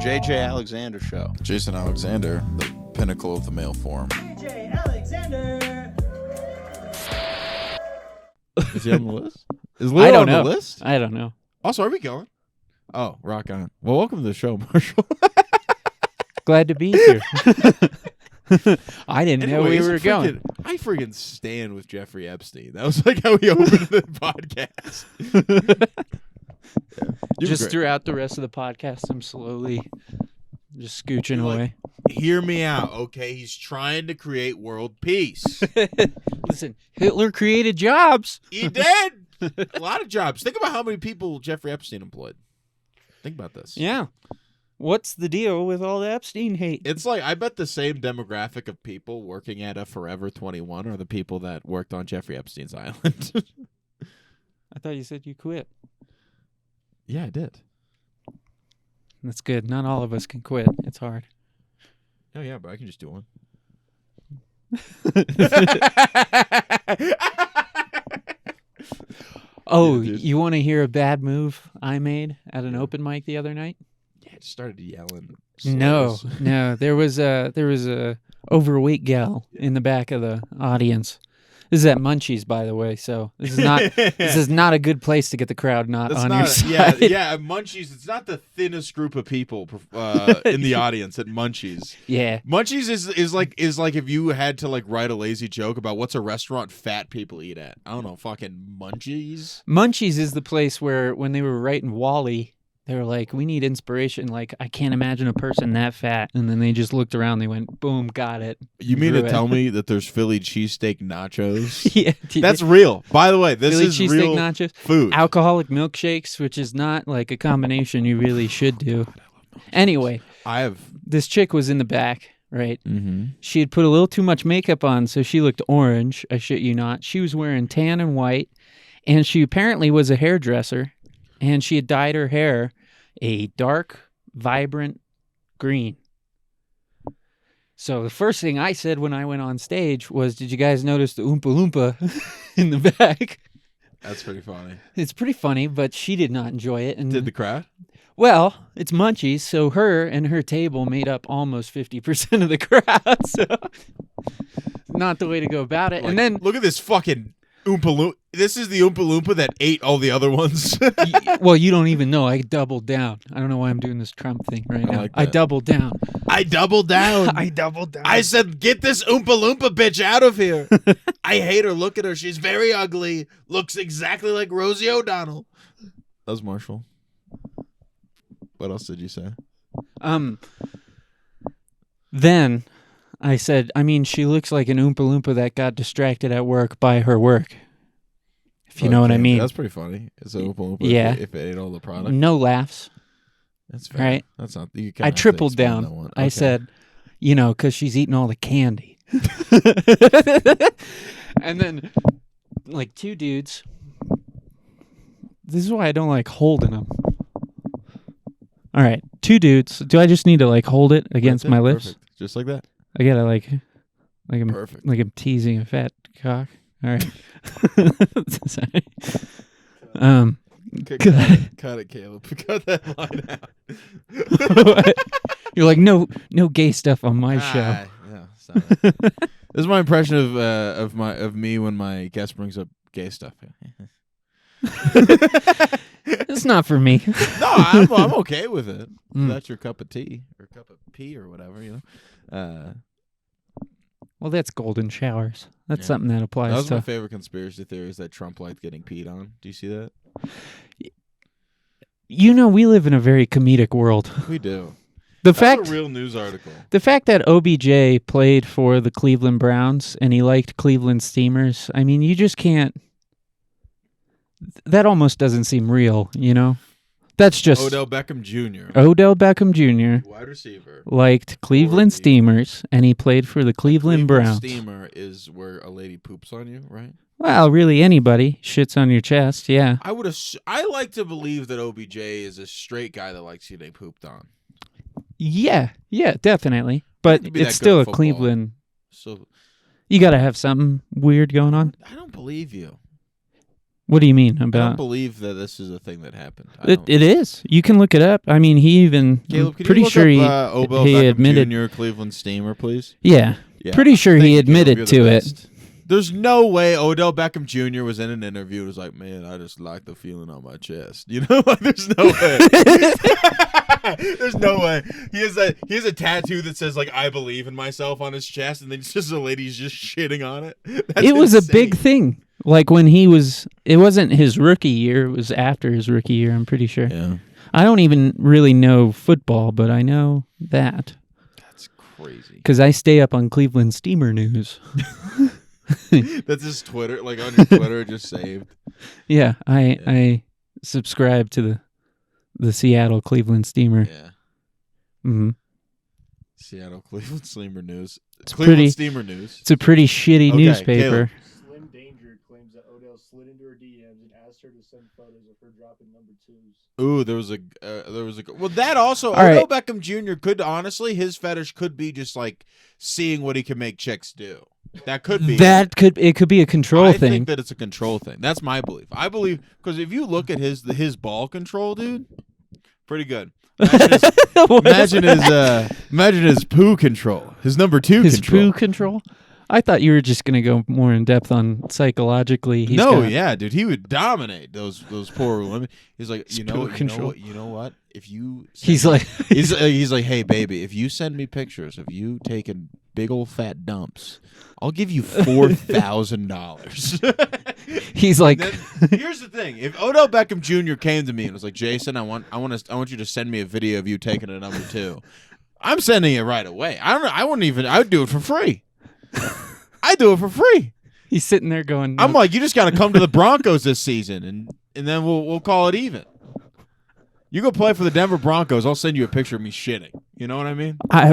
JJ Alexander Show. Jason Alexander, the pinnacle of the male form. JJ Alexander. Is he on the list? Is Leo I don't on know. the list? I don't know. Also, are we going? Oh, rock on. Well, welcome to the show, Marshall. Glad to be here. I didn't know we Anyways, were going. I freaking stand with Jeffrey Epstein. That was like how we opened the podcast. Just throughout the rest of the podcast, I'm slowly just scooching You're like, away. Hear me out, okay? He's trying to create world peace. Listen, Hitler created jobs. He did. A lot of jobs. Think about how many people Jeffrey Epstein employed. Think about this. Yeah. What's the deal with all the Epstein hate? It's like, I bet the same demographic of people working at a Forever 21 are the people that worked on Jeffrey Epstein's island. I thought you said you quit. Yeah, I did. That's good. Not all of us can quit. It's hard. Oh, yeah, but I can just do one. Oh, Yeah, dude. you want to hear a bad move I made at an open mic the other night? Yeah, I just started yelling. No, slurs. no. There was a overweight gal in the back of the audience. This is at Munchies, by the way. So this is not a good place to get the crowd not That's on not, your side. yeah, at Munchies, it's not the thinnest group of people in the audience at Munchies. Yeah. Munchies is like if you had to like write a lazy joke about what's a restaurant fat people eat at. I don't know, fucking Munchies. Munchies is the place where when they were writing Wall-E, they were like, we need inspiration. Like, I can't imagine a person that fat. And then they just looked around. They went, boom, got it. You mean Drew to it. tell me that there's Philly cheesesteak nachos? Yeah. That's real. By the way, this Philly is cheesesteak real nachos. food. Alcoholic milkshakes, which is not like a combination you really should do. Anyway, I have. this chick was in the back, right? Mm-hmm. She had put a little too much makeup on, so she looked orange. I shit you not. She was wearing tan and white, and she apparently was a hairdresser, and she had dyed her hair a dark, vibrant green. So the first thing I said when I went on stage was, did you guys notice the Oompa Loompa in the back? That's pretty funny. It's pretty funny, but she did not enjoy it. And Did the crowd? well, it's Munchies, so her and her table made up almost 50% of the crowd. So not the way to go about it. Like, and then, look at this fucking Oompa Loompa. This is the Oompa Loompa that ate all the other ones. well, you don't even know. I doubled down. I don't know why I'm doing this Trump thing right now. like I that. doubled down. I doubled down. I doubled down. I said, get this Oompa Loompa bitch out of here. I hate her. Look at her. She's very ugly. Looks exactly like Rosie O'Donnell. That was Marshall. What else did you say? Then I said, I mean, she looks like an Oompa Loompa that got distracted at work by her work. If you know what I Okay, mean. That's pretty funny. It's an Oompa Loompa Yeah. if it ate all the product. No laughs. That's fair. Right. That's not. You kinda I have to tripled explain down. that one. I Okay. said, because she's eating all the candy. And then, like, two dudes. This is why I don't like holding them. All right, two dudes. Do I just need to, like, hold it against That's my it. lips? Perfect. Just like that. I gotta, like Perfect. I'm teasing a fat cock. All right. Sorry. Cut it, Caleb. Cut that line out. You're like, no gay stuff on my show. Yeah, sorry. This is my impression of me when my guest brings up gay stuff. It's not for me. No, I'm okay with it. Mm. That's your cup of tea or cup of pee or whatever, you know. Well, that's golden showers. That's Yeah. something that applies That was to. my favorite conspiracy theory is that Trump liked getting peed on. Do you see that? We live in a very comedic world. We do. The That's fact a real news article. The fact that OBJ played for the Cleveland Browns and he liked Cleveland Steamers, I mean, you just can't. That almost doesn't seem real, you know? That's just Odell Beckham Jr. Odell Beckham Jr. Wide receiver. liked Cleveland Or the- Steamers and he played for the Cleveland Browns. Steamer is where a lady poops on you, right? Well, really anybody shits on your chest, yeah. I like to believe that OBJ is a straight guy that likes getting pooped on. Yeah, definitely. But to be that it's good still at a football. Cleveland. So You got to have something weird going on. I don't believe you. What do you mean I don't about? believe that this is a thing that happened. It is. You can look it up. I mean, he even. Caleb, can pretty you look sure up Odell he Beckham admitted. Jr. Cleveland Steamer, please? Yeah. Yeah. Pretty sure Thank he you, Caleb. admitted You're to the it. best. There's no way Odell Beckham Jr. was in an interview and was like, man, I just like the feeling on my chest. You know, like, there's no way. There's no way. He has a tattoo that says like I believe in myself on his chest, and then it's just a lady's just shitting on it. That's It was insane. a big thing. Like when he was, it wasn't his rookie year. It was after his rookie year. I'm pretty sure. Yeah, I don't even really know football, but I know that that's crazy. because I stay up on Cleveland Steamer news. That's his Twitter. Like on your Twitter, just saved. Yeah, I subscribe to the Seattle Cleveland Steamer. Yeah. hmm Seattle Cleveland Steamer News. It's Cleveland pretty- Steamer News. It's a pretty shitty Okay, newspaper. Slim Danger claims that Odell slid into her DMs and asked her to send photos of her dropping number 2s. Ooh, there was a well. That also All Odell right. Beckham Jr. could honestly his fetish could be just like seeing what he can make chicks do. That could be It could be a control I thing. think that it's a control thing. That's my belief. I believe because if you look at his ball control, dude, pretty good. Imagine his poo control. His number 2 His control. poo control. I thought you were just gonna go more in depth on psychologically. Yeah, dude, he would dominate those poor women. He's like, His you poo know control. what? If you, He's like, he's like, hey, baby, if you send me pictures of you taking big old fat dumps, I'll give you $4,000. he's like, Here's the thing: if Odell Beckham Jr. came to me and was like, Jason, I want you to send me a video of you taking a number 2, I'm sending it right away. I would do it for free. I do it for free. he's sitting there going, I'm like, you just got to come to the Broncos this season, and then we'll call it even. You go play for the Denver Broncos. I'll send you a picture of me shitting. You know what I mean? I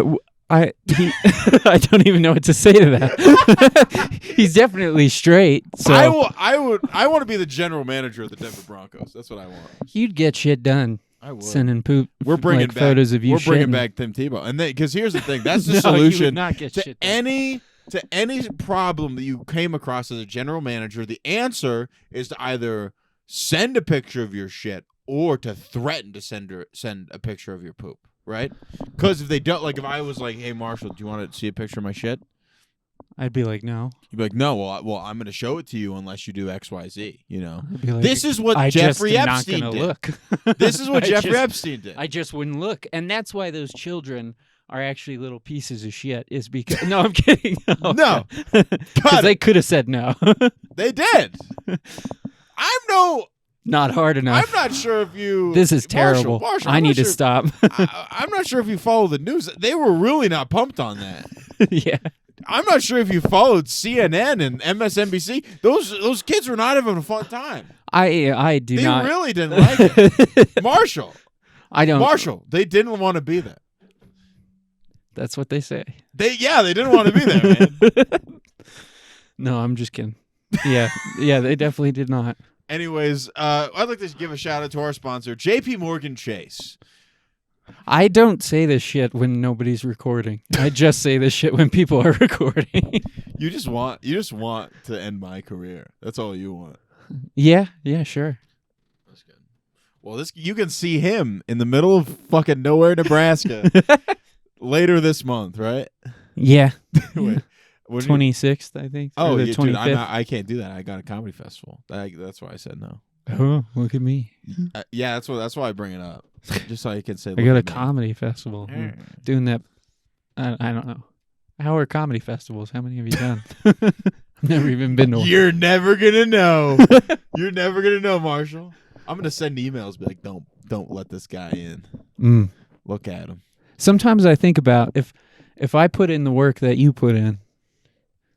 don't even know what to say to that. He's definitely straight. So I want to be the general manager of the Denver Broncos. That's what I want. you'd get shit done. I would. Sending poop. We're bringing like back photos of you. We're bringing shitting. back Tim Tebow, and because here's the thing: that's the No, you would solution not get to shit done. any problem that you came across as a general manager. The answer is to either send a picture of your shit or to threaten to send a picture of your poop. Right? Because if they don't, like, if I was like, "Hey, Marshall, do you want to see a picture of my shit?" I'd be like, no. You'd be like, "No, well, I'm going to show it to you unless you do X, Y, Z." You know, I'd be like, this is what I Jeffrey just am Epstein not did. gonna look. This is what I Jeffrey just- Epstein did. I just wouldn't look, and that's why those children are actually little pieces of shit. Is because no, I'm kidding. No. Because they could have said no. They did. Not hard enough. I'm not sure if you. This is terrible. Marshall, I I'm need not to sure- stop. I'm not sure if you follow the news. They were really not pumped on that. Yeah. I'm not sure if you followed CNN and MSNBC. Those kids were not having a fun time. I do They not. really didn't like it. Marshall, I don't. they didn't want to be there. That's what they say. They didn't want to be there, man. No, I'm just kidding. Yeah, they definitely did not. Anyways, I'd like to give a shout out to our sponsor, JP Morgan Chase. I don't say this shit when nobody's recording. I just say this shit when people are recording. You just want to end my career. That's all you want. Yeah, sure. That's good. Well, you can see him in the middle of fucking nowhere, Nebraska, later this month, right? Yeah. Wait, what did you- 26th, I think. Oh, or the yeah, 25th. dude, I can't do that. I got a comedy festival. That's why I said no. Oh, look at me. Yeah, that's why I bring it up, just so I can say. I got a comedy festival. Doing that. I don't know. How are comedy festivals? How many have you done? I've never even been to one. You're never gonna know. You're never gonna know, Marshall. I'm gonna send emails, be like, don't let this guy in. Mm. Look at him. Sometimes I think about if I put in the work that you put in.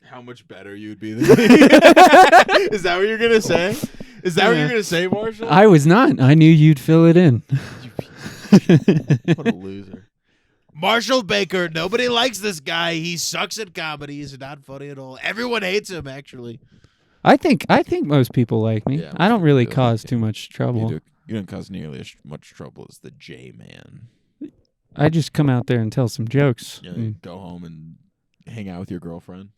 How much better you'd be than me. Is that what you're gonna say? Is that what you're gonna say, Marshall? I was not. I knew you'd fill it in. What a loser. Marshall Baker. Nobody likes this guy. He sucks at comedy. He's not funny at all. Everyone hates him, actually. I think most people like me. Yeah, I don't really most people cause like too much trouble. You don't cause nearly as much trouble as the J-Man. I just come out there and tell some jokes. You Mm. go home and hang out with your girlfriend.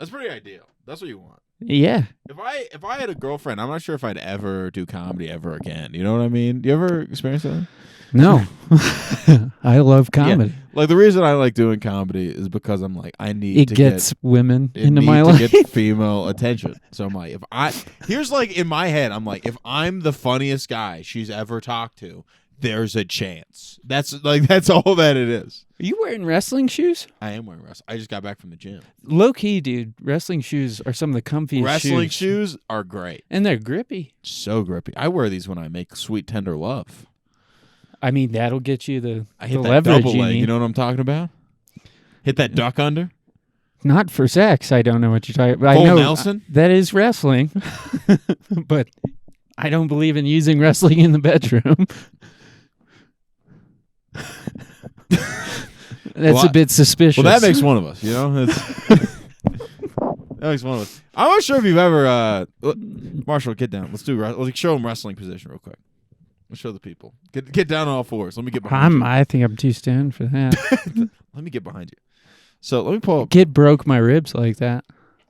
That's pretty ideal. That's what you want. Yeah. If I had a girlfriend, I'm not sure if I'd ever do comedy ever again. You know what I mean? Do you ever experience that? No. I love comedy. Like the reason I like doing comedy is because I'm like I need It to gets women it into need my to life. get female attention. So I'm like, here's like in my head, I'm like, if I'm the funniest guy she's ever talked to, there's a chance. That's all that it is. Are you wearing wrestling shoes? I am wearing wrestling. I just got back from the gym. Low key, dude. Wrestling shoes are some of the comfiest Wrestling shoes are great. And they're grippy. So grippy. I wear these when I make sweet tender love. I mean, that'll get you the That leverage double you leg. need. You know what I'm talking about? Hit that duck under. Not for sex. I don't know what you're talking about. Full I know Nelson? that is wrestling, but I don't believe in using wrestling in the bedroom. That's a bit suspicious. Well, that makes one of us. You know, that makes one of us. I'm not sure if you've ever. Marshall, get down. Let's show them wrestling position real quick. Let's show the people. Get down on all fours. Let me get behind you. I think I'm too stoned for that. Let me get behind you. So let me pull up. Kid broke my ribs like that.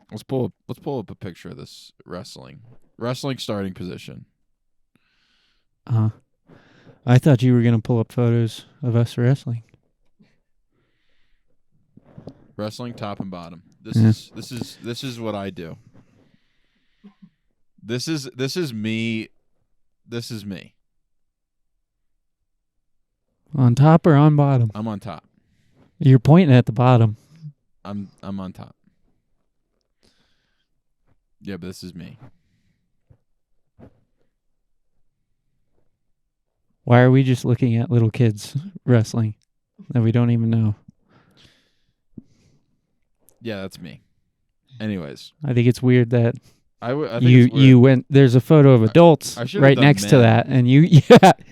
Let's pull up a picture of this wrestling starting position. I thought you were gonna pull up photos of us wrestling. Wrestling top and bottom. This is what I do. This is me. This is me. On top or on bottom? I'm on top. You're pointing at the bottom. I'm on top. Yeah, but this is me. Why are we just looking at little kids wrestling that we don't even know? Yeah, that's me. Anyways, I think it's weird that I think you it's weird. you went. There's a photo of adults I should've right done next to men. that, and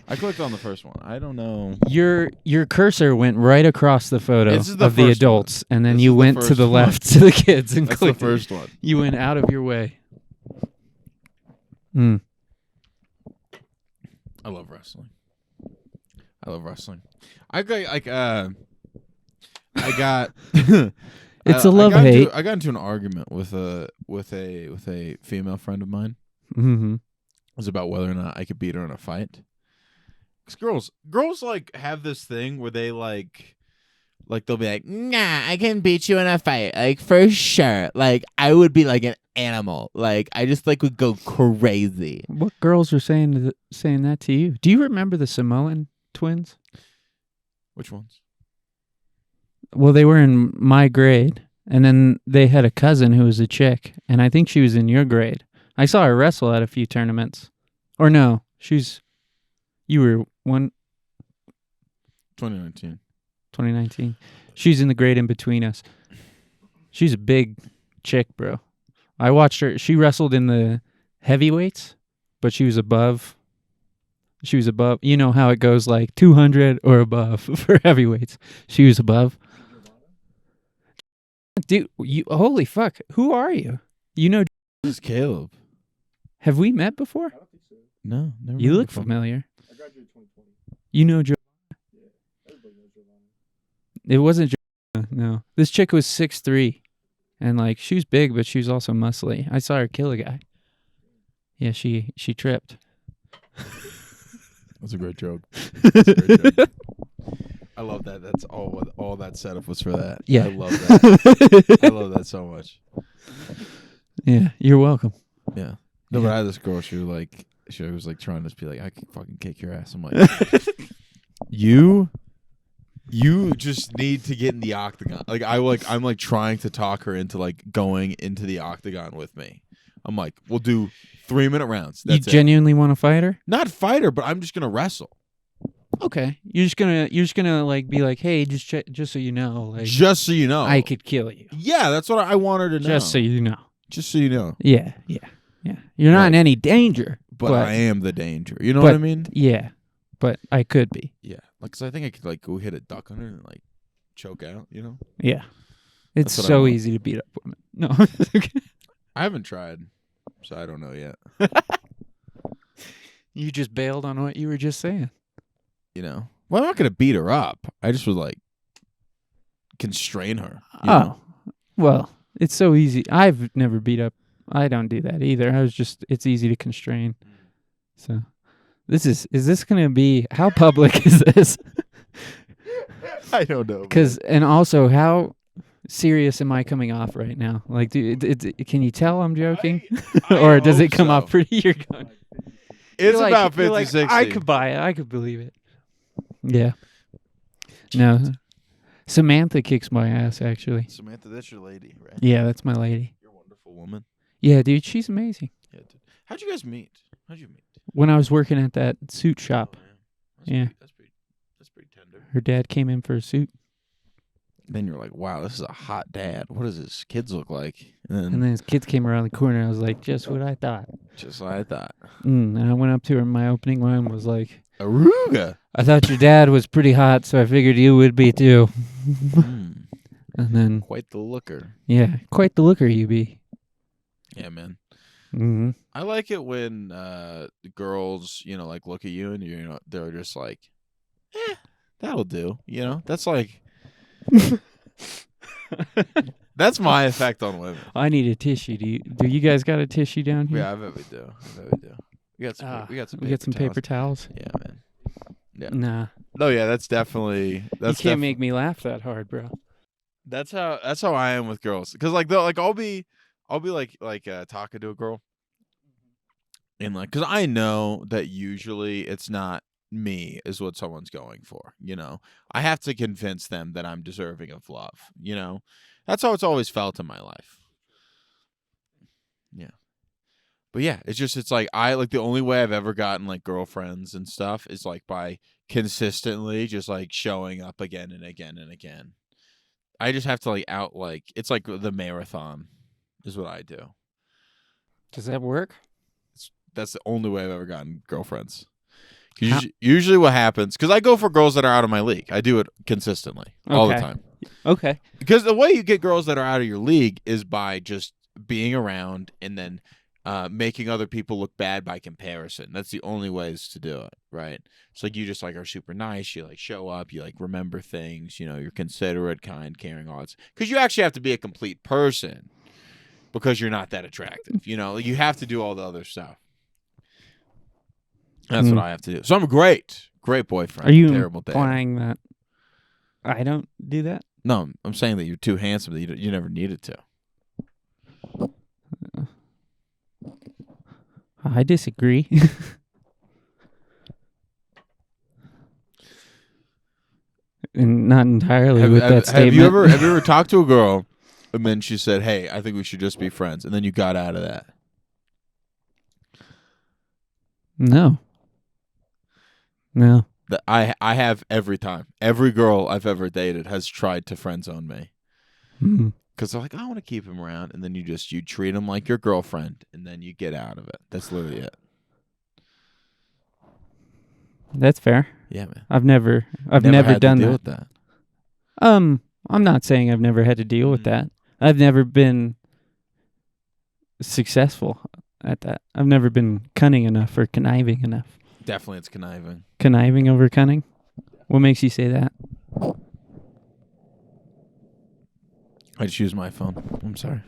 I clicked on the first one. I don't know. your cursor went right across the photo This is the of the first adults, and then This you is the went to first the one. left to the kids and That's the clicked. first one. You went out of your way. Mm. I love wrestling. I got It's a love-hate. I got into an argument with a female friend of mine. Mm-hmm. It was about whether or not I could beat her in a fight. Because girls like have this thing where they like they'll be like, nah, I can beat you in a fight, like for sure. Like I would be like an animal. Like I just like would go crazy. What girls are saying that to you? Do you remember the Samoan twins? Which ones? Well, they were in my grade, and then they had a cousin who was a chick, and I think she was in your grade. I saw her wrestle at a few tournaments. Or no, you were 2019. She's in the grade in between us. She's a big chick, bro. I watched her. She wrestled in the heavyweights, but she was above. You know how it goes, like 200 or above for heavyweights. She was above. Dude, holy fuck. Who are you? You know, This is Caleb. have we met before? I don't think so. No, never. You met look before. familiar. I graduated 2020. You know Joe. Yeah, everybody knows Giovanna. It wasn't Joe. No. This chick was 6'3", and like she was big, but she was also muscly. I saw her kill a guy. Yeah, she tripped. That's a great joke. That's a great joke. I love that. That's all that setup was for that. Yeah. I love that. I love that so much. Yeah, you're welcome. Yeah. No, Yeah. but I had this girl. She was like trying to be like, I can fucking kick your ass. I'm like, you just need to get in the octagon. I'm like trying to talk her into like going into the octagon with me. I'm like, we'll do 3-minute rounds. That's You genuinely want to fight her? Not fight her, but I'm just gonna wrestle. Okay. You're just gonna like be like, hey, just so you know, like Just so you know. I could kill you. Yeah, that's what I want her to know. Just so you know. Just so you know. Yeah. You're not in any danger. But I am the danger. You know what I mean? Yeah. But I could be. Yeah. Like, 'cause I think I could like go hit a duck under and like choke out. You know? Yeah. It's That's what I so want. easy to beat up women. No. I haven't tried, so I don't know yet. You just bailed on what you were just saying. You know? Well, I'm not gonna beat her up. I just would like constrain her. you Oh. know? Well, It's so easy. I've never beat up. I don't do that either. It's easy to constrain. So is this going to be, how public is this? I don't know. And also, how serious am I coming off right now? Like, can you tell I'm joking? Or does it come off pretty? You're going. It's You're about you're 50-60. I could buy it. I could believe it. Yeah. No. Samantha kicks my ass, actually. Samantha, that's your lady, right? Yeah, that's my lady. You're a wonderful woman. Yeah, dude, she's amazing. Yeah, dude. How'd you guys meet? When I was working at that suit shop, That's pretty tender. her dad came in for a suit. Then you're like, wow, this is a hot dad. What does his kids look like? And then his kids came around the corner. I was like, just what I thought. Just like I thought. And I went up to her. My opening line was like, Aruga. I thought your dad was pretty hot, so I figured you would be too. And then, Quite the looker. yeah, quite the looker you be. Yeah, man. Mm-hmm. I like it when girls, like look at you and they're just like, that'll do. That's like, that's my effect on women. I need a tissue. Do you guys got a tissue down here? Yeah, I bet we do. We got some. Paper towels. Yeah, man. Yeah. Nah, No, yeah, that's definitely. you can't make me laugh that hard, bro. That's how I am with girls. Because I'll be talking to a girl, and because I know that usually it's not me is what someone's going for. I have to convince them that I'm deserving of love. That's how it's always felt in my life. Yeah. But yeah, it's like the only way I've ever gotten like girlfriends and stuff is like by consistently just like showing up again and again and again. I just have to it's like the marathon is what I do. Does that work? That's the only way I've ever gotten girlfriends. Usually what happens, because I go for girls that are out of my league. I do it consistently all the time. Okay. Because the way you get girls that are out of your league is by just being around and then making other people look bad by comparison. That's the only ways to do it, right? So you just are super nice. You show up. You remember things. You're considerate, kind, caring, all that. Because you actually have to be a complete person because you're not that attractive. You have to do all the other stuff. That's what I have to do. So I'm a great boyfriend. Are you terrible dad. implying that I don't do that? No, I'm saying that you're too handsome that you never needed to. I disagree. And not entirely with that statement. Have you ever talked to a girl and then she said, "Hey, I think we should just be friends," and then you got out of that? No. That I have every time. Every girl I've ever dated has tried to friend zone me. Because they're like, I want to keep him around, and then you treat him like your girlfriend, and then you get out of it. That's literally it. That's fair. Yeah, man. I've never done deal that. with that. I'm not saying I've never had to deal with that. I've never been successful at that. I've never been cunning enough or conniving enough. Definitely, it's conniving. Conniving over cunning? What makes you say that? I just used my phone. I'm sorry.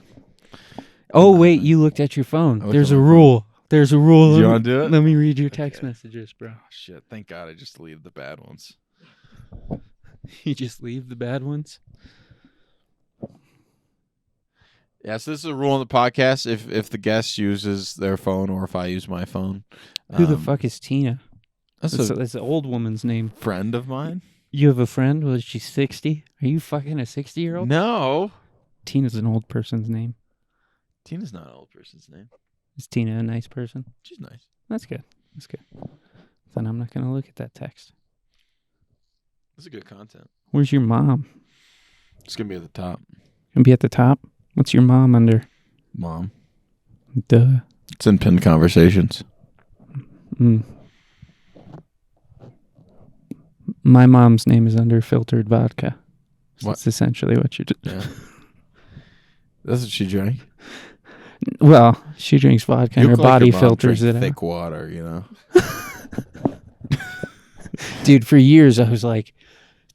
Oh, wait, you looked at your phone. I There's looked a at my rule. There's a rule. You want to do it? Let me read your text messages, bro. Oh, shit. Thank God I just deleted the bad ones. You just leave the bad ones? Yeah, so this is a rule on the podcast. If the guest uses their phone or if I use my phone. Who the fuck is Tina? That's That's an old woman's name. friend of mine. You have a friend? Was she 60? Are you fucking a 60-year-old? No. Tina's an old person's name. Tina's not an old person's name. Is Tina a nice person? She's nice. That's good. Then I'm not going to look at that text. That's a good content. Where's your mom? It's going to be at the top. Gonna be at the top? What's your mom under? Mom. Duh. It's in pinned conversations. My mom's name is under filtered vodka. So What? that's essentially what you did. Yeah. That's what she drank. Well, she drinks vodka and her body filters it out. Thick water, Dude, for years I was like,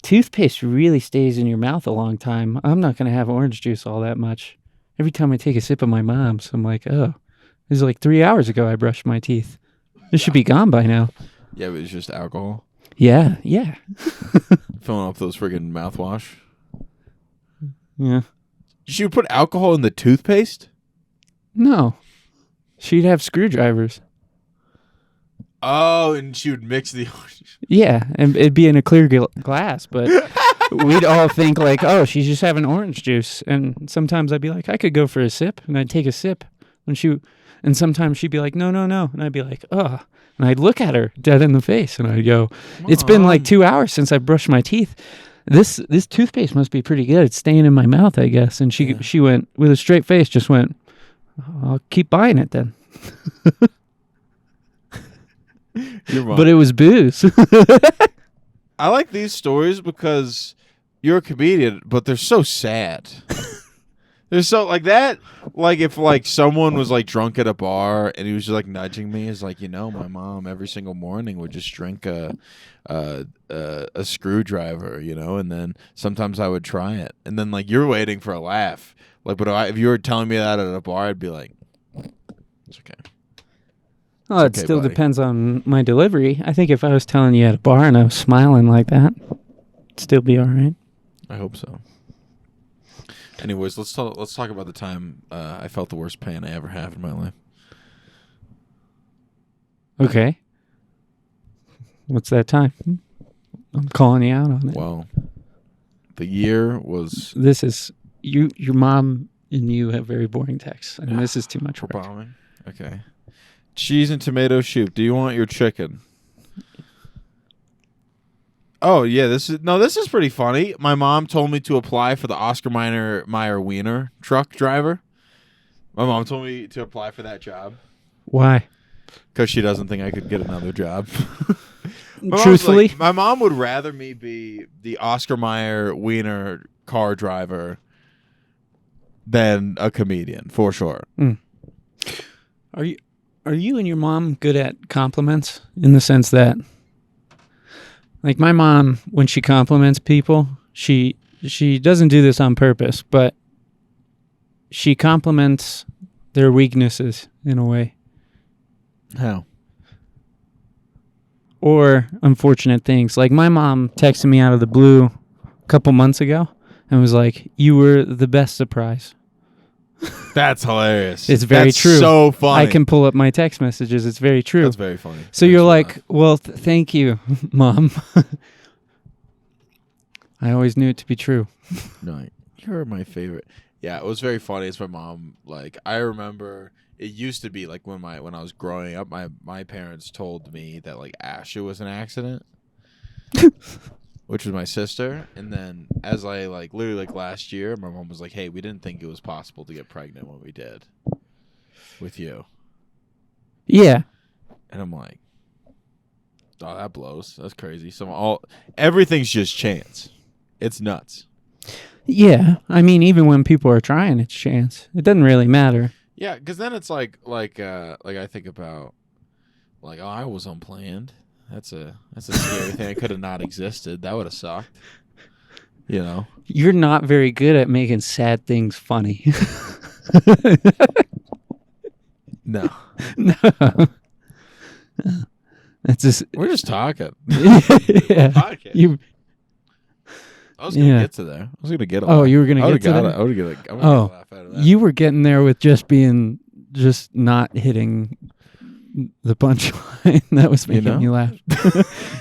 toothpaste really stays in your mouth a long time. I'm not going to have orange juice all that much. every time I take a sip of my mom's, I'm like, oh, this is like 3 hours ago I brushed my teeth. This should be gone by now. Yeah, but it's just alcohol. Yeah. Filling up those friggin' mouthwash. Yeah. She would put alcohol in the toothpaste? No. She'd have screwdrivers. Oh, and she would mix the... Yeah, and it'd be in a clear glass, but we'd all think like, oh, she's just having orange juice. And sometimes I'd be like, I could go for a sip, and I'd take a sip. And sometimes she'd be like, no. And I'd be like, oh. And I'd look at her dead in the face, and I'd go, it's been like 2 hours since I brushed my teeth. This toothpaste must be pretty good. It's staying in my mouth, I guess. And she went, with a straight face, just went, I'll keep buying it then. But it was booze. I like these stories because you're a comedian, but they're so sad. They're so like that. Like if like someone was like drunk at a bar and he was just like nudging me, is like, my mom every single morning would just drink a screwdriver, and then sometimes I would try it, and then like you're waiting for a laugh. Like, but if you were telling me that at a bar, I'd be like, it's okay. Well, it still depends on my delivery. I think if I was telling you at a bar and I was smiling like that, it'd still be all right. I hope so. Anyways, let's talk about the time I felt the worst pain I ever have in my life. Okay. What's that time? I'm calling you out on it. Well, the year was... This is... Your mom and you have very boring texts, and this is too much work. Bombing. Okay. Cheese and tomato soup. Do you want your chicken? Oh yeah, this is pretty funny. My mom told me to apply for the Oscar Mayer Wiener truck driver. My mom told me to apply for that job. Why? Because she doesn't think I could get another job. Truthfully, my mom would rather me be the Oscar Mayer Wiener car driver than a comedian, for sure. Mm. Are you and your mom good at compliments in the sense that, like my mom, when she compliments people, she doesn't do this on purpose, but she compliments their weaknesses in a way. How? Or unfortunate things. Like my mom texted me out of the blue a couple months ago and was like, "You were the best surprise." That's hilarious. It's very That's true. So funny. I can pull up my text messages. It's very true. That's very funny. So you're like, well, thank you, Mom. I always knew it to be true. No, you're my favorite. Yeah, it was very funny. It's my mom. Like I remember, it used to be like when I was growing up, my parents told me that like Asha was an accident. Which was my sister, and then as I like literally like last year, my mom was like, "Hey, we didn't think it was possible to get pregnant when we did with you." Yeah, and I'm like, "Oh, that blows. That's crazy." So everything's just chance. It's nuts. Yeah, I mean, even when people are trying, it's chance. It doesn't really matter. Yeah, because then it's like I think about like, oh, I was unplanned. That's a scary thing. It could have not existed. That would have sucked. You're not very good at making sad things funny. No. That's just. We're just talking. Yeah. Podcast. I was gonna get to there. I was gonna get a laugh. Oh, you were gonna get to there? I would get a laugh out of that. You were getting there with just not hitting the punchline. That was making you laugh.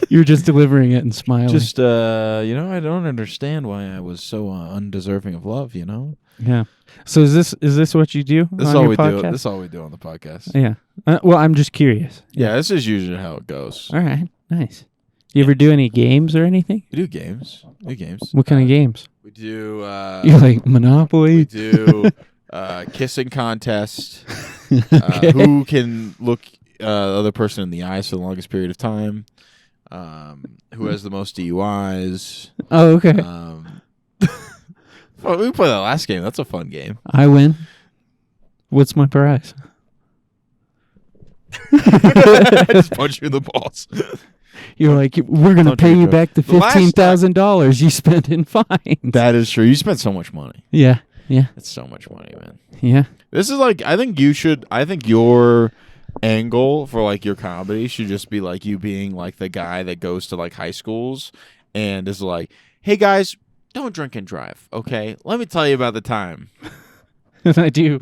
You were just delivering it and smiling. Just I don't understand why I was so undeserving of love. Yeah. So is this what you do? This is on all your we podcast? do. This is all we do on the podcast. Yeah. Well, I'm just curious. Yeah, this is usually how it goes. All right. Nice. You ever do any games or anything? We do games. What kind of games? We do. You're like Monopoly. We do kissing contest. Okay. Who can look the other person in the eyes for the longest period of time? Who has the most DUIs? Oh, okay. Well, we played that last game. That's a fun game. I win. What's my prize? Just punch you in the balls. You're like, we're going to pay you back the $15,000 you spent in fines. That is true. You spent so much money. Yeah. Yeah. It's so much money, man. Yeah. This is like, I think your angle for like your comedy should just be like you being like the guy that goes to like high schools and is like, hey guys, don't drink and drive, okay? Let me tell you about the time. And I do.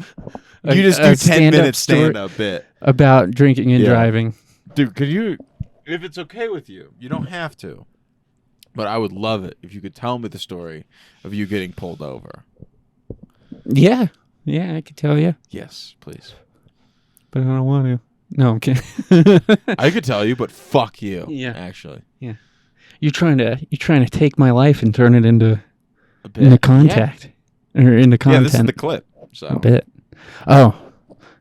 You just do 10-minute stand-up bit about drinking and driving. Dude, could you, if it's okay with you, you don't have to, but I would love it if you could tell me the story of you getting pulled over. Yeah. Yeah, I could tell you. Yes, please. But I don't want to. No, I'm kidding. I could tell you, but fuck you. Yeah. Actually. Yeah. You're trying to take my life and turn it into contact. Or into content. Yeah, this is the clip. So a bit. Oh.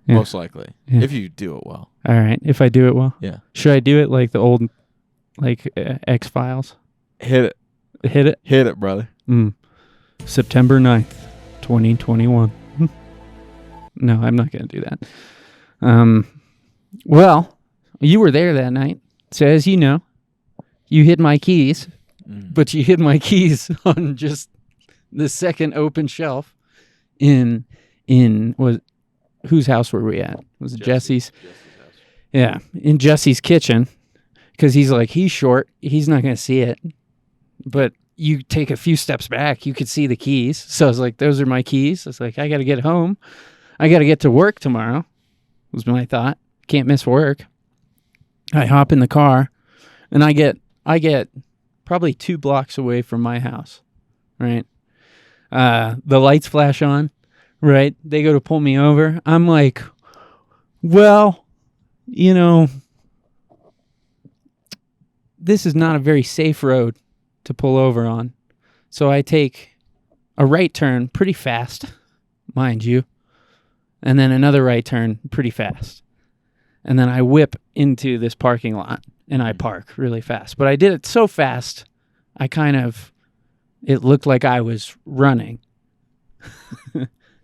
Yeah. Most likely. Yeah. If you do it well. All right. If I do it well. Yeah. Should I do it like the old X-Files? Hit it. Hit it? Hit it, brother. September 9th, 2021. No, I'm not going to do that. Well, you were there that night. So as you know, you hid my keys, but you hid my keys on just the second open shelf in whose house were we at? Was it Jesse's? House. Yeah, in Jesse's kitchen, because he's short. He's not going to see it. But you take a few steps back, you could see the keys. So I was like, those are my keys. I was like, I got to get home. I got to get to work tomorrow, was my thought. Can't miss work. I hop in the car, and I get probably 2 blocks away from my house, right? The lights flash on, right? They go to pull me over. I'm like, well, this is not a very safe road to pull over on. So I take a right turn pretty fast, mind you, and then another right turn pretty fast. And then I whip into this parking lot and I park really fast. But I did it so fast, it looked like I was running.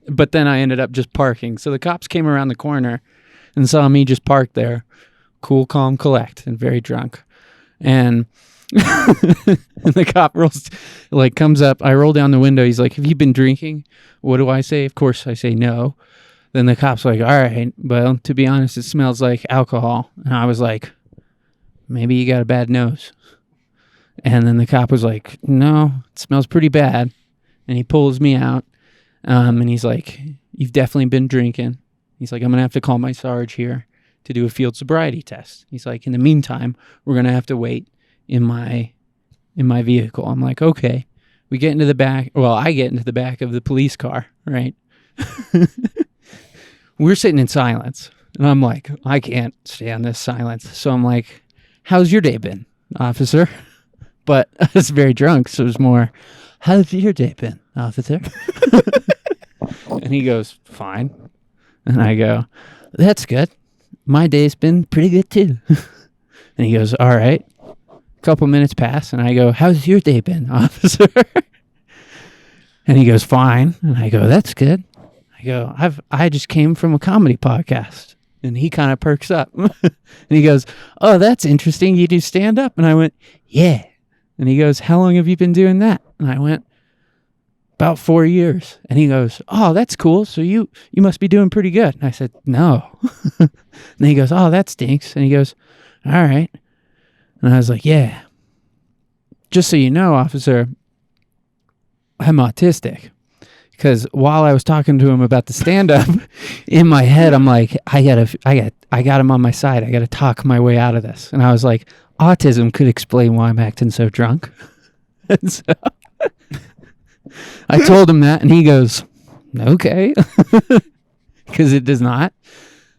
But then I ended up just parking. So the cops came around the corner and saw me just parked there, cool, calm, collect, and very drunk. And and the cop comes up. I roll down the window. He's like, have you been drinking? What do I say? Of course I say no. Then the cop's like, all right, well, to be honest, it smells like alcohol. And I was like, maybe you got a bad nose. And then the cop was like, no, it smells pretty bad. And he pulls me out. And he's like, you've definitely been drinking. He's like, I'm going to have to call my sarge here to do a field sobriety test. He's like, in the meantime, we're going to have to wait in my vehicle. I'm like, okay. We get into the back. Well, I get into the back of the police car, right? We're sitting in silence. And I'm like, I can't stand this silence. So I'm like, how's your day been, officer? But I was very drunk, so it was more, how's your day been, officer? And he goes, fine. And I go, that's good. My day's been pretty good too. And he goes, all right. A couple minutes pass, and I go, how's your day been, officer? And he goes, fine. And I go, that's good. I go, I just came from a comedy podcast. And he kind of perks up. And he goes, oh, that's interesting. You do stand up? And I went, yeah. And he goes, how long have you been doing that? And I went, about 4 years. And he goes, oh, that's cool. So you must be doing pretty good. And I said, no. And he goes, oh, that stinks. And he goes, all right. And I was like, yeah. Just so you know, officer, I'm autistic. Because while I was talking to him about the stand-up, in my head, I'm like, I got him on my side. I got to talk my way out of this. And I was like, autism could explain why I'm acting so drunk. And so I told him that, and he goes, okay. Because it does not.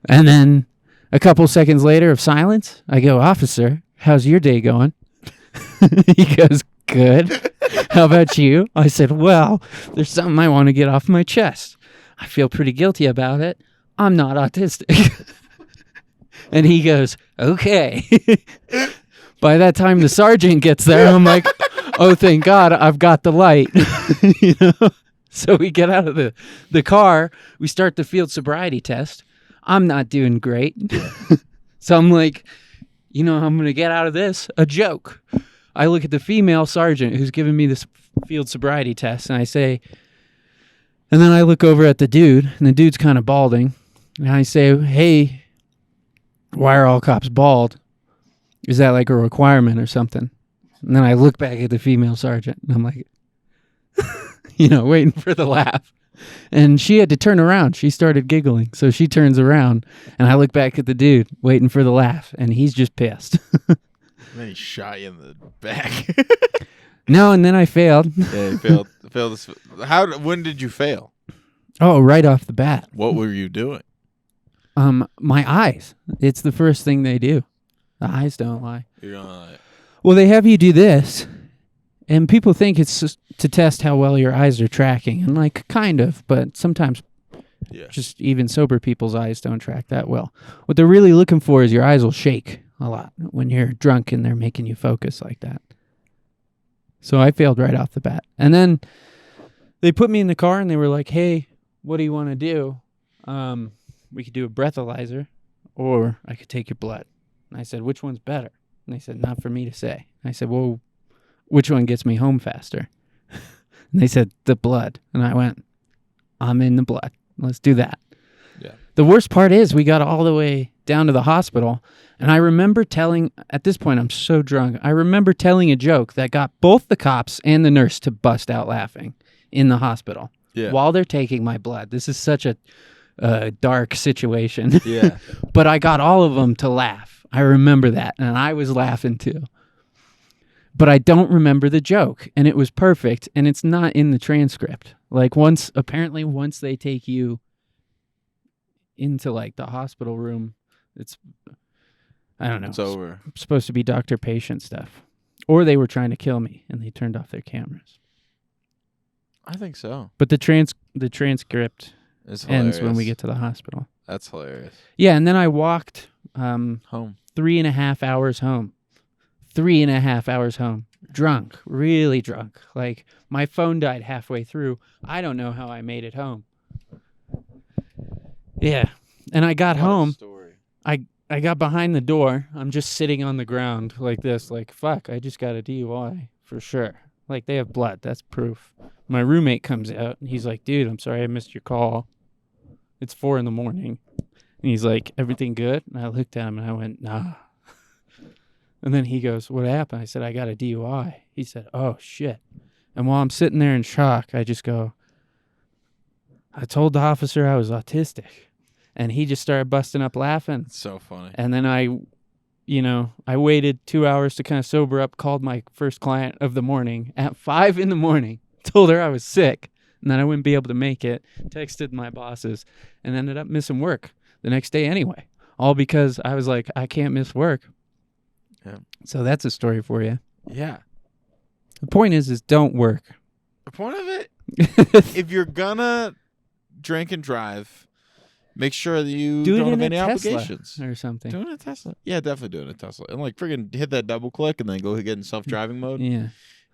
And then a couple seconds later of silence, I go, officer, how's your day going? He goes, good. How about you? I said, well, there's something I want to get off my chest. I feel pretty guilty about it. I'm not autistic. And he goes, okay. By that time the sergeant gets there, I'm like, oh, thank God, I've got the light. So we get out of the car. We start the field sobriety test. I'm not doing great. So I'm like, I'm going to get out of this a joke. I look at the female sergeant who's giving me this field sobriety test, and I say, And then I look over at the dude, and the dude's kind of balding. And I say, hey, why are all cops bald? Is that like a requirement or something? And then I look back at the female sergeant, and I'm like, waiting for the laugh. And she had to turn around. She started giggling. So she turns around, and I look back at the dude, waiting for the laugh, and he's just pissed. And then he shot you in the back. No, and then I failed. Yeah, you failed. When did you fail? Oh, right off the bat. What were you doing? My eyes. It's the first thing they do. The eyes don't lie. You're gonna Well, they have you do this, and people think it's just to test how well your eyes are tracking, and like kind of, but sometimes just even sober people's eyes don't track that well. What they're really looking for is your eyes will shake a lot when you're drunk and they're making you focus like that. So I failed right off the bat. And then they put me in the car and they were like, hey, what do you want to do? We could do a breathalyzer or I could take your blood. And I said, which one's better? And they said, not for me to say. I said, well, which one gets me home faster? And they said, the blood. And I went, I'm in the blood. Let's do that. Yeah. The worst part is we got all the way down to the hospital. And I remember at this point, I'm so drunk. I remember telling a joke that got both the cops and the nurse to bust out laughing in the hospital while they're taking my blood. This is such a dark situation. Yeah. But I got all of them to laugh. I remember that. And I was laughing too. But I don't remember the joke. And it was perfect. And it's not in the transcript. Like once they take you into like the hospital room, I don't know. It's over. It's supposed to be doctor-patient stuff. Or they were trying to kill me, and they turned off their cameras. I think so. But the transcript It's ends when we get to the hospital. That's hilarious. Yeah, and then I walked Home. 3.5 hours home. 3.5 hours home. Drunk. Really drunk. Like, my phone died halfway through. I don't know how I made it home. Yeah. And I got home. I got behind the door. I'm just sitting on the ground like this. Like, fuck, I just got a DUI for sure. Like, they have blood. That's proof. My roommate comes out, and he's like, dude, I'm sorry I missed your call. It's 4 a.m. And he's like, everything good? And I looked at him, and I went, nah. And then he goes, what happened? I said, I got a DUI. He said, oh, shit. And while I'm sitting there in shock, I just go, I told the officer I was autistic. And he just started busting up laughing. It's so funny. And then I waited 2 hours to kind of sober up, called my first client of the morning at 5 a.m, told her I was sick and that I wouldn't be able to make it, texted my bosses, and ended up missing work the next day anyway. All because I was like, I can't miss work. Yeah. So that's a story for you. Yeah. The point is don't work. The point of it, if you're gonna drink and drive, make sure that you do don't it have in any a Tesla obligations. or something. Doing a Tesla. Yeah, definitely doing a Tesla. And like friggin' hit that double click and then go get in self-driving mode. Yeah.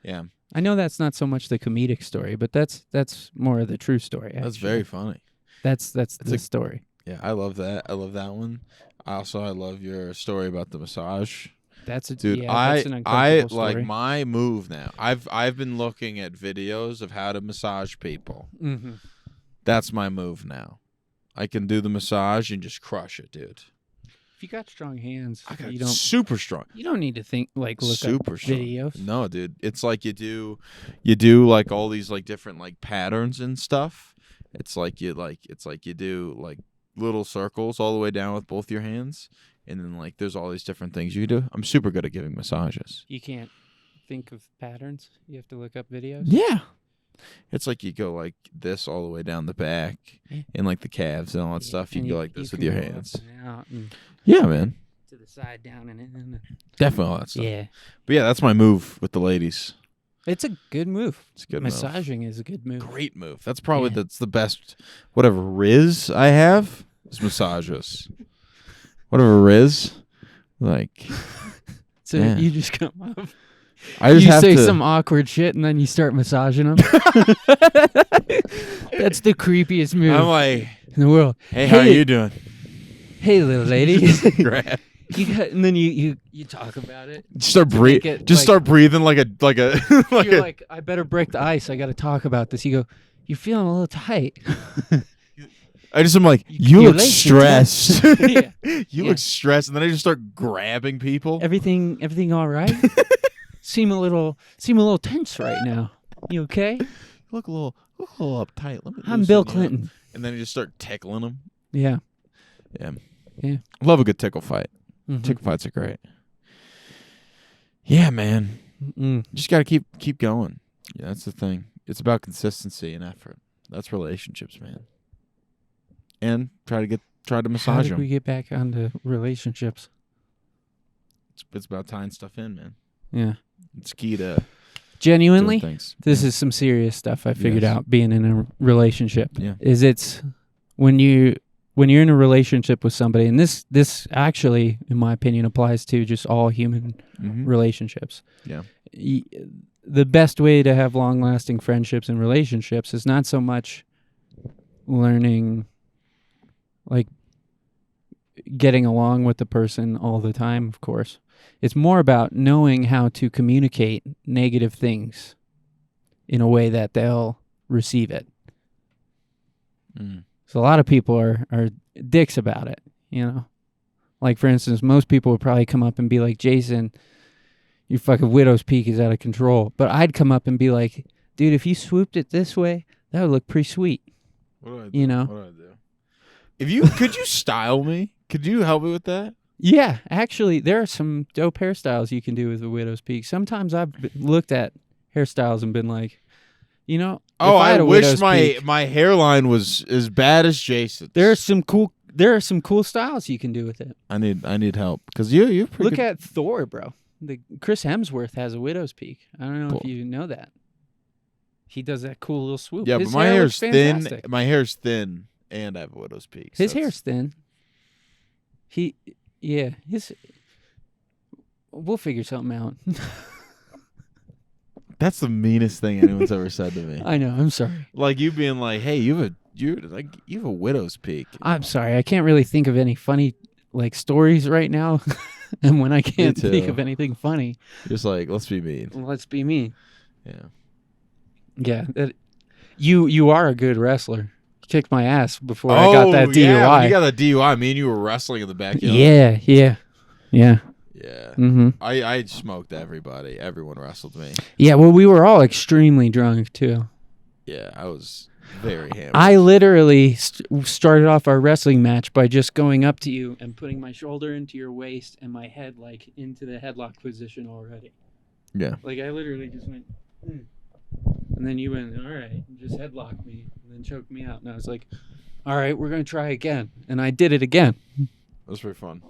Yeah. I know that's not so much the comedic story, but that's more of the true story. Actually. That's very funny. That's the story. Yeah, I love that. I love that one. I love your story about the massage. That's a dude. that's an I uncomfortable like story. my move now. I've been looking at videos of how to massage people. Mm-hmm. That's my move now. I can do the massage and just crush it, dude. If you got strong hands, I got you don't super strong. You don't need to think look Super up strong. videos. No, dude. It's like you do like all these like different like patterns and stuff. It's like you do like little circles all the way down with both your hands, and then like there's all these different things you do. I'm super good at giving massages. You can't think of patterns. You have to look up videos. Yeah. It's like you go like this all the way down the back and like the calves and all that stuff. You can go like this with your hands. Yeah, man. To the side, down, and in. Definitely all that stuff. Yeah. But yeah, that's my move with the ladies. It's a good move. It's a good Massaging is a good move. Great move. That's probably that's the best. Whatever Riz I have is massages. Whatever Riz, like. So you just come up. I just you have say to, some awkward shit and then you start massaging them. That's the creepiest move I'm like, in the world. hey, how are you doing? Hey, little lady. Grab. And then you talk about it. Start breathing. Just start breathing like a You're like, I better break the ice. I got to talk about this. You go, you're feeling a little tight. I just am like, you Your look legs are stressed. Yeah. You Yeah. look stressed, and then I just start grabbing people. Everything all right? Seem a little tense right now. You okay? You look a little uptight. Let me I'm loosen Bill you up. Clinton. And then you just start tickling them. Yeah. Yeah. Yeah. Love a good tickle fight. Mhm. Tickle fights are great. Yeah, man. Just got to keep going. Yeah, that's the thing. It's about consistency and effort. That's relationships, man. And try to How massage did we them. get back onto relationships? It's about tying stuff in, man. Yeah. It's key to Genuinely, doing things. this is some serious stuff I figured Yes. out being in a relationship. Yeah. It's when you're in a relationship with somebody, and this actually, in my opinion, applies to just all human Mm-hmm. relationships. Yeah. The best way to have long-lasting friendships and relationships is not so much learning, like getting along with the person all the time, of course. It's more about knowing how to communicate negative things in a way that they'll receive it. Mm. So a lot of people are dicks about it, you know? Like, for instance, most people would probably come up and be like, Jason, your fucking widow's peak is out of control. But I'd come up and be like, dude, if you swooped it this way, that would look pretty sweet. What do I do? You know? What do I do? Could you style me? Could you help me with that? Yeah, actually, there are some dope hairstyles you can do with a widow's peak. Sometimes I've looked at hairstyles and been like, you know, Oh, if I I had a wish widow's peak, my hairline was as bad as Jason's. there are some cool styles you can do with it. I need help because you pretty Look good. at Thor, bro. Chris Hemsworth has a widow's peak. I don't know Cool. if you know that. He does that cool little swoop. Yeah, His but my hair hair's looks thin. fantastic. My hair's thin, and I have a widow's peak. His hair's thin. We'll figure something out. That's the meanest thing anyone's ever said to me. I know. I'm sorry. Like you being like, "Hey, you have a widow's peak." I'm sorry. I can't really think of any funny stories right now. And when I can't too. think of anything funny, Just like, let's be mean. let's be mean. Yeah. Yeah. You are a good wrestler. You kicked my ass before I got that DUI. Yeah, when you got that DUI. Me and you were wrestling in the backyard. Yeah. Yeah. Mm-hmm. I smoked everybody. Everyone wrestled me. Yeah, well, we were all extremely drunk, too. Yeah, I was very hammered. I literally started off our wrestling match by just going up to you and putting my shoulder into your waist and my head, into the headlock position already. Yeah. I literally just went, and then you went, all right, and just headlocked me and then choked me out. And I was like, all right, we're going to try again. And I did it again. It was pretty fun.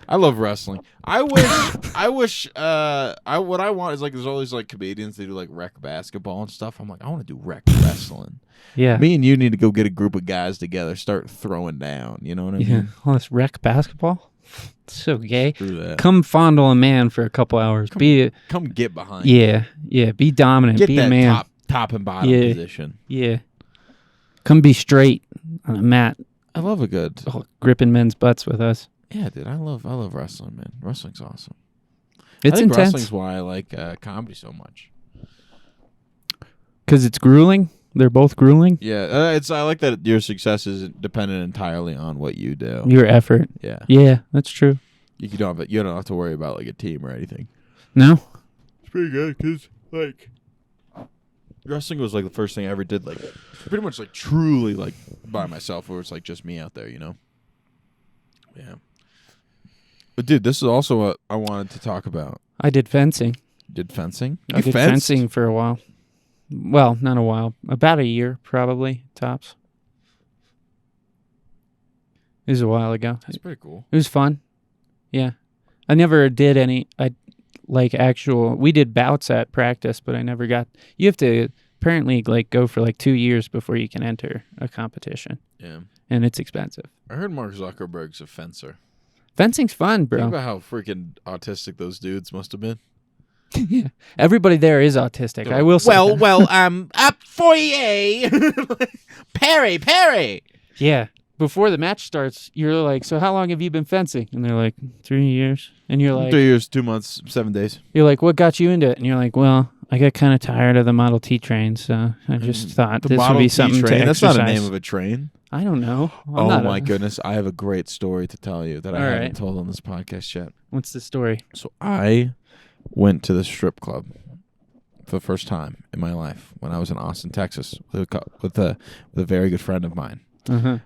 I love wrestling. I wish what I want is there's all these comedians that do rec basketball and stuff. I'm like, I want to do rec wrestling. Yeah. Me and you need to go get a group of guys together, start throwing down. You know what I Yeah. mean? All this rec basketball. It's so gay. Screw that. Come fondle a man for a couple hours. Come get behind. Yeah. Be dominant. Get be that a man. top and bottom Yeah. position. Yeah. Come be straight on a mat, I love a good. gripping men's butts with us. Yeah, dude. I love wrestling, man. Wrestling's awesome. It's I think intense wrestling's why I like comedy so much. because it's grueling. They're both grueling. Yeah, I like that your success is dependent entirely on what you do. Your effort. Yeah, Yeah, that's true. you don't have to worry about a team or anything. No? It's pretty good because wrestling was the first thing I ever did pretty much truly by myself, where it's just me out there, you know. Yeah. But dude, this is also what I wanted to talk about. I did fencing. You did fencing? I You did fenced? fencing for a while. Well, not a while. About a year, probably, tops. It was a while ago. That's pretty cool. It was fun. Yeah. I never did any, we did bouts at practice, but I never got, you have to apparently go for 2 years before you can enter a competition. Yeah. And it's expensive. I heard Mark Zuckerberg's a fencer. Fencing's fun, Think bro. about how freaking autistic those dudes must have been. Yeah. Everybody there is autistic. I will say that. Up for ye. Perry. Yeah. Before the match starts, you're like, so how long have you been fencing? And they're like, 3 years. And you're like, 3 years, 2 months, 7 days. you're like, what got you into it? And you're like, well, I got kind of tired of the Model T train, so I just thought The this would Model be T something train. to That's exercise. not a name of a train. I don't know. Oh my goodness, I have a great story to tell you that I All haven't right. told on this podcast yet. What's the story? So I went to the strip club for the first time in my life when I was in Austin, Texas, with a very good friend of mine, who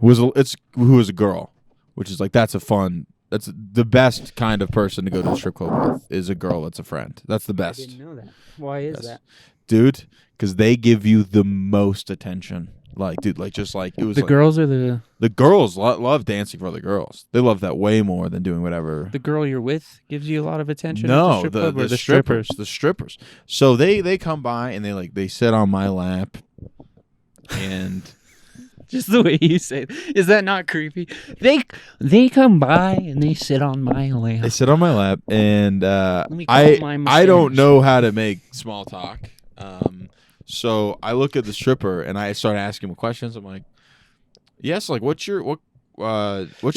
was a girl, which is like that's the best kind of person to go to a strip club with is a girl that's a friend. That's the best. I didn't know that. Why is that? Dude, because they give you the most attention. Like, dude, like just like it was The girls or the girls love dancing for other girls. They love that way more than doing whatever. the girl you're with gives you a lot of attention? No, at the strip club, or the strippers. The strippers. So they come by and they sit on my lap, and Just the way you say it. Is that not creepy? They come by and they sit on my lap. they sit on my lap, and me call my I don't mustache. know how to make small talk. So I look at the stripper and I start asking him questions. I'm like, yes, like what's your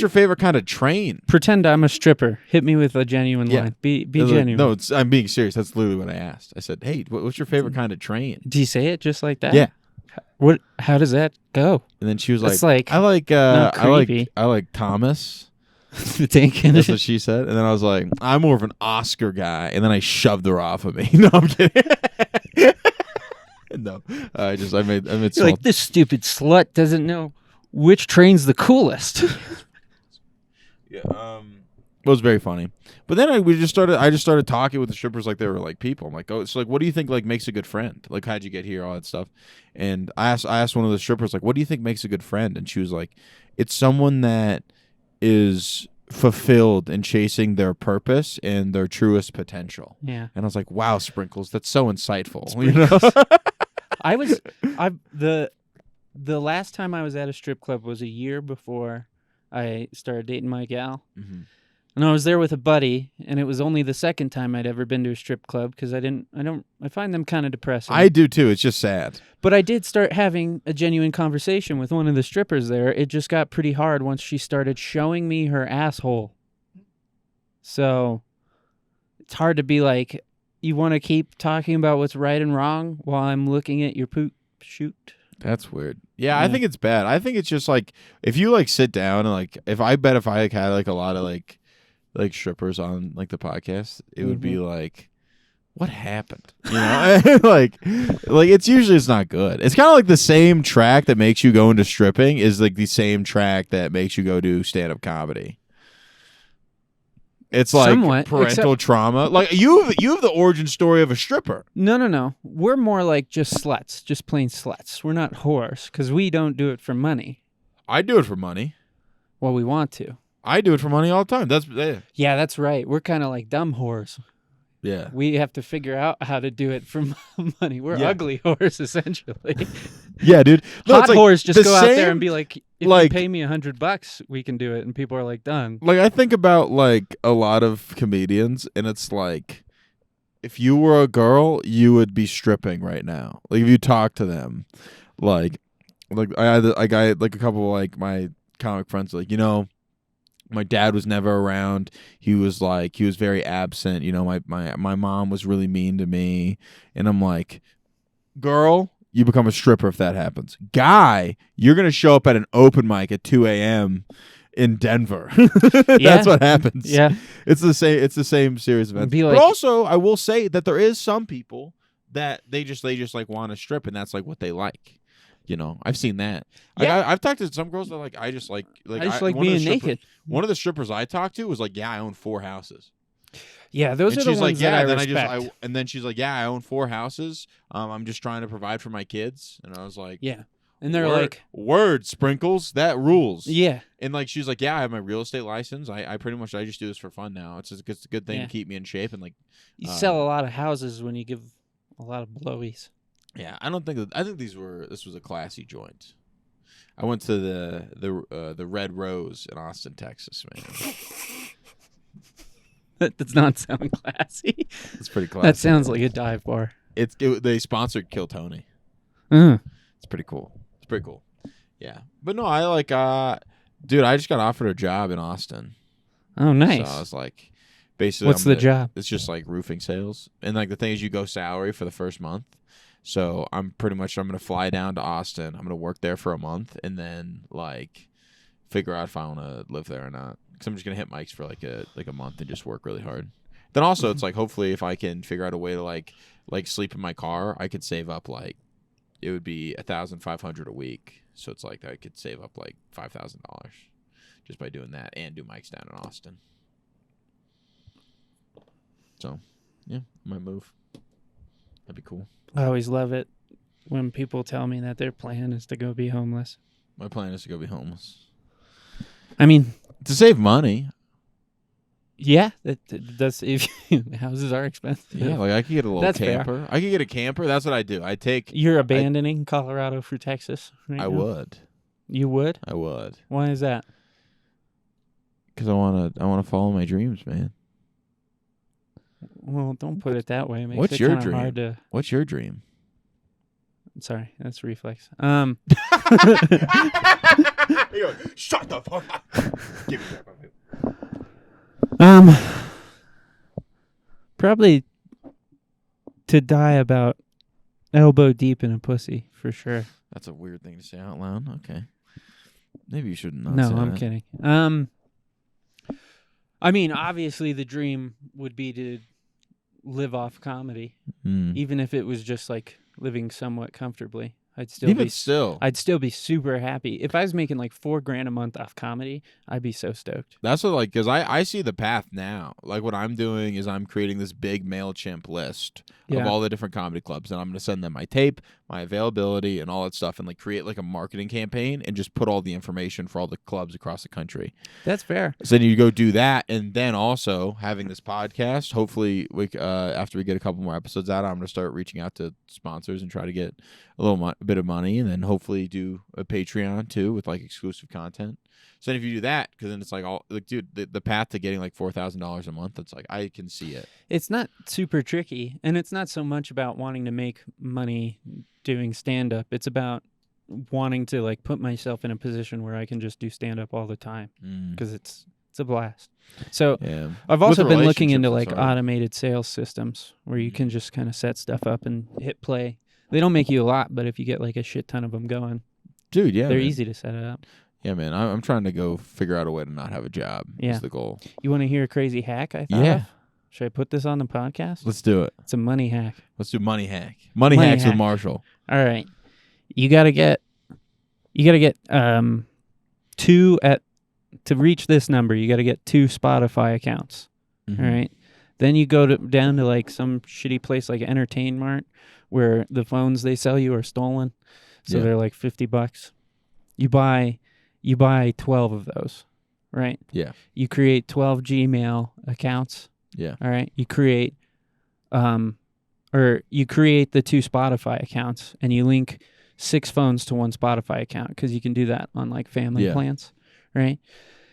favorite kind of train? Pretend I'm a stripper. Hit me with a genuine Yeah. line. Be They're like, genuine. no, I'm being serious. That's literally what I asked. I said, hey, what's your favorite kind of train? Do you say it just like that? Yeah. What? How does that go? And then she was It's like, like I like not creepy. I like Thomas. The tank in That's it. what she said. And then I was like, I'm more of an Oscar guy. And then I shoved her off of me. No, I'm kidding. No, I made You're small. like, this stupid slut doesn't know which train's the coolest. Yeah, it was very funny. But then I just started talking with the strippers like they were like people. I'm like, oh, it's like, what do you think like makes a good friend? Like, how'd you get here? All that stuff. And I asked one of the strippers like, what do you think makes a good friend? And she was like, it's someone that is fulfilled in chasing their purpose and their truest potential. Yeah. And I was like, wow, Sprinkles, that's so insightful. Sprinkles. You know? The last time I was at a strip club was a year before I started dating my gal. Mhm. And I was there with a buddy, and it was only the second time I'd ever been to a strip club because I find them kind of depressing. I do too. It's just sad. But I did start having a genuine conversation with one of the strippers there. It just got pretty hard once she started showing me her asshole. So it's hard to be like, you want to keep talking about what's right and wrong while I'm looking at your poop shoot. That's weird. Yeah, I Yeah. think it's bad. I think it's just like if you like sit down and like if I like, had like a lot of like strippers on like the podcast, it would be like, what happened? You know, like it's not good. It's kind of like the same track that makes you go into stripping is like the same track that makes you go do stand up comedy. It's like Somewhat, parental trauma. Like you have the origin story of a stripper. No. We're more like just sluts, just plain sluts. We're not whores because we don't do it for money. I do it for money. Well, we want to. I do it for money all the time. That's Yeah, that's right. We're kind of like dumb whores. yeah. We have to figure out how to do it for money. We're Yeah. ugly whores, essentially. Yeah, dude. No, Hot it's like whores just the go out there same- and be like, if like- you pay me $100, we can do it. And people are like, done. Like I think about like a lot of comedians, and it's like if you were a girl, you would be stripping right now. Like if you talk to them, like I had a couple of like my comic friends, like, you know, my dad was never around. He was very absent. You know, my mom was really mean to me, and I'm like, girl, you become a stripper if that happens. Guy, you're gonna show up at an open mic at 2 a.m. in Denver. That's what happens. Yeah. It's the same series of events. Be But like- also, I will say that there is some people that they just like want to strip, and that's like what they like. You know, I've seen that. Like, Yeah. I've talked to some girls that like I just like I just like one of the being naked. One of the strippers I talked to was like, yeah, I own 4 houses. Yeah, those And are the she's ones like, yeah. that I Then respect. and then she's like, yeah, I own 4 houses. I'm just trying to provide for my kids. And I was like, Yeah. And they're word, like, word Sprinkles, that rules. yeah. And like she's like, yeah, I have my real estate license. I pretty much I just do this for fun now. It's a good thing Yeah. to keep me in shape and like. You sell a lot of houses when you give a lot of blowies. Yeah, I think this was a classy joint. I went to the Red Rose in Austin, Texas, man. That does not sound classy. It's pretty classy. That sounds like a dive bar. They sponsored Kill Tony. Uh, It's pretty cool. Yeah, but no, I like dude. I just got offered a job in Austin. oh, nice. So I was like, basically, What's the job? It's just like roofing sales, and like the thing is, you go salary for the first month. So I'm gonna fly down to Austin. I'm gonna work there for a month, and then like figure out if I want to live there or not. Because I'm just gonna hit mics for like a month and just work really hard. Then also, it's like hopefully if I can figure out a way to like sleep in my car, I could save up like it would be $1,500 a week. So it's like I could save up like $5,000 just by doing that and do mics down in Austin. So, yeah, might move. That'd be cool. I always love it when people tell me that their plan is to go be homeless. My plan is to go be homeless. I mean, to save money. Yeah, that's if houses are expensive. Yeah, like I could get a little camper. Fair. I could get a camper. That's what I do. I take. You're abandoning Colorado for Texas. Right I now? Would. You would? I would. Why is that? Because I wanna follow my dreams, man. Well, don't put it that way. It makes What's it your kinda dream? hard to... What's your dream? Sorry, that's reflex. Shut the fuck up. Give me that. Probably to die about elbow deep in a pussy, for sure. That's a weird thing to say out loud. Okay. Maybe you shouldn't not No, say I'm that. kidding. I mean, obviously the dream would be to live off comedy, even if it was just like living somewhat comfortably. I'd still be super happy. If I was making like $4,000 a month off comedy, I'd be so stoked. That's what because I see the path now. Like what I'm doing is I'm creating this big MailChimp list of all the different comedy clubs, and I'm going to send them my tape, my availability, and all that stuff, and like create like a marketing campaign and just put all the information for all the clubs across the country. That's fair. So then you go do that, and then also having this podcast. Hopefully, after we get a couple more episodes out, I'm going to start reaching out to sponsors and try to get a bit of money, and then hopefully do a Patreon too with like exclusive content. So then if you do that, because then it's like all like, dude, the path to getting like $4,000 a month, it's like I can see it. It's not super tricky, and it's not so much about wanting to make money doing stand up. It's about wanting to like put myself in a position where I can just do stand up all the time because it's a blast. So I've also been looking into like automated sales systems where you can just kind of set stuff up and hit play. They don't make you a lot, but if you get like a shit ton of them going, dude, they're easy to set it up. Yeah, man, I'm trying to go figure out a way to not have a job. Yeah, is the goal. You want to hear a crazy hack? I thought. Yeah. Should I put this on the podcast? Let's do it. It's a money hack. Let's do money hack. Money hacks with Marshall. All right, you gotta get two to reach this number. You gotta get 2 Spotify accounts. Mm-hmm. All right, then you go down to like some shitty place like Entertain Mart where the phones they sell you are stolen, so they're like $50. You buy 12 of those, right? Yeah. You create 12 Gmail accounts. Yeah. All right. You create the 2 Spotify accounts, and you link 6 phones to 1 Spotify account because you can do that on like family plans, right?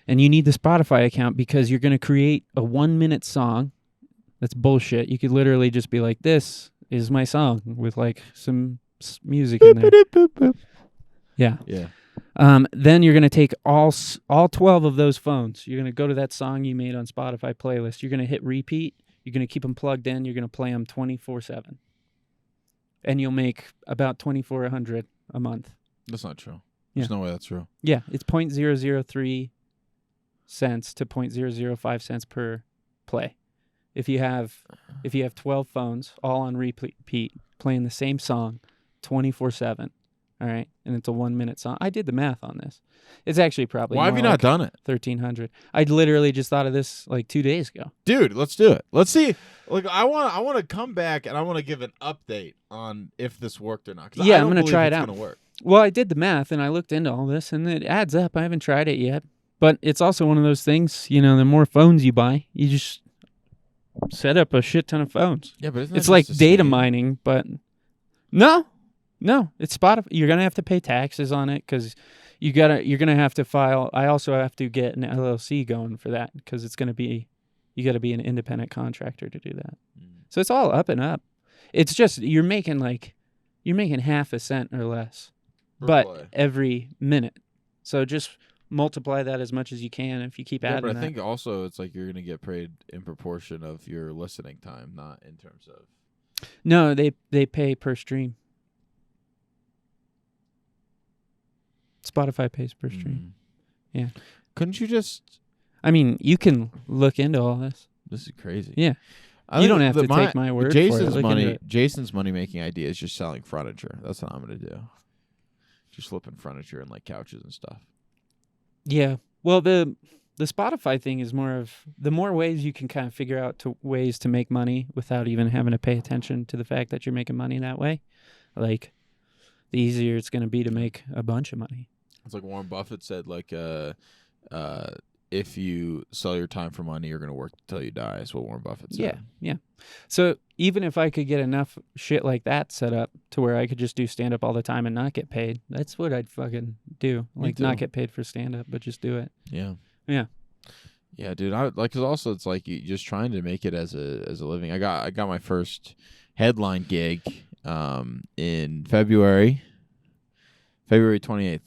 And you need the Spotify account because you're going to create a 1-minute song. That's bullshit. You could literally just be like, this is my song with like some music in there. Yeah. Yeah. Then you're going to take all 12 of those phones. You're going to go to that song you made on Spotify playlist. You're going to hit repeat. You're going to keep them plugged in. You're going to play them 24/7. And you'll make about $2,400 a month. That's not true. There's no way that's true. Yeah, it's 0.003 cents to 0.005 cents per play. If you have 12 phones all on repeat playing the same song 24/7. All right, and it's a 1-minute song. I did the math on this. It's actually probably why have you not done it? 1,300. I literally just thought of this like 2 days ago. Dude, let's do it. Let's see. Like I want to come back and I want to give an update on if this worked or not. Yeah, I'm gonna try it out. Gonna work. Well, I did the math and I looked into all this, and it adds up. I haven't tried it yet, but it's also one of those things. You know, the more phones you buy, you just set up a shit ton of phones. Yeah, but it's like data mining, but No, it's Spotify. You're gonna have to pay taxes on it because you're gonna have to file. I also have to get an LLC going for that because you got to be an independent contractor to do that. So it's all up and up. It's just you're making half a cent or less, but every minute. So just multiply that as much as you can if you keep Yeah, adding but I that. think also it's like you're gonna get paid in proportion of your listening time, not in terms of. No, they pay per stream. Spotify pays per stream. Yeah. Couldn't you just? I mean, you can look into all this. This is crazy. Yeah. I You think don't have to take my word for it. Jason's Look into money. it. Jason's money making idea is just selling furniture. That's what I'm gonna do. Just flipping furniture and like couches and stuff. Yeah. Well, the Spotify thing is more of the more ways you can kind of figure out ways to make money without even having to pay attention to the fact that you're making money that way. Like, the easier it's going to be to make a bunch of money. It's like Warren Buffett said, like, if you sell your time for money, you're gonna work till you die. Is what Warren Buffett said. Yeah. So even if I could get enough shit like that set up to where I could just do stand up all the time and not get paid, that's what I'd fucking do. Me Like, not too. get paid for stand up, but just do it. Yeah. Yeah. Yeah, dude. I like, cause also it's like you just trying to make it as a living. I got my first headline gig in February 28th.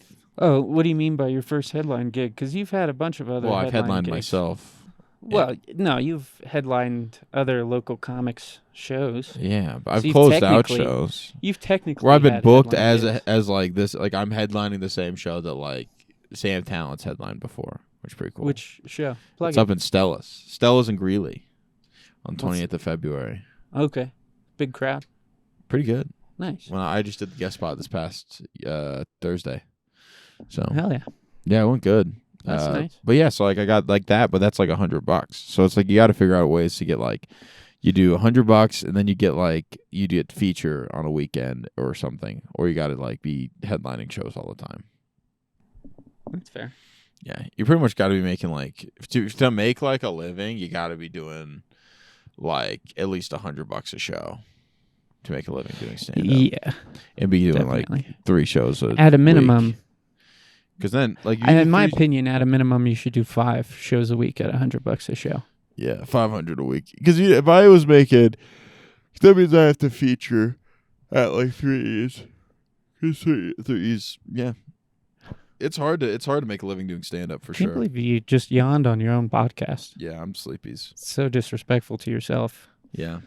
Oh, what do you mean by your first headline gig? Because you've had a bunch of other Well, I've headline headlined gigs. myself. Well, no, you've headlined other local comics shows. Yeah, but I've So you've closed out technically shows You've technically where I've been had booked headline gigs. as like this. Like I'm headlining the same show that like Sam Talent's headlined before, which is pretty cool. Which show? Plug It's it. up in Stella's in Greeley on What's- 28th of February. Okay. Big crowd. Pretty good. Nice. Well, I just did the guest spot this past Thursday. So Hell yeah. yeah, it went good. That's nice. But yeah, so like I got like that, but that's like $100. So it's like you got to figure out ways to get like you do $100 and then you get feature on a weekend or something, or you got to like be headlining shows all the time. That's fair. Yeah, you pretty much got to be making like to make like a living, you got to be doing like at least $100 a show to make a living doing stand up. Yeah. And be doing Definitely. like 3 shows At a minimum. Because then, like, In my opinion, at a minimum, you should do 5 shows a week at $100 a show. yeah, $500 a week. Because if I was making, that means I have to feature at like 3's. Because 3's, yeah, it's hard to make a living doing stand up for I can't sure. believe you just yawned on your own podcast. Yeah, I'm sleepies. It's so disrespectful to yourself. Yeah.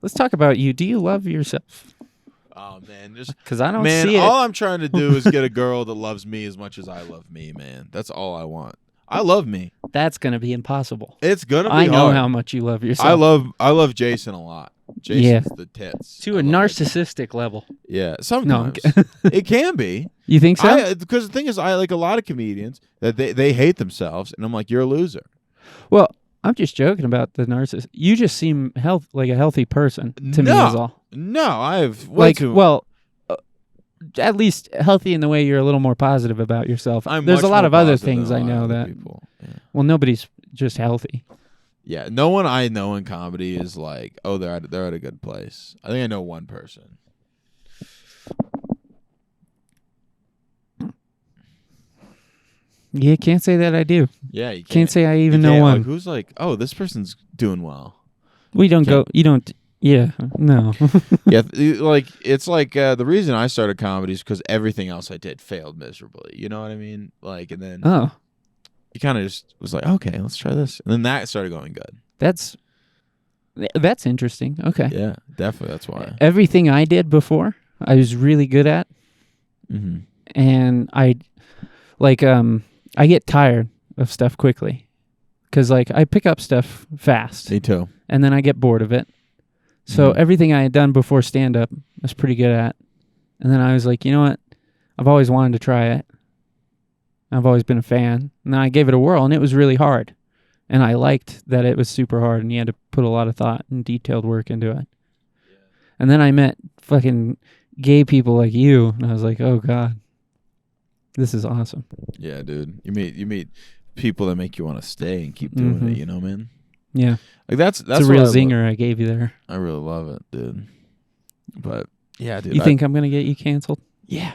Let's talk about you. Do you love yourself? Oh man, just Because I don't man, see it. all I'm trying to do is get a girl that loves me as much as I love me, man. That's all I want. I love me. That's going to be impossible. It's gonna be I know hard. how much you love yourself. I love Jason a lot. Jason's the tits. To I a love narcissistic level. it. Yeah, No, sometimes it can be. You think so? Because the thing is, I like a lot of comedians that they hate themselves, and I'm like, you're a loser. Well, I'm just joking about the narcissist. You just seem like a healthy person to me No. is all. No, I have way Like, too. well, at least healthy in the way you're a little more positive about yourself. I'm There's much a lot more of other positive things than I a lot know of other that. people. Yeah. Well, nobody's just healthy. Yeah, no one I know in comedy is like, oh, they're at a good place. I think I know one person. Yeah, can't say that I do. Yeah, you Can't say I you even know can't, one. Like, who's like, oh, this person's doing well. We don't go. You don't. Yeah. No. Yeah, like it's like the reason I started comedy is because everything else I did failed miserably. You know what I mean? Like, and then Oh, you kind of just was like, okay, let's try this, and then that started going good. that's interesting. Okay. Yeah, definitely. That's why. Everything I did before, I was really good at, Mm-hmm. and I get tired of stuff quickly, because like I pick up stuff fast, Me too. and then I get bored of it. So Mhm. everything I had done before stand-up, I was pretty good at, and then I was like, you know what? I've always wanted to try it. I've always been a fan, and then I gave it a whirl, and it was really hard. And I liked that it was super hard, and you had to put a lot of thought and detailed work into it. And then I met fucking gay people like you, and I was like, oh God, this is awesome. Yeah, dude. You meet people that make you want to stay and keep doing Mhm. it. You know, man. Yeah, Like that's it's a what real I love. zinger I gave you there. I really love it, dude. But yeah, dude. You think I'm going to get you canceled? Yeah.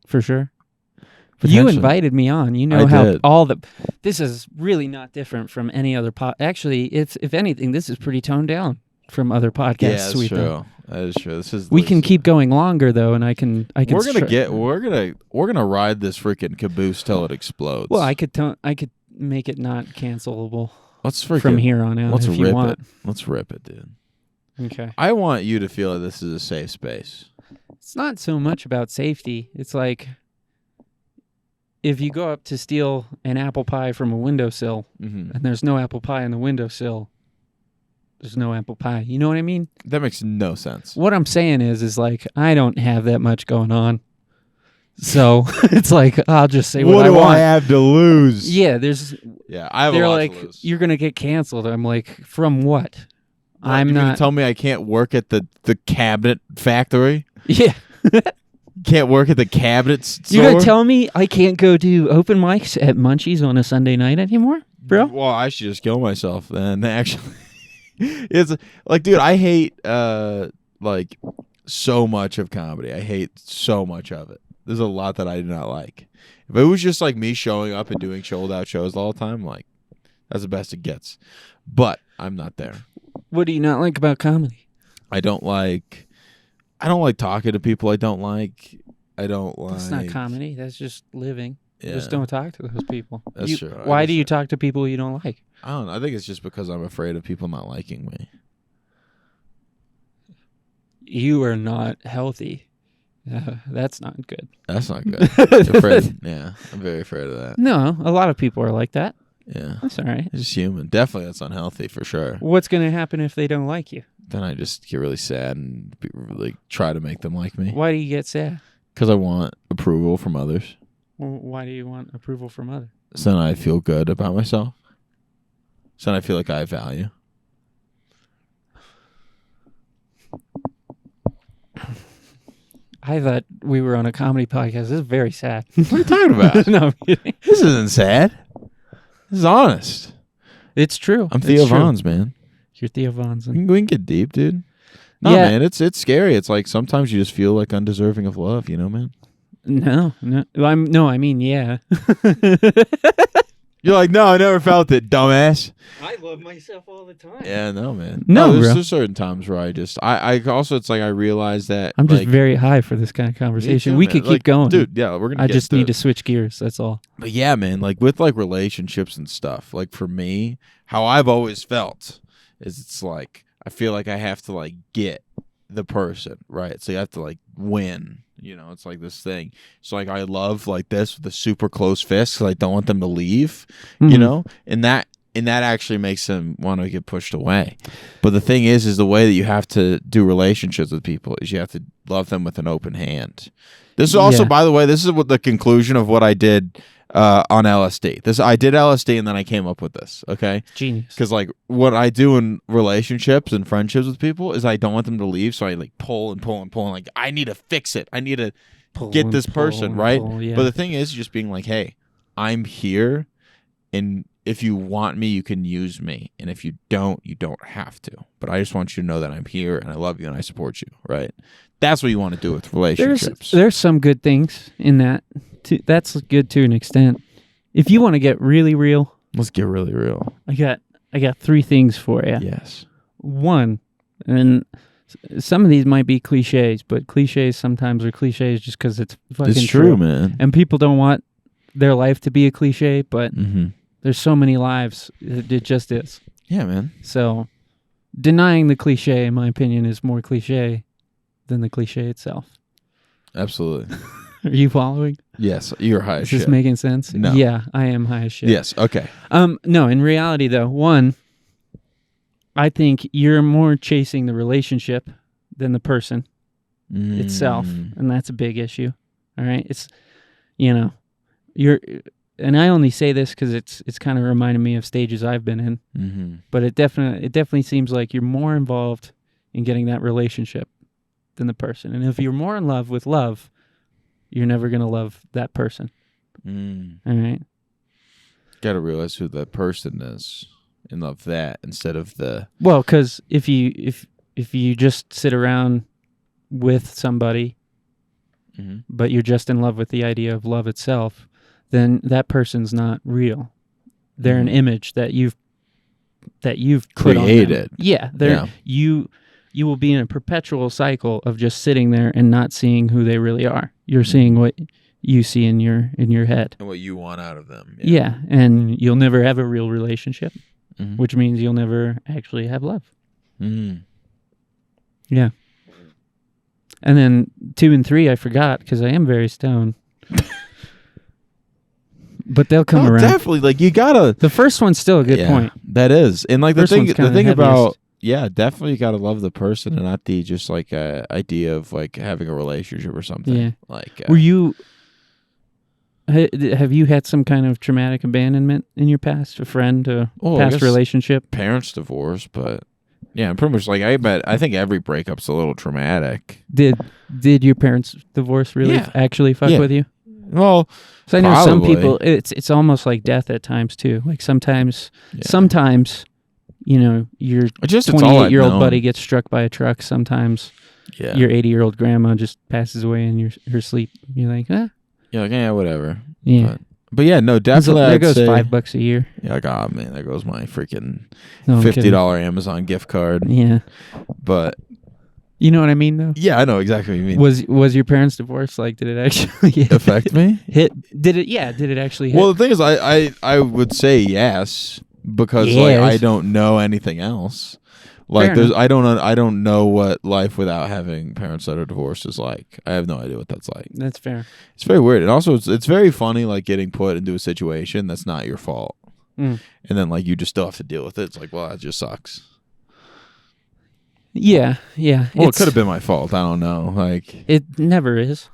For sure. You Potentially. invited me on. You know I how did. this is really not different from any other Actually, it's if anything, this is pretty toned down. from other podcasts. Yeah, that's we've done. true. That is true. This is. We can keep going longer though, and I can. We're gonna ride this freaking caboose till it explodes. Well, I could make it not cancelable let's freaking from here on out Let's if you rip want. it. Let's rip it, dude. Okay. I want you to feel like this is a safe space. It's not so much about safety. It's like if you go up to steal an apple pie from a windowsill Mm-hmm. and there's no apple pie in the windowsill, there's no apple pie. You know what I mean? That makes no sense. What I'm saying is like I don't have that much going on. So it's like I'll just say what I want. I have to lose? Yeah, I have a they're lot like to lose. you're going to get canceled. I'm like from what? I'm You're gonna not tell me I can't work at the cabinet factory? Yeah. Can't work at the cabinet store? You're going to tell me I can't go do open mics at Munchies on a Sunday night anymore, bro? Well, I should just kill myself then. Actually, it's like, dude, I hate like so much of comedy. I hate so much of it. There's a lot that I do not like. If it was just like me showing up and doing sold out shows all the time, like that's the best it gets. But I'm not there. What do you not like about comedy? I don't like talking to people I don't like. I don't like. That's not comedy. That's just living. Yeah. Just don't talk to those people. That's true. Why do you talk to people you don't like? I don't know. I think it's just because I'm afraid of people not liking me. You are not healthy. That's not good. That's not good. I'm very afraid of that. No, a lot of people are like that. Yeah. That's all right. It's just human. Definitely that's unhealthy for sure. What's going to happen if they don't like you? Then I just get really sad and really try to make them like me. Why do you get sad? Because I want approval from others. Well, why do you want approval from others? So then I feel good about myself. So then I feel like I have value. I thought we were on a comedy podcast. This is very sad. What are you talking about? No, I'm kidding. This isn't sad. This is honest. It's true. I'm It's Theo true. Vaughn's, man. You're Theo Vaughn's. We can get deep, dude. No, Yeah. man, it's scary. It's like sometimes you just feel like undeserving of love, you know, man? No. I mean, yeah. You're like, no, I never felt it, dumbass. I love myself all the time. Yeah, no, man. No, bro. there's certain times where I also, it's like I realize that I'm just like, very high for this kind of conversation. too, We man. could keep Like, going. dude. Yeah, we're gonna. I get just need to switch gears. That's all. But yeah, man, like with like relationships and stuff. Like for me, how I've always felt is it's like I feel like I have to like get the person right. So you have to like win. You know, it's like this thing. So like I love like this with the super close fist because I don't want them to leave. You Mhm. know, and that actually makes them want to get pushed away. But the thing is the way that you have to do relationships with people is you have to love them with an open hand. This is also, Yeah. by the way, this is what the conclusion of what I did on LSD. I did LSD and then I came up with this. Okay. Genius. Because like what I do in relationships and friendships with people is I don't want them to leave, so I like pull and pull and pull and like I need to fix it. I need to get this person right. Yeah. But the thing is, just being like, hey, I'm here, and if you want me, you can use me, and if you don't have to. But I just want you to know that I'm here and I love you and I support you. Right? That's what you want to do with relationships. There's some good things in that. That's good to an extent. If you want to get really real, Let's get really real. I got 3 things for you. Yes. One, and some of these might be cliches, but cliches sometimes are cliches just because it's fucking It's true, man. And people don't want their life to be a cliche, but Mm-hmm. there's so many lives. It just is. Yeah, man. So denying the cliche, in my opinion, is more cliche than the cliche itself. Absolutely. Are you following? Yes, you're high as Is this shit. making sense? No. Yeah, I am high as shit. Yes, okay. No, in reality though, one, I think you're more chasing the relationship than the person itself, and that's a big issue. All right, it's and I only say this because it's kind of reminding me of stages I've been in, Mm-hmm. but it definitely seems like you're more involved in getting that relationship than the person, and if you're more in love with love, you're never gonna love that person. All right. Got to realize who that person is and love that instead of the. Well, because if you just sit around with somebody, Mm-hmm. but you're just in love with the idea of love itself, then that person's not real. They're an image that you've that you've put on them. Created. Yeah, you will be in a perpetual cycle of just sitting there and not seeing who they really are. You're seeing what you see in your head. And what you want out of them. Yeah, and you'll never have a real relationship, Mhm. which means you'll never actually have love. Mm. Yeah. And then 2 and 3, I forgot because I am very stoned. But they'll come around. Definitely. Like, you gotta. The first one's still a good point. That is. And like the First one's kinda thing heaviest. about, definitely you gotta love the person and not the just like idea of like having a relationship or something. Yeah. Like, Were you? Have you had some kind of traumatic abandonment in your past? A friend, a I past guess relationship? parents divorce, but yeah, pretty much like I think every breakup's a little traumatic. Did your parents divorce really actually fuck with you? Well, So I know some probably. people. It's almost like death at times too. Like sometimes, your Just it's all 28-year-old I've buddy known. gets struck by a truck. Sometimes Yeah. your 80-year-old grandma just passes away in her sleep. You're like, You're like, whatever. yeah. But yeah, no, definitely. There I'd goes say, $5 a year. Yeah, like, oh man, there goes my freaking No, I'm kidding. $50 Amazon gift card. Yeah. But You know what I mean, though? yeah, I know exactly what you mean. Was your parents' divorce like? Did it actually affect me? Did it? Yeah. Did it actually? Well, the thing is, I would say yes because like I don't know anything else. Like Fair I don't know what life without having parents that are divorced is like. I have no idea what that's like. That's fair. It's very weird, and also it's very funny like getting put into a situation that's not your fault, and then like you just still have to deal with it. It's like, well, that just sucks. Yeah. Well, it could have been my fault. I don't know. Like It never is.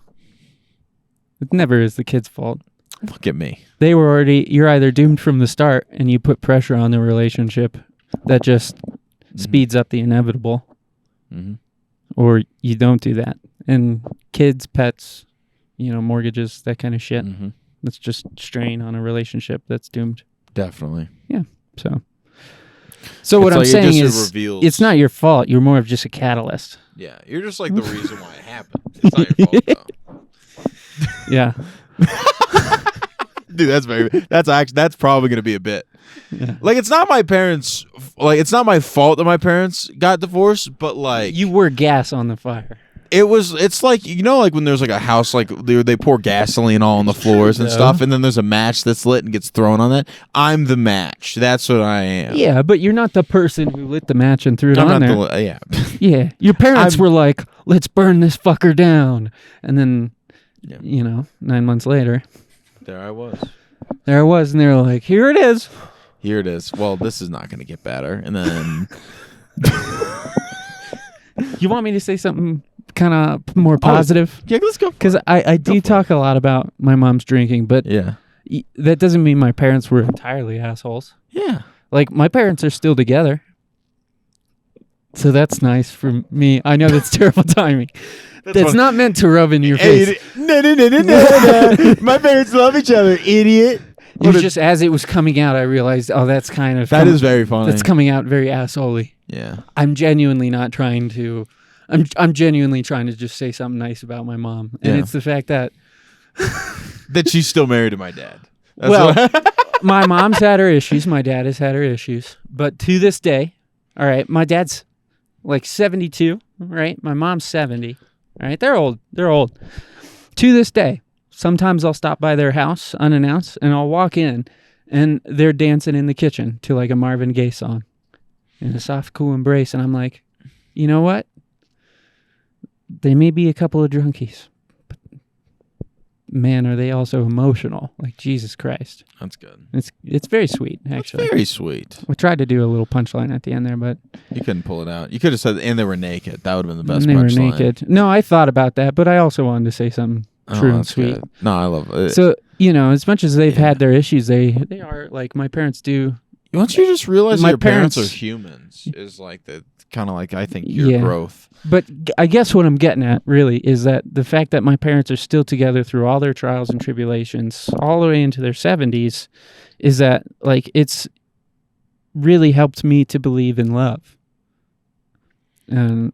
It never is the kid's fault. Look at me. They were already. You're either doomed from the start, and you put pressure on the relationship that just speeds up the inevitable, or you don't do that. And kids, pets, mortgages, that kind of shit. That's just strain on a relationship that's doomed. Definitely. Yeah. So what I'm saying is, it's not your fault. You're more of just a catalyst. Yeah, you're just like the reason why it happened. It's not your fault, though. Yeah. Dude, that's probably gonna be a bit. Yeah. Like, it's not my parents. Like, it's not my fault that my parents got divorced, but like You were gas on the fire. it's like, like when there's like a house, like they pour gasoline all on the floors and stuff, and then there's a match that's lit and gets thrown on that. I'm the match. That's what I am. Yeah, but you're not the person who lit the match and threw it I'm on not there. the Yeah, your parents were like, "Let's burn this fucker down," and then, 9 months later, there I was. and they were like, "Here it is." Here it is. Well, this is not going to get better. And then You want me to say something kind of more positive? yeah, let's go. Because I do talk a lot about my mom's drinking, but Yeah. that doesn't mean my parents were entirely assholes. Yeah. Like, my parents are still together. So that's nice for me. I know that's terrible timing. That's not meant to rub in your face. No. My parents love each other, idiot. It was just as it was coming out, I realized, that's kind of... That is very funny. That's coming out very assholey. Yeah. I'm genuinely not trying to... I'm genuinely trying to just say something nice about my mom. And it's the fact that... that she's still married to my dad. My mom's had her issues. My dad has had her issues. But to this day, all right, my dad's like 72, right? My mom's 70. All right, they're old. To this day, sometimes I'll stop by their house unannounced, and I'll walk in, and they're dancing in the kitchen to like a Marvin Gaye song in a soft, cool embrace. And I'm like, you know what? They may be a couple of drunkies, but man, are they also emotional? Like, Jesus Christ. That's good. It's very sweet, actually. That's very sweet. I tried to do a little punchline at the end there, but... You couldn't pull it out. You could have said, and they were naked. That would have been the best they were punchline. naked. No, I thought about that, but I also wanted to say something true and that's sweet. good. No, I love it. So, as much as they've had their issues, they are, like, my parents do... Once you just realize My your parents are parents- humans, is like the kind of like, I think, your Yeah. growth. But I guess what I'm getting at, really, is that the fact that my parents are still together through all their trials and tribulations, all the way into their 70s, is that, like, it's really helped me to believe in love. And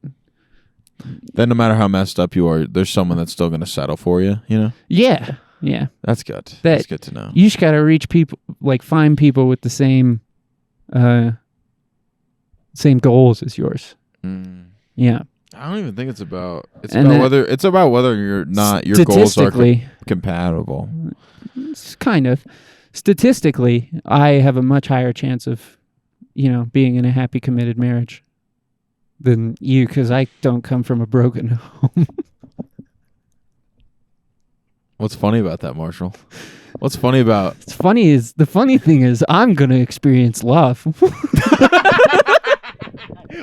Then no matter how messed up you are, there's someone that's still going to settle for you, yeah. That's good. That's good to know. You just got to reach people, like, find people with the same same goals as yours. Yeah. I don't even think it's about. It's And about whether you're not your goals are compatible. It's kind of statistically, I have a much higher chance of, being in a happy, committed marriage than you, because I don't come from a broken home. What's funny about that, Marshall? What's funny about? The funny thing is I'm gonna experience love.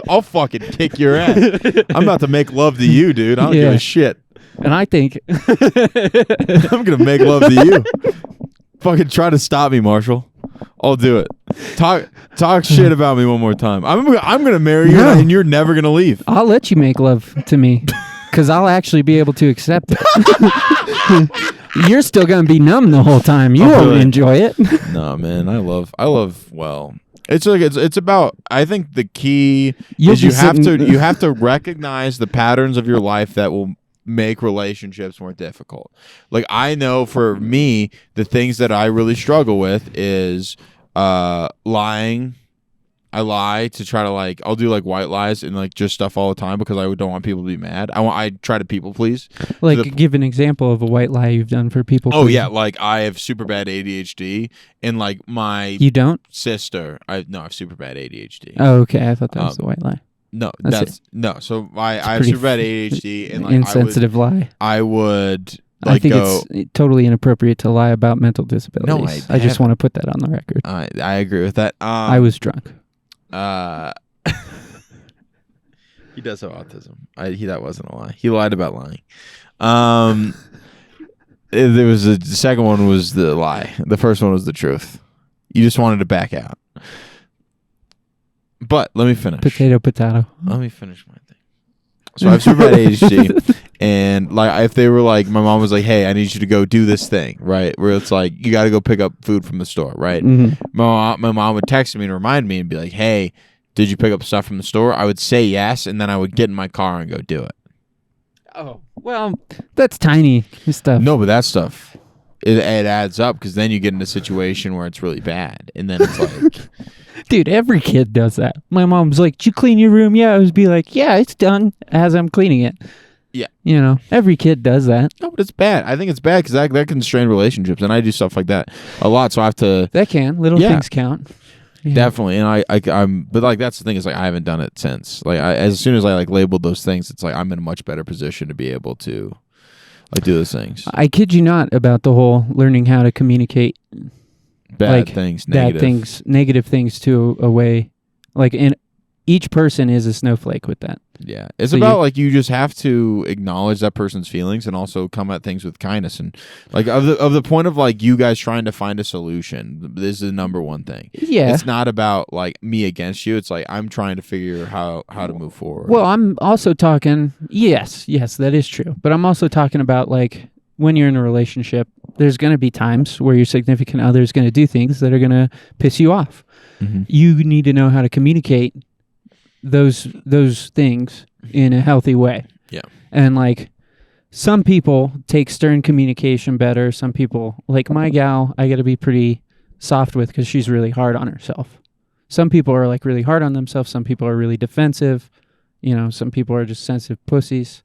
I'll fucking kick your ass. I'm about to make love to you, dude. I don't give a shit. And I think I'm gonna make love to you. Fucking try to stop me, Marshall. I'll do it. Talk shit about me one more time. I'm gonna marry you, and you're never gonna leave. I'll let you make love to me, because I'll actually be able to accept it. You're still gonna be numb the whole time. You won't enjoy it. No, man. I love. Well, it's like it's about. I think the key is you have to recognize the patterns of your life that will make relationships more difficult. Like, I know for me, the things that I really struggle with is lying. I lie to try to I'll do white lies and just stuff all the time because I don't want people to be mad. I try to people please. Give an example of a white lie you've done for people. Oh yeah, I have super bad ADHD and my You don't? sister. I have super bad ADHD. Oh, okay. I thought that was the white lie. No, no. So I have super bad ADHD and insensitive lie. I would. I think it's totally inappropriate to lie about mental disabilities. No, I just want to put that on the record. I agree with that. I was drunk. He does have autism. That wasn't a lie. He lied about lying. There was the second one was the lie. The first one was the truth. You just wanted to back out. But let me finish. Potato. Let me finish my thing. So I have super bad ADHD, and if they were my mom was like, "Hey, I need you to go do this thing," right? Where it's you got to go pick up food from the store, right? Mm-hmm. My mom would text me and remind me and be like, "Hey, did you pick up stuff from the store?" I would say yes, and then I would get in my car and go do it. Oh, well, that's tiny stuff. No, but that stuff it adds up because then you get in a situation where it's really bad, and then it's Dude, every kid does that. My mom's like, "Did you clean your room?" Yeah, I would be like, "Yeah, it's done," as I'm cleaning it. Yeah. Every kid does that. No, but it's bad. I think it's bad because that can strain relationships, and I do stuff like that a lot. So I have to. That can. Little things count. Yeah. Definitely, and I'm. But that's the thing is I haven't done it since. As soon as I labeled those things, it's I'm in a much better position to be able to do those things. I kid you not about the whole learning how to communicate. Bad things, negative things to a way, and each person is a snowflake with that. Yeah, it's about you just have to acknowledge that person's feelings and also come at things with kindness and of the point of you guys trying to find a solution. This is the number one thing. Yeah, it's not about me against you. It's I'm trying to figure how to move forward. Well, I'm also talking. Yes, that is true. But I'm also talking about when you're in a relationship, there's going to be times where your significant other is going to do things that are going to piss you off. Mm-hmm. You need to know how to communicate those things in a healthy way. Yeah. And some people take stern communication better. Some people, my gal, I got to be pretty soft with because she's really hard on herself. Some people are really hard on themselves. Some people are really defensive. Some people are just sensitive pussies.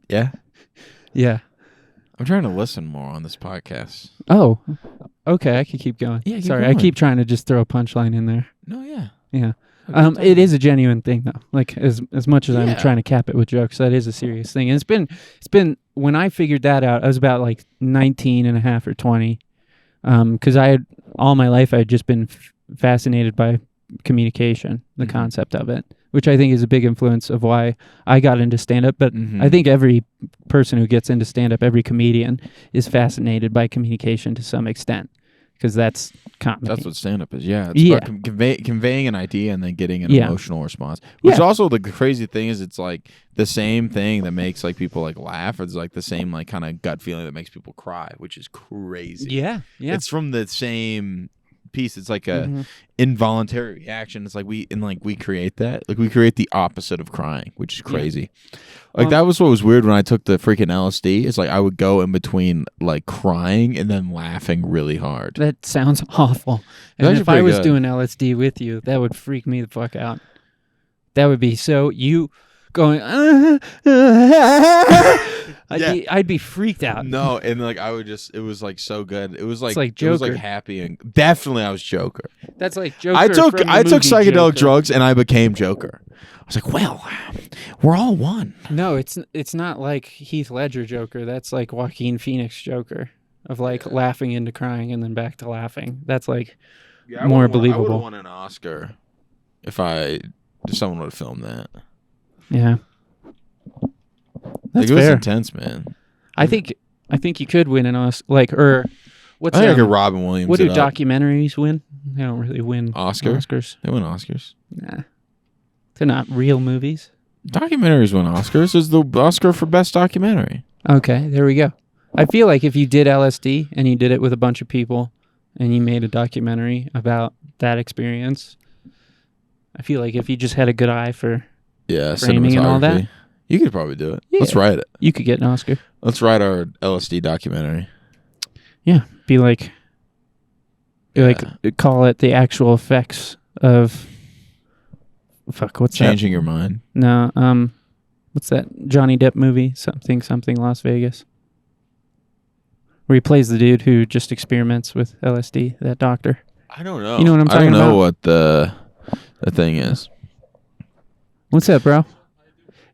Yeah. Yeah. I'm trying to listen more on this podcast. Oh, okay. I could keep going. Yeah, sorry. going. I keep trying to just throw a punchline in there. No, yeah. Yeah. It is a genuine thing though. As much as I'm trying to cap it with jokes, that is a serious thing. And it's been when I figured that out, I was about 19 and a half or 20. Cause I had all my life, I'd just been fascinated by communication, the concept of it, which I think is a big influence of why I got into stand-up. But I think every person who gets into stand-up, every comedian is fascinated by communication to some extent, because that's comedy. That's what stand-up is, yeah. It's about conveying an idea and then getting an emotional response. Which also, the crazy thing is, it's the same thing that makes people laugh. It's the same kind of gut feeling that makes people cry, which is crazy. Yeah. It's from the same piece. It's like a Mm-hmm. involuntary reaction. It's like we create that. Like we create the opposite of crying, which is crazy. Like that was what was weird when I took the freaking LSD. It's like I would go in between like crying and then laughing really hard. That sounds awful. It's And actually if I pretty was good. doing LSD with you, that would freak me the fuck out. That would be so you going. I'd be freaked out. No, and like I would just, it was like so good. It was like, like it was like Joker. happy and definitely I was Joker. That's like Joker. I took from the psychedelic movie Joker. drugs and I became Joker. I was like, well, we're all one. No, it's not like Heath Ledger Joker. That's like Joaquin Phoenix Joker of like laughing into crying and then back to laughing. That's like more I believable. would have won an Oscar if someone would have filmed that. Yeah. That's Like, it was fair. intense, man. I think you could win an Oscar. Like, or what's I think I that? could Robin Williams. What do it up. documentaries win? They don't really win Oscars. They win Oscars. Nah, they're not real movies. Documentaries win Oscars. Is the Oscar for best documentary. Okay, there we go. I feel like if you did LSD and you did it with a bunch of people and you made a documentary about that experience, I feel like if you just had a good eye for Yeah, framing and all that, cinematography. You could probably do it. Yeah. Let's write it. you could get an Oscar. Let's write our LSD documentary. Yeah, be like, call it the actual effects of. Fuck, what's Changing your mind. that? No, what's that Johnny Depp movie? Something Las Vegas. Where he plays the dude who just experiments with LSD, that doctor. I don't know. You know what I'm talking I don't know about? what the thing is. What's that, bro?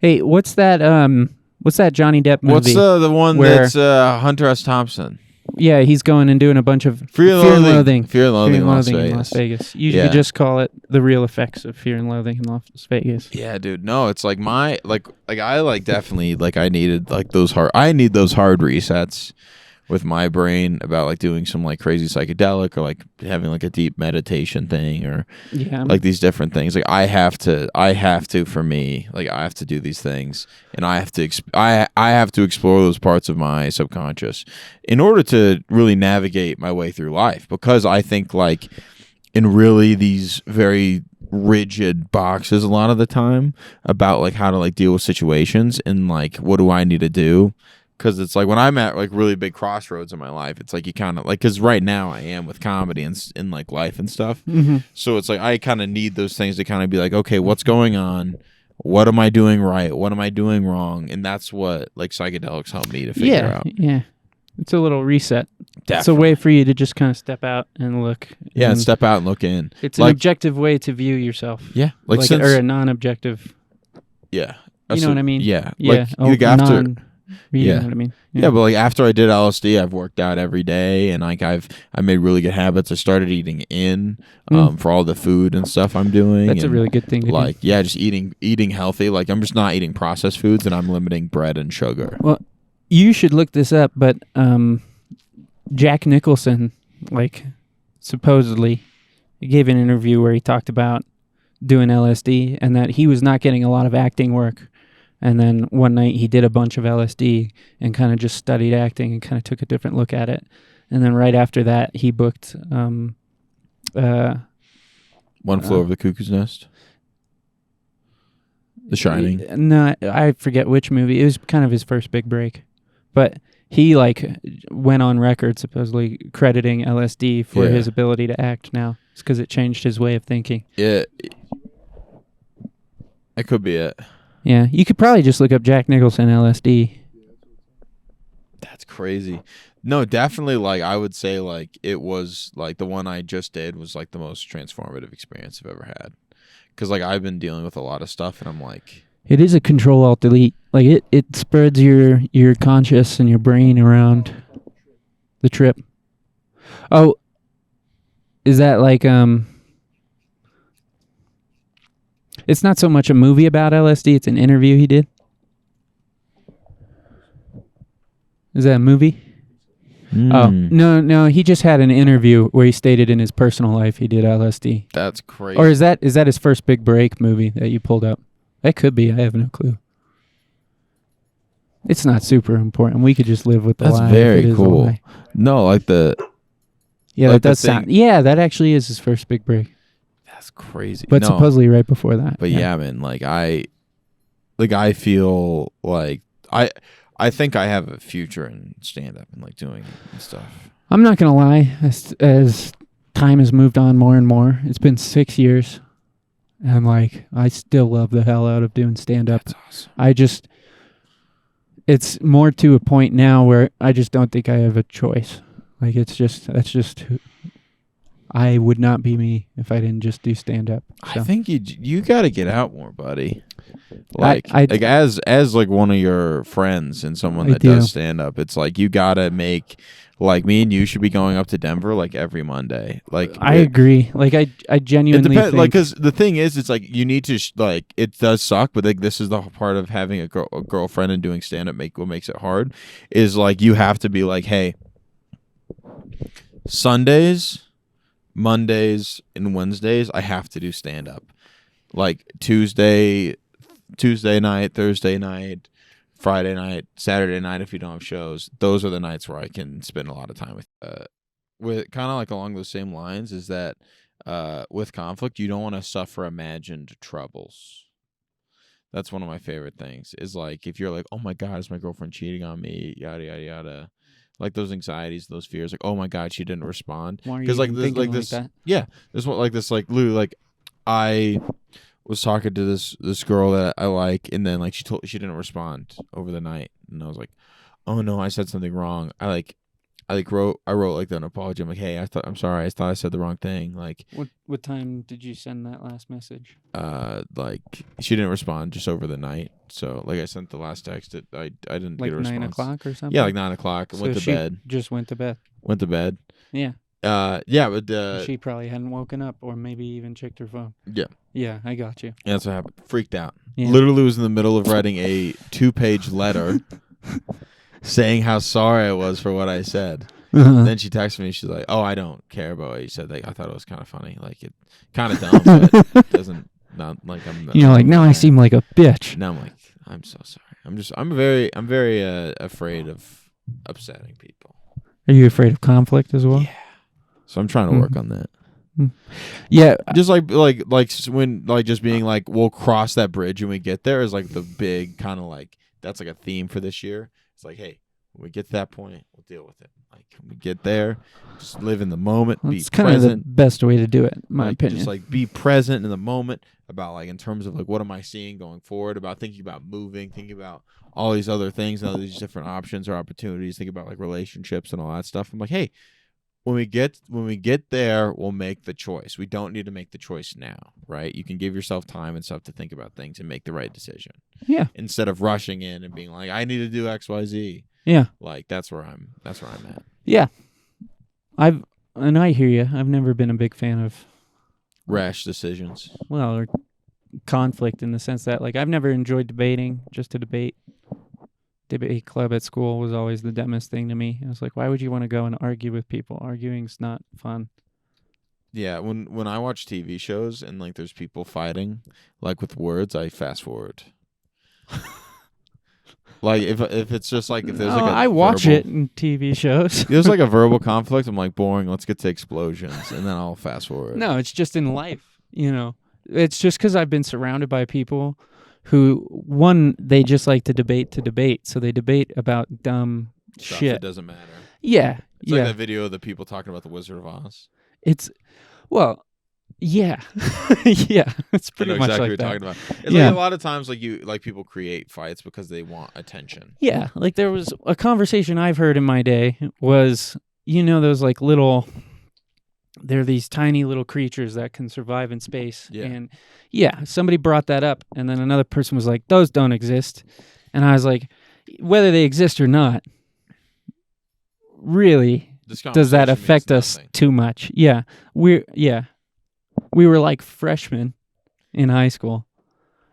Hey, what's that Johnny Depp movie? What's the one where- that's Hunter S. Thompson? Yeah, he's going and doing a bunch of Fear and Loathing. Fear and Loathing Fear and in Las Loathing in Vegas. Las Vegas. You Yeah. could just call it the real effects of Fear and Loathing in Las Vegas. Yeah, dude. No, it's like I definitely like I needed like I need those hard resets with my brain about like doing some like crazy psychedelic or like having like a deep meditation thing or Yeah. like these different things. Like I have to for me, like I have to do these things and I have to I have to explore those parts of my subconscious in order to really navigate my way through life, because I think like in really these very rigid boxes a lot of the time about like how to like deal with situations and like what do I need to do. Because it's like when I'm at like really big crossroads in my life, it's like you kind of like, because right now I am with comedy and in like life and stuff. Mm-hmm. So it's like I kind of need those things to kind of be like, okay, what's going on? What am I doing right? What am I doing wrong? And that's what like psychedelics help me to figure out. Yeah. It's a little reset. It's a Definitely. way for you to just kind of step out and look. Yeah, and and step out and look in. It's an like, objective way to view yourself. yeah, like Like since, or a non-objective. yeah, You know what I mean? Yeah, Yeah. like after. You Yeah. know what I mean? Yeah, but like after I did LSD, I've worked out every day, and like I made really good habits. I started eating in for all the food and stuff I'm doing. That's a and, really good thing to like do. yeah, just eating healthy. Like I'm just not eating processed foods, and I'm limiting bread and sugar. Well, you should look this up, but Jack Nicholson, like supposedly, he gave an interview where he talked about doing LSD and that he was not getting a lot of acting work. And then one night he did a bunch of LSD and kind of just studied acting and kind of took a different look at it. And then right after that, he booked One Flew Over the Cuckoo's Nest. The Shining. No, I forget which movie. It was kind of his first big break. But he like went on record supposedly crediting LSD for his ability to act now. It's because it changed his way of thinking. Yeah, that could be it. Yeah, you could probably just look up Jack Nicholson LSD. That's crazy. No, definitely. Like I would say, like it was like the one I just did was like the most transformative experience I've ever had. Because like I've been dealing with a lot of stuff, and I'm like, It is a Control-Alt-Delete. Like it spreads your conscious and your brain around the trip. Oh, is that like It's not so much a movie about LSD, it's an interview he did. Is that a movie? Oh, no, he just had an interview where he stated in his personal life he did LSD. that's crazy. Or is that his first big break movie that you pulled up? That could be, I have no clue. It's not super important. We could just live with the That's lie. if very it is a cool. lie. No, like Yeah, Like that the does sound. thing- Yeah, that actually is his first big break. That's crazy. But No, supposedly right before that. but yeah, man, like I feel like I think I have a future in stand up and like doing it and stuff. I'm not gonna lie. As time has moved on more and more, it's been 6 years, and like I still love the hell out of doing stand up. That's awesome. It's more to a point now where I just don't think I have a choice. Like that's just I would not be me if I didn't just do stand up. I think you got to get out more, buddy. Like I as like one of your friends and someone I that do. does stand up, it's like you got to make like me and you should be going up to Denver like every Monday. Like I agree. Like I genuinely it depends. think, Like because the thing is, it's like you need to like it does suck, but like this is the part of having a girlfriend and doing stand up. What makes it hard is like you have to be like, hey, Sundays, Mondays, and Wednesdays I have to do stand up. Like Tuesday night, Thursday night, Friday night, Saturday night if you don't have shows. Those are the nights where I can spend a lot of time with kind of like along those same lines is that with conflict you don't want to suffer imagined troubles. That's one of my favorite things is like if you're like, oh my God, is my girlfriend cheating on me, yada yada yada, like those anxieties, those fears, like oh my God, she didn't respond. because like this that? yeah, there's one like this like Lou, like I was talking to this girl that I like, and then like she didn't respond over the night, and I was like, oh no, I said something wrong. I wrote like an apology. I'm like, hey, I'm sorry, I thought I said the wrong thing. Like What time did you send that last message? like she didn't respond just over the night. So like I sent the last text. I didn't Like get a response. 9 o'clock or something? Yeah, like 9 o'clock. So Went to she bed. just went to bed. Went to bed. Yeah. Yeah, but She probably hadn't woken up or maybe even checked her phone. yeah. Yeah, I got you. That's what happened. Freaked out. Yeah. Literally was in the middle of writing a 2-page letter saying how sorry I was for what I said. Uh-huh. Then she texted me. She's like, "Oh, I don't care about what you said. Like, I thought it was kind of funny. Like, it kind of dumb, but it doesn't not like I'm." Like now I seem like a bitch. Now I'm like, I'm so sorry. I'm very afraid of upsetting people. Are you afraid of conflict as well? Yeah. So I'm trying to work on that. Yeah. Just like when like just being like we'll cross that bridge when we get there is like the big kind of like that's like a theme for this year. It's like, hey, when we get to that point, we'll deal with it. Like when we get there, just live in the moment, That's be kind of the present. best way to do it, in my Like, opinion. just like be present in the moment about like in terms of like what am I seeing going forward, about thinking about moving, thinking about all these other things and all these different options or opportunities, think about like relationships and all that stuff. I'm like, hey, when we get there, we'll make the choice. We don't need to make the choice now, right? You can give yourself time and stuff to think about things and make the right decision. Yeah. Instead of rushing in and being like, I need to do XYZ. Yeah. Like that's where I'm at. Yeah. I hear you. I've never been a big fan of Rash decisions. or conflict in the sense that like I've never enjoyed debating just to debate. Debate club at school was always the dumbest thing to me. I was like, why would you want to go and argue with people? Arguing's not fun. Yeah, when I watch TV shows and like there's people fighting like with words, I fast forward. Like if it's just like if there's like a I watch verbal- it in TV shows. There's like a verbal conflict. I'm like boring. Let's get to explosions, and then I'll fast forward. No, it's just in life. It's just because I've been surrounded by people who they just like to debate, so they debate about dumb Stuff shit. that doesn't matter. Yeah, It's like that video of the people talking about the Wizard of Oz. Yeah, yeah. It's I pretty know much exactly like what you're that. talking about. It's Yeah. like a lot of times like people create fights because they want attention. Yeah, like there was a conversation I've heard in my day was, those like little, they're these tiny little creatures that can survive in space. Yeah. And yeah, somebody brought that up and then another person was like, those don't exist. And I was like, whether they exist or not, really, does that affect us too much? Yeah. We were like freshmen in high school.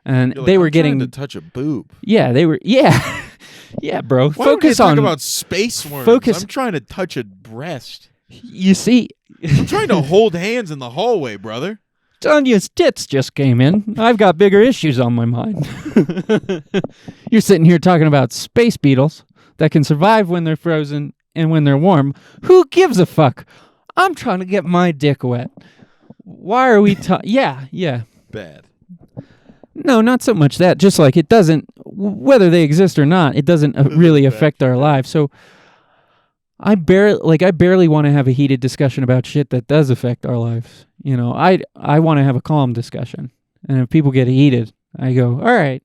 And You're like, they were I'm getting trying to touch a boob. Yeah, they were yeah, bro. Why Focus don't you on talk about space worms. focus- I'm trying to touch a breast. You see, I'm trying to hold hands in the hallway, brother. Tanya's tits just came in. I've got bigger issues on my mind. You're sitting here talking about space beetles that can survive when they're frozen and when they're warm. Who gives a fuck? I'm trying to get my dick wet. Why are we talking? Yeah. Bad. No, not so much that. Just like it doesn't, whether they exist or not, it doesn't really affect our lives. So I barely want to have a heated discussion about shit that does affect our lives. You know, I want to have a calm discussion. And if people get heated, I go, all right.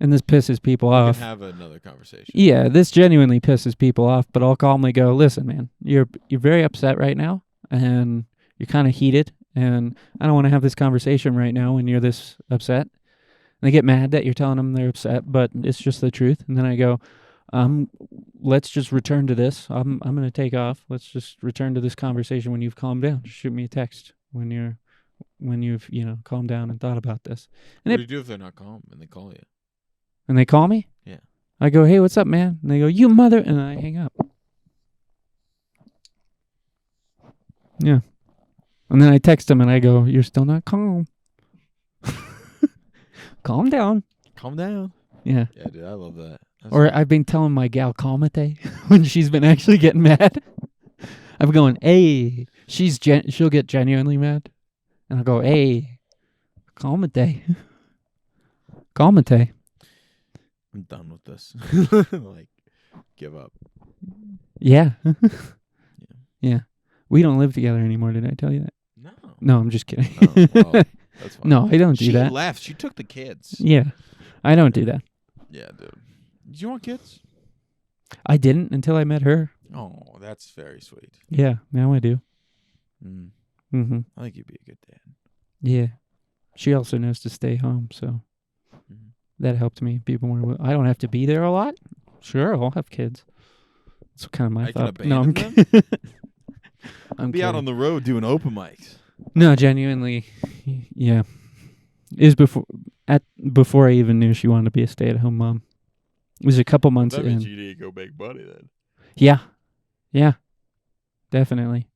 And this pisses people We off. can have another conversation. Yeah, this genuinely pisses people off, but I'll calmly go, listen, man, you're very upset right now, and you're kind of heated, and I don't want to have this conversation right now when you're this upset. And they get mad that you're telling them they're upset, but it's just the truth. And then I go, let's just return to this. I'm going to take off. Let's just return to this conversation when you've calmed down. Just shoot me a text when you've calmed down and thought about this. And What do you do if they're not calm and they call you? And they call me? Yeah. I go, hey, what's up, man? And they go, you mother, and I hang up. Yeah. And then I text them and I go, you're still not calm. Calm down. Calm down. Yeah. Yeah, dude, I love that. Or I've been telling my gal, calmate, when she's been actually getting mad. I'm going, hey, she'll get genuinely mad. And I'll go, hey, calmate. Calmate. I'm done with this. Like, give up. Yeah. Yeah. We don't live together anymore. Did I tell you that? No. No, I'm just kidding. Oh, well, that's fine. No, I don't do She that. left. She took the kids. Yeah. I don't do that. Yeah, dude. Do you want kids? I didn't until I met her. Oh, that's very sweet. Yeah, now I do. Mm. Mm-hmm. I think you'd be a good dad. Yeah. She also knows to stay home, so that helped me be more. I don't have to be there a lot. Sure, I'll have kids. That's kind of my I can thought. No, I'm abandon kidding. I'm Be out kidding. on the road doing open mics. No, genuinely, yeah. It was before I even knew she wanted to be a stay-at-home mom. It was a couple months That in. means you need to go make money then. Yeah, definitely.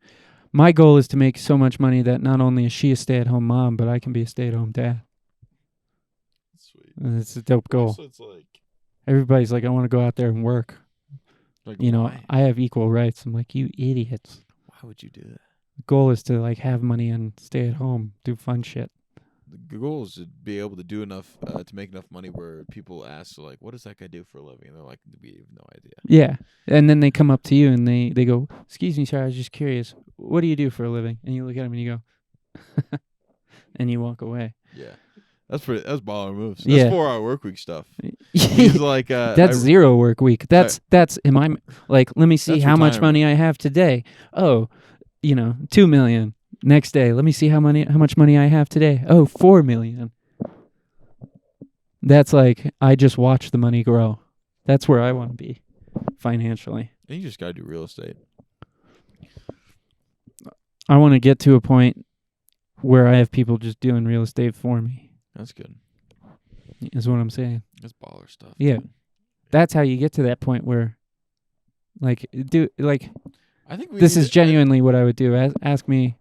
My goal is to make so much money that not only is she a stay-at-home mom, but I can be a stay-at-home dad. Sweet. And it's a dope goal. Also, it's like Everybody's like, I want to go out there and work. why? I have equal rights. I'm like, you idiots. Why would you do that? The goal is to like have money and stay at home, do fun shit. The goal is to be able to do enough to make enough money where people ask, like, what does that guy do for a living? And they're like, we have no idea. Yeah. And then they come up to you and they go, excuse me, sir, I was just curious. What do you do for a living? And you look at them and you go, and you walk away. Yeah. That's baller moves. Yeah. That's 4-hour work week stuff. He's like, That's 0 work week. That's am I like, let me see That's how much retirement. money I have today. Oh, 2 million. Next day, let me see how much money I have today. Oh, 4 million. That's like, I just watch the money grow. That's where I want to be financially. you just gotta do real estate. I want to get to a point where I have people just doing real estate for me, That's good. is what I'm saying. That's baller stuff. Yeah. dude. That's how you get to that point where, I think need this is to- genuinely what I would do. Ask me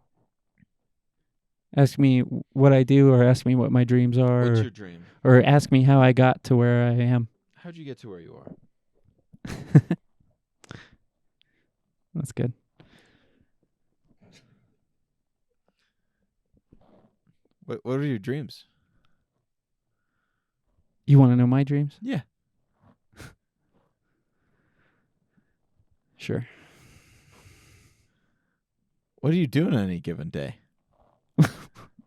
what I do, or ask me what my dreams are, What's your dream? or ask me how I got to where I am. How'd you get to where you are? That's good. What are your dreams? You want to know my dreams? Yeah. Sure. What are you doing on any given day?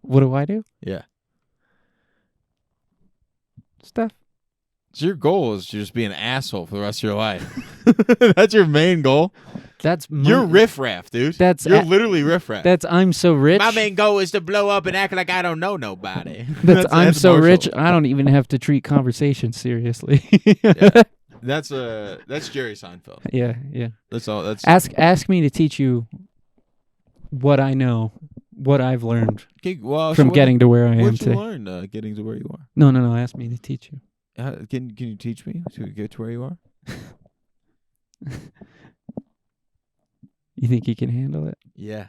What do I do? Yeah. Stuff. So your goal is to just be an asshole for the rest of your life. That's your main goal. You're riffraff, dude. You're literally riffraff. I'm so rich. My main goal is to blow up and act like I don't know nobody. I'm so Marshall. rich. I don't even have to treat conversation seriously. Yeah. That's Jerry Seinfeld. Yeah. That's all. That's Ask me to teach you what I know, what I've learned from getting to where I am What'd you today. learn getting to where you are? No. Ask me to teach you. Can you teach me to get to where you are? You think you can handle it? Yeah.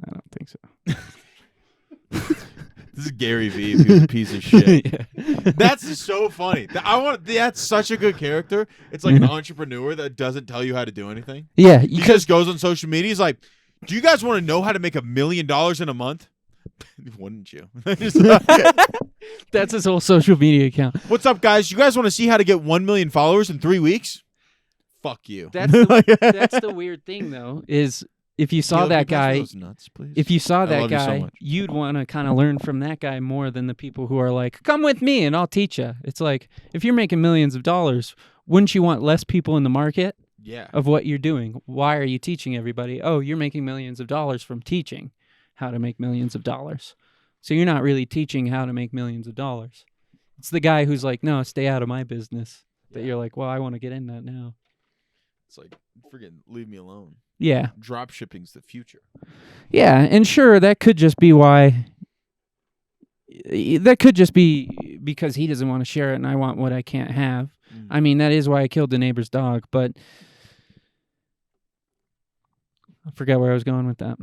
I don't think so. This is Gary Vee. If he was a piece of shit. Yeah. That's so funny. That's such a good character. It's like an entrepreneur that doesn't tell you how to do anything. Yeah, He just goes on social media. He's like, "Do you guys want to know how to make $1 million in a month?" Wouldn't you? that's his whole social media account. What's up, guys? You guys want to see how to get 1 million followers in 3 weeks? Fuck you. That's the weird thing, though, is if you saw that guy, nuts, please? if you saw that love you so guy, much. you'd want to kind of learn from that guy more than the people who are like, "Come with me and I'll teach you." It's like, if you're making millions of dollars, wouldn't you want less people in the market Yeah. of what you're doing? Why are you teaching everybody? Oh, you're making millions of dollars from teaching how to make millions of dollars. So you're not really teaching how to make millions of dollars. It's the guy who's like, "No, stay out of my business." That you're like, "Well, I want to get in that now." It's like, friggin' leave me alone. Yeah. Drop shipping's the future. Yeah, and sure, that could just be why. That could just be because he doesn't want to share it and I want what I can't have. I mean, that is why I killed the neighbor's dog, but I forgot where I was going with that.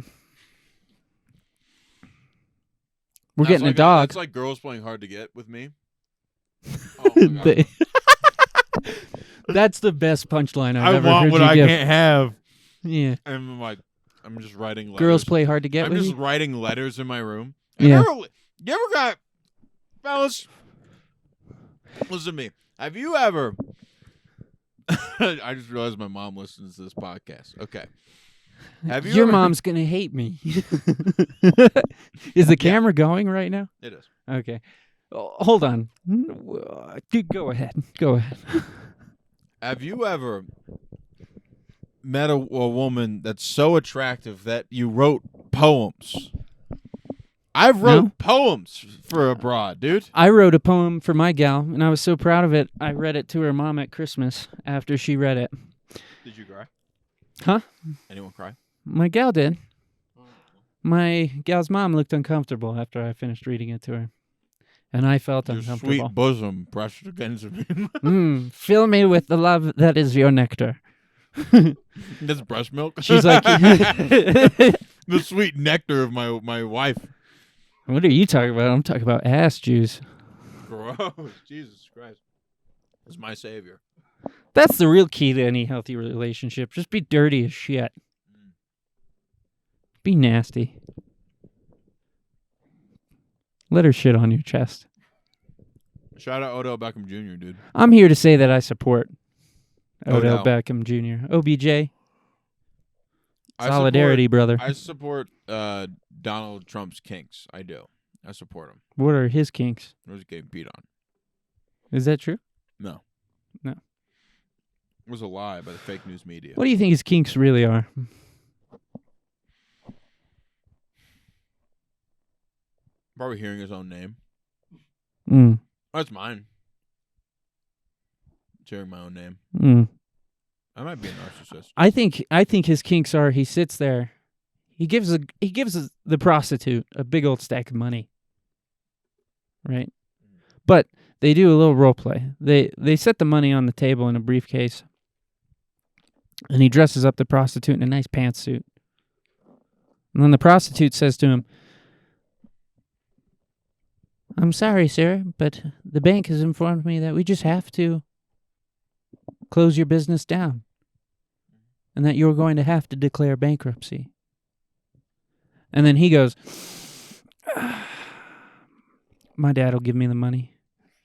We're getting a dog. It's like girls playing hard to get with me. Oh my God. That's the best punchline I've I ever want heard what you I give. can't have. Yeah. And I'm like, I'm just writing letters. Girls play hard to get I'm with just you? writing letters in my room. Yeah. You ever got, fellas, listen to me. Have you ever, I just realized my mom listens to this podcast. Okay. Have you Your ever, mom's going to hate me. Is the camera going right now? It is. Okay. Oh, hold on. Go ahead. Go ahead. Have you ever met a woman that's so attractive that you wrote poems? I've wrote poems for a broad, dude. I wrote a poem for my gal, and I was so proud of it. I read it to her mom at Christmas after she read it. Did you cry? Huh? Anyone cry? My gal did. My gal's mom looked uncomfortable after I finished reading it to her. And I felt Your uncomfortable. sweet bosom brushed against me. Fill me with the love that is your nectar. That's breast milk. She's like, the sweet nectar of my wife. what are you talking about? I'm talking about ass juice. Gross. Jesus Christ. That's my savior. That's the real key to any healthy relationship. Just be dirty as shit. Be nasty. Let her shit on your chest. Shout out Odell Beckham Jr., dude. I'm here to say that I support Odell Odell. Beckham Jr. OBJ. Solidarity, brother. I support Donald Trump's kinks. I do. I support him. What are his kinks? He was getting beat on. Is that true? No. No. It was a lie by the fake news media. What do you think his kinks really are? Probably hearing his own name. Mm. That's mine. Hearing my own name. Mm. I might be a narcissist. I think his kinks are he sits there, he gives the prostitute a big old stack of money. Right? But they do a little role play. They set the money on the table in a briefcase. And he dresses up the prostitute in a nice pantsuit. And then the prostitute says to him, "I'm sorry, sir, but the bank has informed me that we just have to close your business down and that you're going to have to declare bankruptcy." And then he goes, "My dad will give me the money,"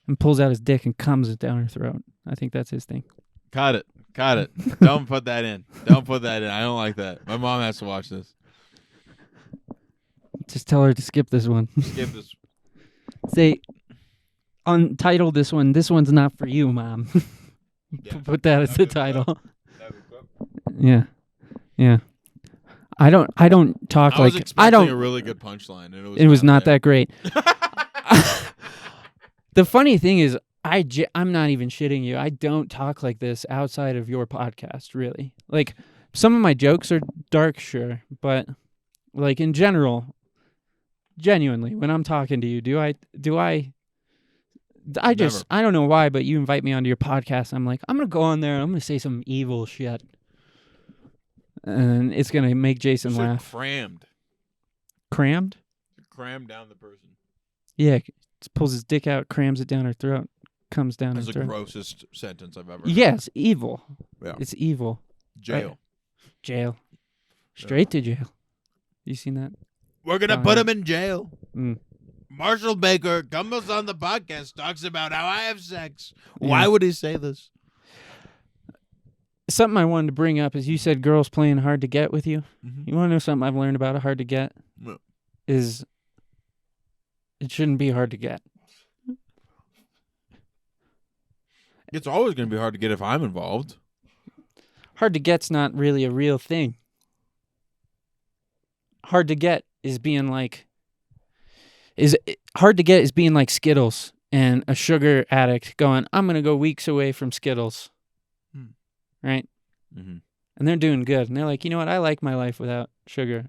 and pulls out his dick and comes it down her throat. I think that's his thing. Cut it. Don't put that in. Don't put that in. I don't like that. My mom has to watch this. Just tell her to skip this one. Skip this. Say, untitle this one. This one's not for you, Mom. Yeah. Put that as the title. That'd be cool. Yeah. I don't talk I was like expecting a really good punchline, and it was not there. that great. The funny thing is, I'm not even shitting you. I don't talk like this outside of your podcast, really. Like, some of my jokes are dark, sure, but like in general, genuinely, when I'm talking to you, I don't know why, but you invite me onto your podcast. I'm like, I'm going to go on there. And I'm going to say some evil shit. And it's going to make Jason You said laugh. crammed. Crammed? Cram down the person. Yeah, pulls his dick out, crams it down her throat, comes down That's her the throat. grossest sentence I've ever heard. Yeah, it's evil. Yeah. It's evil. Jail. Jail. Straight to jail. You seen that? We're going to put him in jail. Mm. Marshall Baker comes on the podcast, talks about how I have sex. Yeah. Why would he say this? Something I wanted to bring up is you said girls playing hard to get with you. Mm-hmm. You want to know something I've learned about a hard to get? No. Is it shouldn't be hard to get. It's always going to be hard to get if I'm involved. Hard to get's not really a real thing. Hard to get is being like Skittles and a sugar addict going, I'm going to go weeks away from Skittles. Right? Mm-hmm. And they're doing good. And they're like, you know what? I like my life without sugar.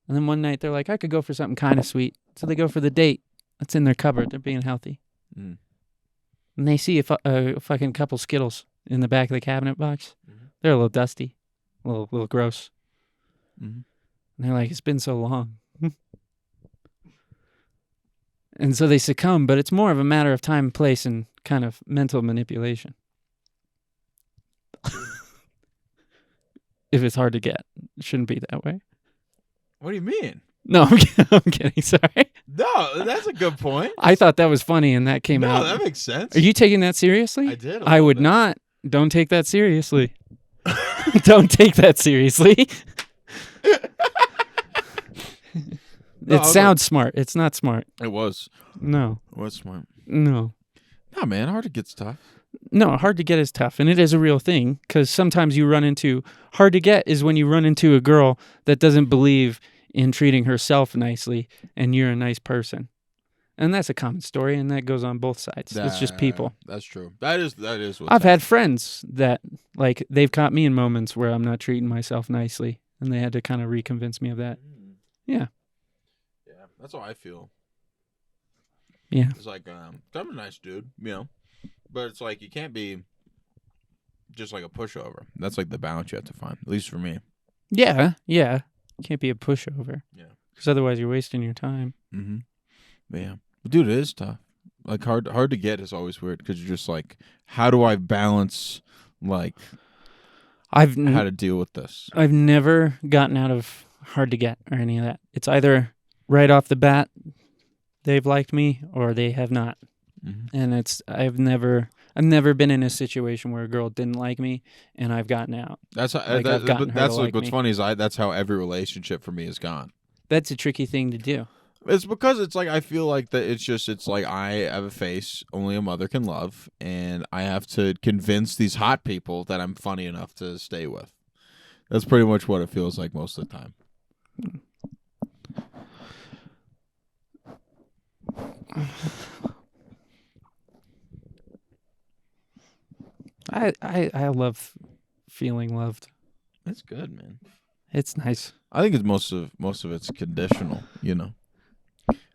And then one night they're like, I could go for something kind of sweet. So they go for the date that's in their cupboard. They're being healthy. Mm. And they see a fucking couple Skittles in the back of the cabinet box. Mm-hmm. They're a little dusty, a little gross. Mm-hmm. And they're like, it's been so long. And so they succumb, but it's more of a matter of time, place, and kind of mental manipulation. If it's hard to get, it shouldn't be that way. What do you mean? No, I'm kidding. Sorry. No, that's a good point. I thought that was funny, and that came out. No, that makes sense. Are you taking that seriously? I did. I would not. Don't take that seriously. Don't take that seriously. It sounds smart. It's not smart. It was. No. It was smart. No. No, man, hard to get's tough. No, hard to get is tough, and it is a real thing, because sometimes you run into... Hard to get is when you run into a girl that doesn't believe in treating herself nicely, and you're a nice person. And that's a common story, and that goes on both sides. It's just people. That's true. That is what's I've had friends that, like, they've caught me in moments where I'm not treating myself nicely, and they had to kind of reconvince me of that. Yeah. Yeah, that's how I feel. Yeah. It's like, I'm a nice dude, you know, but it's like you can't be just like a pushover. That's like the balance you have to find, at least for me. Yeah. Can't be a pushover. Yeah. Because otherwise you're wasting your time. Mm-hmm. Yeah. But dude, it is tough. Like hard to get is always weird because you're just like, how do I balance like how to deal with this? I've never gotten out of hard to get or any of that. It's either right off the bat they've liked me or they have not. Mm-hmm. And I've never been in a situation where a girl didn't like me and I've gotten out. That's how, like that's like what's funny is that's how every relationship for me has gone. That's a tricky thing to do. It's because it's like I feel like that it's like I have a face only a mother can love, and I have to convince these hot people that I'm funny enough to stay with. That's pretty much what it feels like most of the time. I love feeling loved. That's good, man. It's nice. I think it's most of it's conditional, you know.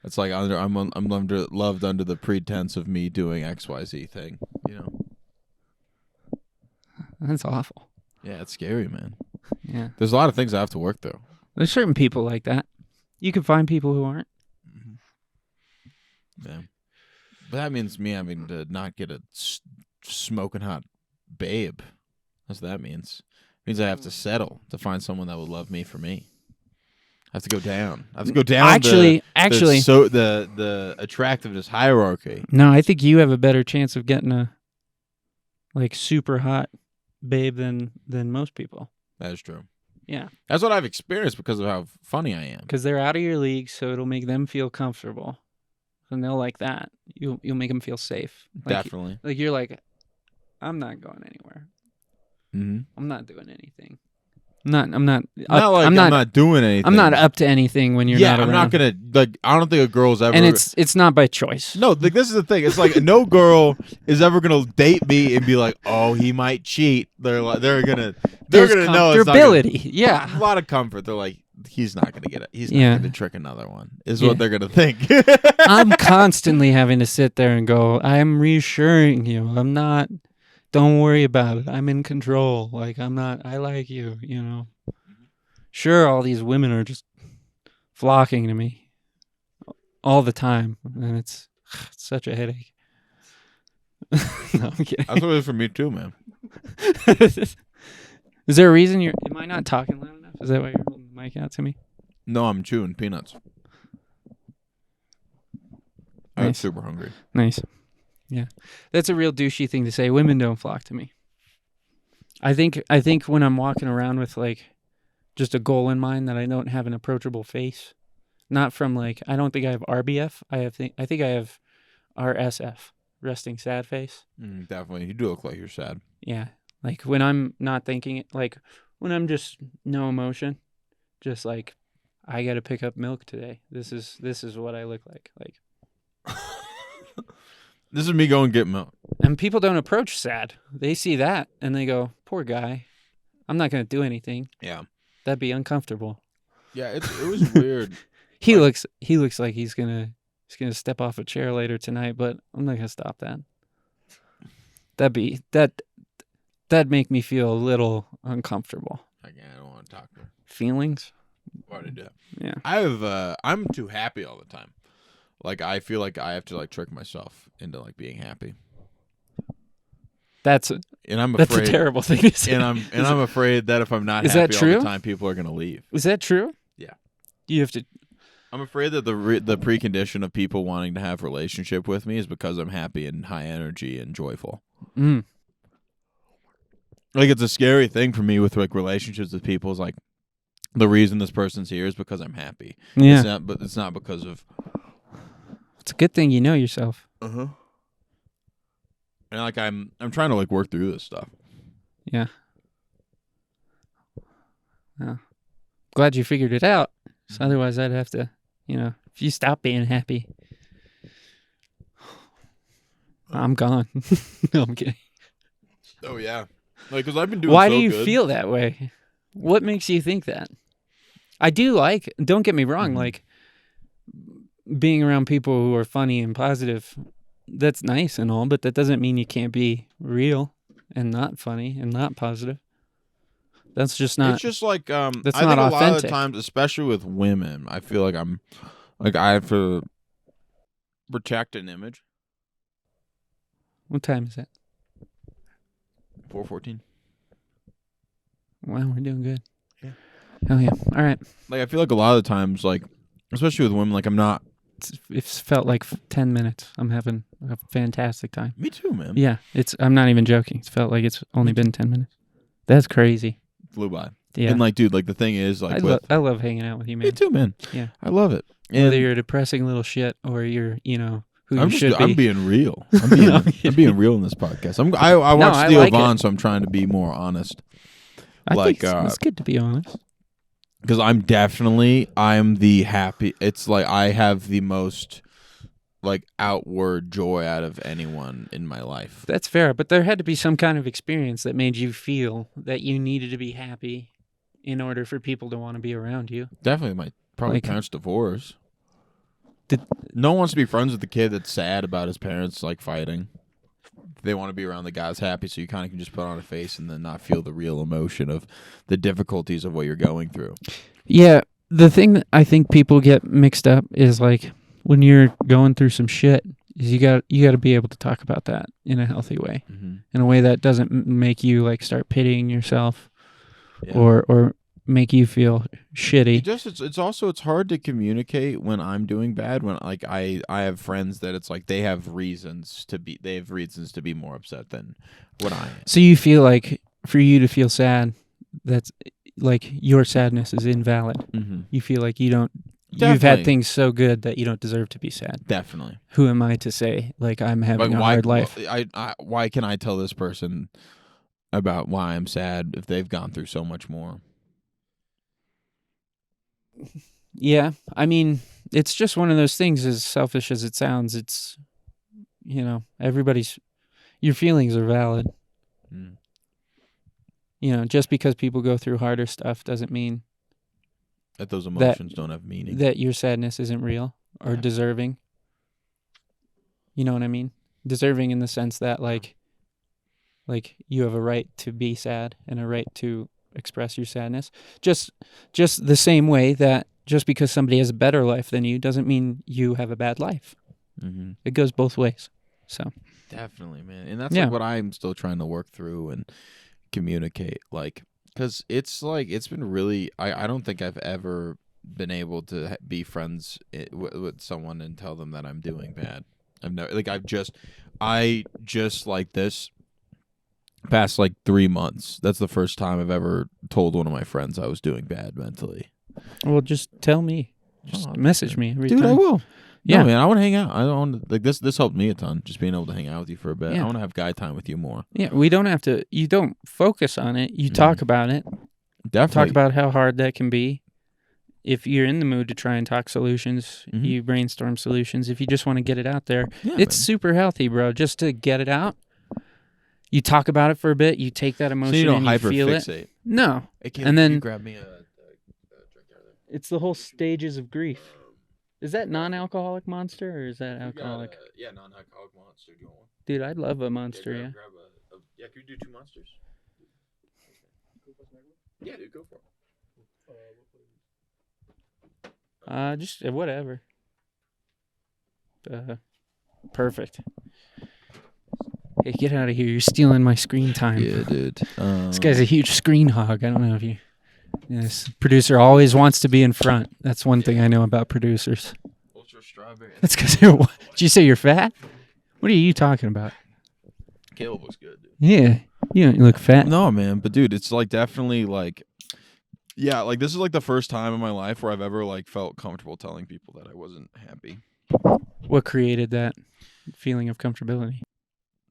It's like I'm loved under the pretense of me doing XYZ thing, you know. That's awful. Yeah, it's scary, man. Yeah. There's a lot of things I have to work through. There's certain people like that. You can find people who aren't. Mm-hmm. Yeah. But that means me having to not get a smoking hot babe. That's what that means. It means I have to settle to find someone that will love me for me. I have to go down. Actually, the attractiveness hierarchy. No, I think you have a better chance of getting a super hot babe than most people. That is true. Yeah. That's what I've experienced because of how funny I am. Because they're out of your league, so it'll make them feel comfortable. And they'll like that. You'll make them feel safe. Definitely. You're like, I'm not going anywhere. Mm-hmm. I'm not doing anything. I'm not doing anything. I'm not up to anything when you're not around. I'm not gonna I don't think a girl's ever. And it's not by choice. No, this is the thing. It's like no girl is ever gonna date me and be like, oh, he might cheat. They're gonna know it's comfortability. Yeah, a lot of comfort. They're like, he's not gonna get it. He's not gonna trick another one. Is what they're gonna think. I'm constantly having to sit there and go, I'm reassuring you. I'm not. Don't worry about it. I'm in control. I'm not. I like you, you know. Sure, all these women are just flocking to me. all the time, and it's such a headache. No, I'm kidding. That's what it is for me too, man. Is there a reason you're? Am I not talking loud enough? Is that why you're holding the mic out to me? No, I'm chewing peanuts. I'm Nice. super hungry. Nice. Yeah, that's a real douchey thing to say. Women don't flock to me. I think when I'm walking around with like just a goal in mind that I don't have an approachable face, not from like I don't think I have RBF. I think I have RSF, resting sad face. Definitely, you do look like you're sad. Yeah, like when I'm not thinking it, like when I'm just no emotion, just like I got to pick up milk today. This is what I look like. Like. This is me going get milk. And people don't approach sad. They see that and they go, "Poor guy. I'm not going to do anything." Yeah. That'd be uncomfortable. Yeah, it was weird. He looks like he's gonna step off a chair later tonight, but I'm not gonna stop that. That'd make me feel a little uncomfortable. Again, I don't want to talk to her. Feelings? Already do. Yeah. I'm too happy all the time. Like I feel like I have to like trick myself into like being happy. That's a terrible thing to say. And I'm afraid that if I'm not Is happy that true? all the time, people are gonna leave. Is that true? Yeah. You have to. I'm afraid that the precondition of people wanting to have a relationship with me is because I'm happy and high energy and joyful. Mm. Like it's a scary thing for me with like relationships with people. Is like the reason this person's here is because I'm happy. Yeah. It's not because of. It's a good thing you know yourself. And like I'm trying to like work through this stuff. Yeah. Well, glad you figured it out. So otherwise, I'd have to, if you stop being happy, I'm gone. No, I'm kidding. Oh yeah, like because I've been doing. Why so do you good. feel that way? What makes you think that? I do like. Don't get me wrong. Like being around people who are funny and positive. That's nice and all, but that doesn't mean you can't be real and not funny and not positive. That's just not. It's just like that's I not think a lot of the authentic. times, especially with women, I feel like I have to protect an image. What time is it? 4:14. Wow, we're doing good. Yeah. Hell yeah! All right. Like I feel like a lot of the times, like especially with women, like I'm not. It's felt like 10 minutes. I'm having a fantastic time. Me too, man. Yeah, I'm not even joking. It's felt like it's only been 10 minutes. That's crazy. Flew by. Yeah. And like, dude, like the thing is, like, I love hanging out with you, man. Me too, man. Yeah. I love it. And Whether you're a depressing little shit or you're, who you should be. I'm being real. I'm being real in this podcast. I watch Theo Vaughn, so I'm trying to be more honest. I think it's good to be honest. Because I'm the happy. It's like I have the most like outward joy out of anyone in my life. That's fair, but there had to be some kind of experience that made you feel that you needed to be happy in order for people to want to be around you. Definitely my parents' divorce. No one wants to be friends with the kid that's sad about his parents like fighting. They want to be around the guy that's happy, so you kind of can just put on a face and then not feel the real emotion of the difficulties of what you're going through. Yeah, the thing that I think people get mixed up is like when you're going through some shit, is you got to be able to talk about that in a healthy way, in a way that doesn't make you like start pitying yourself, or make you feel shitty. It's hard to communicate when I'm doing bad. When like I have friends that it's like they have reasons to be more upset than what I am. So you feel like for you to feel sad, that's like your sadness is invalid. Mm-hmm. You feel like you don't. Definitely. You've had things so good that you don't deserve to be sad. Definitely. Who am I to say like I'm having a hard life? Why can I tell this person about why I'm sad if they've gone through so much more? Yeah, I mean, it's just one of those things, as selfish as it sounds. It's, your feelings are valid. Just because people go through harder stuff doesn't mean that those emotions don't have meaning. That your sadness isn't real or deserving. You know what I mean? Deserving in the sense that, like you have a right to be sad and a right to express your sadness. Just the same way that just because somebody has a better life than you doesn't mean you have a bad life. Mm-hmm. It goes both ways. So Definitely, man. And that's Yeah. like what I'm still trying to work through and communicate. Like, because it's like, it's been really, I don't think I've ever been able to be friends with someone and tell them that I'm doing bad. I've never, like, I just like this past like 3 months. That's the first time I've ever told one of my friends I was doing bad mentally. well, just tell me. Just message me every Dude, time. I will. Yeah. No, man, I want to hang out. I don't want like this helped me a ton, just being able to hang out with you for a bit. Yeah. I want to have guy time with you more. Yeah, we don't have to. You don't focus on it. You talk about it. Definitely. Talk about how hard that can be. If you're in the mood to try and talk solutions, you brainstorm solutions. If you just want to get it out there, it's super healthy, bro. Just to get it out. You talk about it for a bit. You take that emotion so you don't and you feel hyperfixate. it. No. Hey, And then you grab me a drink out of there. It's the whole stages of grief. Is that non-alcoholic Monster or is that alcoholic? Non-alcoholic Monster. Do you want one? Dude, I'd love a Monster, yeah. Grab can we do 2 Monsters? Yeah, dude, go for it. Just whatever. Perfect. Hey, get out of here. You're stealing my screen time. Yeah, dude. This guy's a huge screen hog. I don't know if you... This producer always wants to be in front. That's one thing I know about producers. Ultra strawberry. That's because you're... Did you say you're fat? What are you talking about? Caleb looks good, dude. Yeah. You don't look fat. No, man. But, dude, it's like definitely like... Yeah, like this is like the first time in my life where I've ever like felt comfortable telling people that I wasn't happy. What created that feeling of comfortability?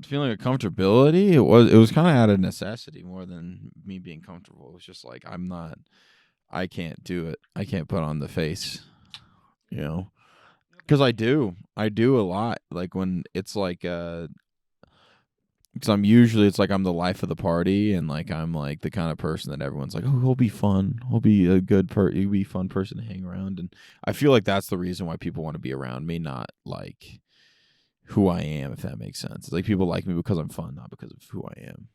Feeling of comfortability, it was kind of out of necessity more than me being comfortable. It was just like I can't do it. I can't put on the face, you know, because I do a lot. Like when it's like because it's like I'm the life of the party, and like I'm like the kind of person that everyone's like, oh, he'll be fun, he'll be a good he'll be a fun person to hang around, and I feel like that's the reason why people want to be around me, not like who I am, if that makes sense. It's like people like me because I'm fun, not because of who I am.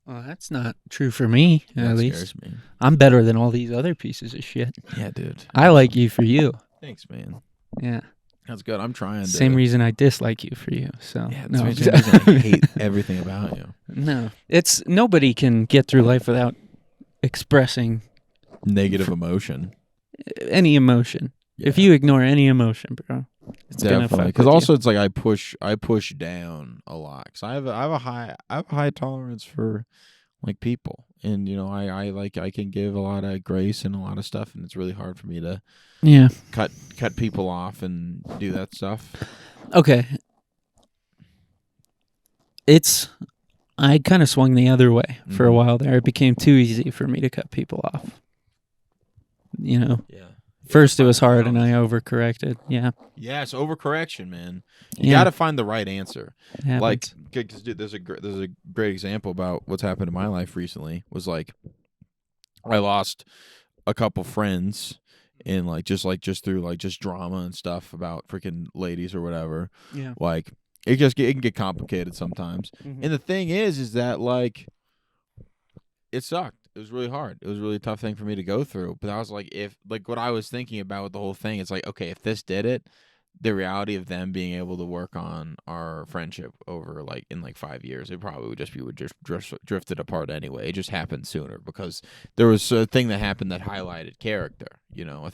Well, that's not true for me, at least. Scares me. I'm better than all these other pieces of shit. Yeah, dude. I like you for you. Thanks, man. Yeah. That's good. I'm trying to... Same reason I dislike you for you. So Yeah, no. that's the reason I hate everything about you. No. It's nobody can get through life without expressing Negative emotion. any emotion. Yeah. If you ignore any emotion, bro, it's gonna fuck Because with also you. it's like I push down a lot. Cause I have a high tolerance for like people, and you know I can give a lot of grace and a lot of stuff, and it's really hard for me to cut people off and do that stuff. Okay. I kind of swung the other way for a while there. It became too easy for me to cut people off. You know? Yeah. First it was hard and I overcorrected. Yeah. Yeah, it's overcorrection, man. You Yeah. got to find the right answer. It happens. Like, cause dude, there's a great example about what's happened in my life recently. Was like, I lost a couple friends in just through like just drama and stuff about freaking ladies or whatever. Yeah. Like it can get complicated sometimes. Mhm. And the thing is that like it sucked. It was really hard. It was a really tough thing for me to go through. But I was like, if like what I was thinking about with the whole thing, it's like, okay, if this did it, the reality of them being able to work on our friendship over like in like 5 years, it probably would just drifted apart anyway. It just happened sooner because there was a thing that happened that highlighted character. You know, a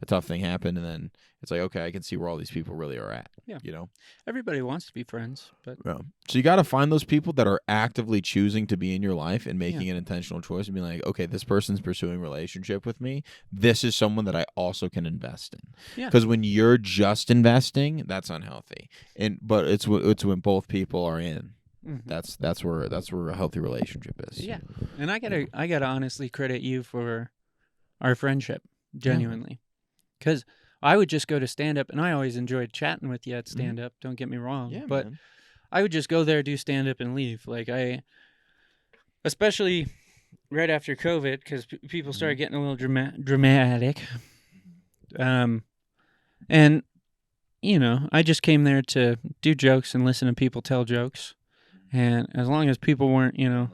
tough thing happened, and then it's like, okay, I can see where all these people really are at. Yeah. You know, Everybody wants to be friends, but yeah. So you got to find those people that are actively choosing to be in your life and making an intentional choice and being like, okay, this person's pursuing a relationship with me. This is someone that I also can invest in. Yeah. Because when you're just investing, that's unhealthy. But it's when both people are in. Mhm. That's where a healthy relationship is. yeah. And I gotta honestly credit you for our friendship, genuinely, because I would just go to stand up, and I always enjoyed chatting with you at stand up. Don't get me wrong, Yeah, but man. I would just go there, do stand up, and leave. Like especially right after COVID, because people started getting a little dramatic. And you know, I just came there to do jokes and listen to people tell jokes, and as long as people weren't, you know,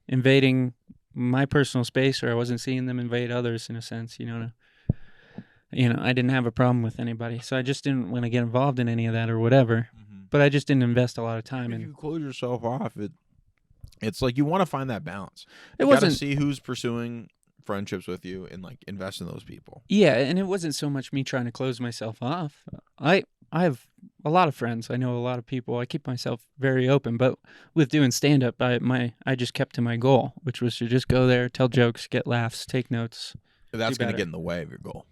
invading my personal space, or I wasn't seeing them invade others in a sense, I didn't have a problem with anybody. So I just didn't want to get involved in any of that or whatever. But I just didn't invest a lot of time If in. you close yourself off, it's like you want to find that balance. It You got to wasn't. see who's pursuing friendships with you and like invest in those people. Yeah, and it wasn't so much me trying to close myself off. I have a lot of friends. I know a lot of people. I keep myself very open, but with doing stand up, I just kept to my goal, which was to just go there, tell jokes, get laughs, take notes. That's going to better. get in the way of your goal.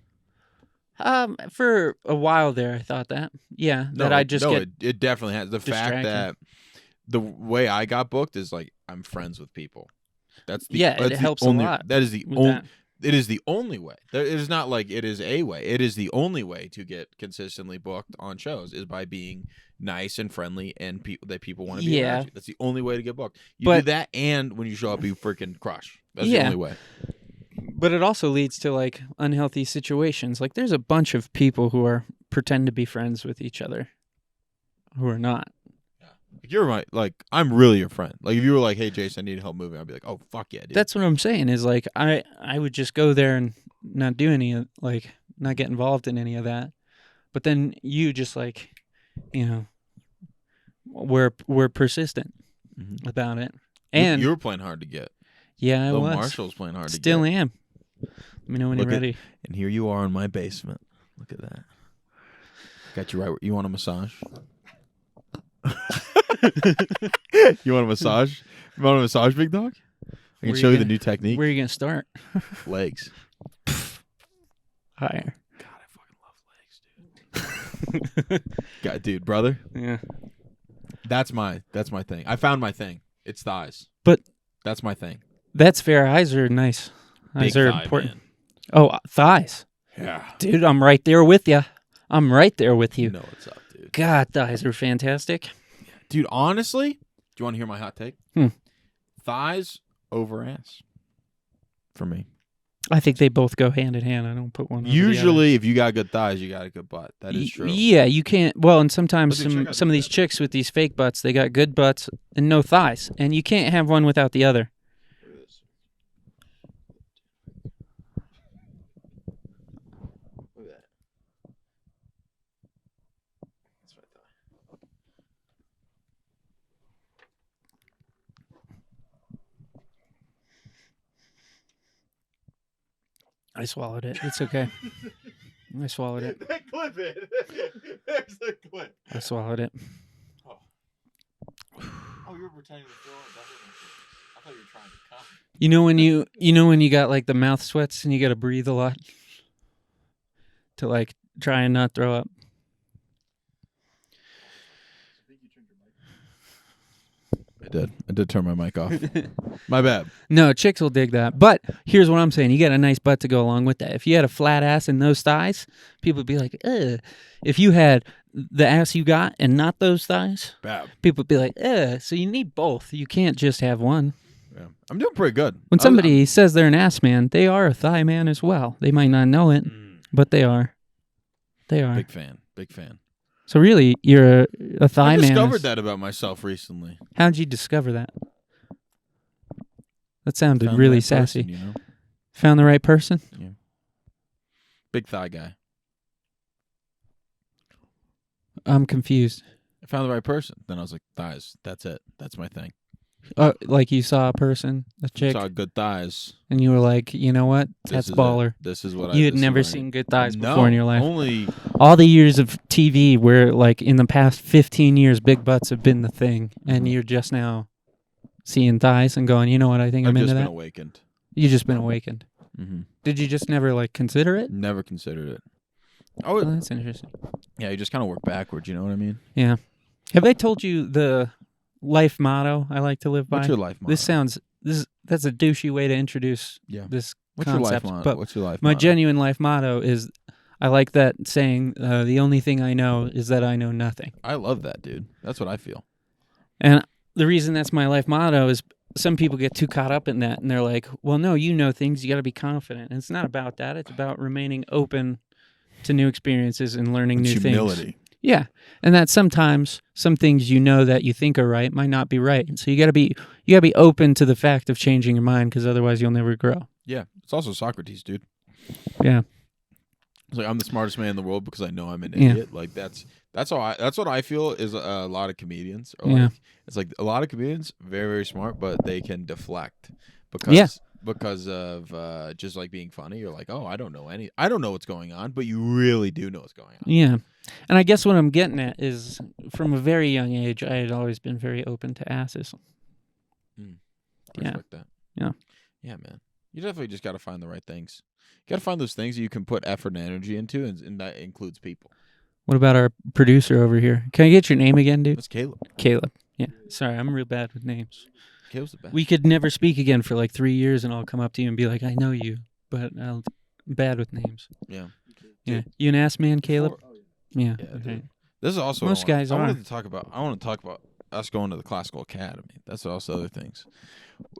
For a while there, I thought that. Yeah, that I just get it definitely has. The fact distracted. that the way I got booked is like I'm friends with people. That's the it helps only, a lot. That is the with only. that. It is the only way. It is not like it is a way. It is the only way to get consistently booked on shows is by being nice and friendly and that people want to be around you. That's the only way to get booked. You do that, and when you show up, you freaking crush. That's the only way. But it also leads to like unhealthy situations. Like there's a bunch of people who pretend to be friends with each other, who are not. You're I'm really your friend. Like if you were like, hey Jason, I need help moving, I'd be like, oh fuck yeah, dude. That's what I'm saying is like I would just go there and not do any not get involved in any of that. But then you just like, we're persistent about it. And you were playing hard to get. Yeah, I was. Marshall's playing hard to get. Still am. Let me know when you're ready. And here you are in my basement. Look at that. Got you right. You want a massage? You want a massage? You want a massage, big dog? I can show you the new technique. Where are you going to start? Legs. Higher. God, I fucking love legs, dude. God, dude, brother. Yeah. That's my thing. I found my thing. It's thighs. But that's my thing. That's fair. Eyes are nice. Eyes are important. Man. Oh, thighs. Yeah. Dude, I'm right there with you. I'm right there with you. You know what's up, dude. God, thighs are fantastic. Dude, honestly, do you want to hear my hot take? Thighs over ass. For me. I think they both go hand in hand. I don't put one over Usually, if you got good thighs, you got a good butt. That is true. Yeah, you can't. Well, and sometimes some of these chicks with these fake butts, they got good butts and no thighs. And you can't have one without the other. Look at that. That's my thigh. I swallowed it. It's okay. I swallowed it. Clip it. There's the clip. I swallowed it. Oh, you were pretending to throw it. I thought you were trying to come. You know when you got like the mouth sweats and you got to breathe a lot to like try and not throw up. I did turn my mic off. My bad. No, chicks will dig that. But here's what I'm saying. You got a nice butt to go along with that. If you had a flat ass and those thighs, people would be like, ugh. If you had the ass you got and not those thighs, Bad. people would be like, ugh. So you need both. You can't just have one. Yeah. I'm doing pretty good. When somebody says they're an ass man, they are a thigh man as well. They might not know it, but they are. They are. Big fan. Big fan. So really, you're a thigh man. I discovered that about myself recently. How'd you discover that? That sounded Found really the right sassy. person, you know? Found the right person? Yeah. Big thigh guy. I'm confused. I found the right person. Then I was like, thighs. That's it. That's my thing. Like you saw a person, a chick, saw good thighs. and you were like, you know what? That's baller. This is what you had never seen good thighs before in your life. Only all the years of TV where, like, in the past 15 years, big butts have been the thing, and you're just now seeing thighs and going, you know what? I think I'm into that. I've just been awakened. You've just been awakened. Mm-hmm. Did you just never like consider it? Never considered it. Oh, that's interesting. Yeah, you just kind of work backwards. You know what I mean? Yeah. Have I told you the life motto I like to live by? What's your life motto? That's a douchey way to introduce this What's concept. Your life motto? But what's your life my motto? genuine life motto is, I like that saying, the only thing I know is that I know nothing. I love that, dude. That's what I feel. And the reason that's my life motto is some people get too caught up in that, and they're like, well, no, you know things, you got to be confident. And it's not about that. It's about remaining open to new experiences and learning new humility. things. Yeah. And that sometimes some things you know that you think are right might not be right. And so you You gotta be open to the fact of changing your mind, because otherwise you'll never grow. Yeah, it's also Socrates, dude. Yeah. It's like, I'm the smartest man in the world because I know I'm an Yeah. idiot. Like that's what I feel is a lot of comedians. Or Yeah. like, it's like a lot of comedians very, very smart, but they can deflect because of just like being funny. You're like, oh, I don't know what's going on, but you really do know what's going on. Yeah. And I guess what I'm getting at is, from a very young age, I had always been very open to asses. I Yeah. respect that. Yeah. Yeah, man. You definitely just got to find the right things. You got to find those things that you can put effort and energy into, and that includes people. What about our producer over here? Can I get your name again, dude? That's Caleb. Caleb. Yeah. Sorry, I'm real bad with names. Caleb's the best. We could never speak again for like 3 years, and I'll come up to you and be like, I know you, but I'm bad with names. Yeah. Yeah. You an ass man, Caleb? Yeah. Yeah, Okay. dude. This is also Most guys I are. wanted to talk about. I want to talk about us going to the classical academy. That's also other things.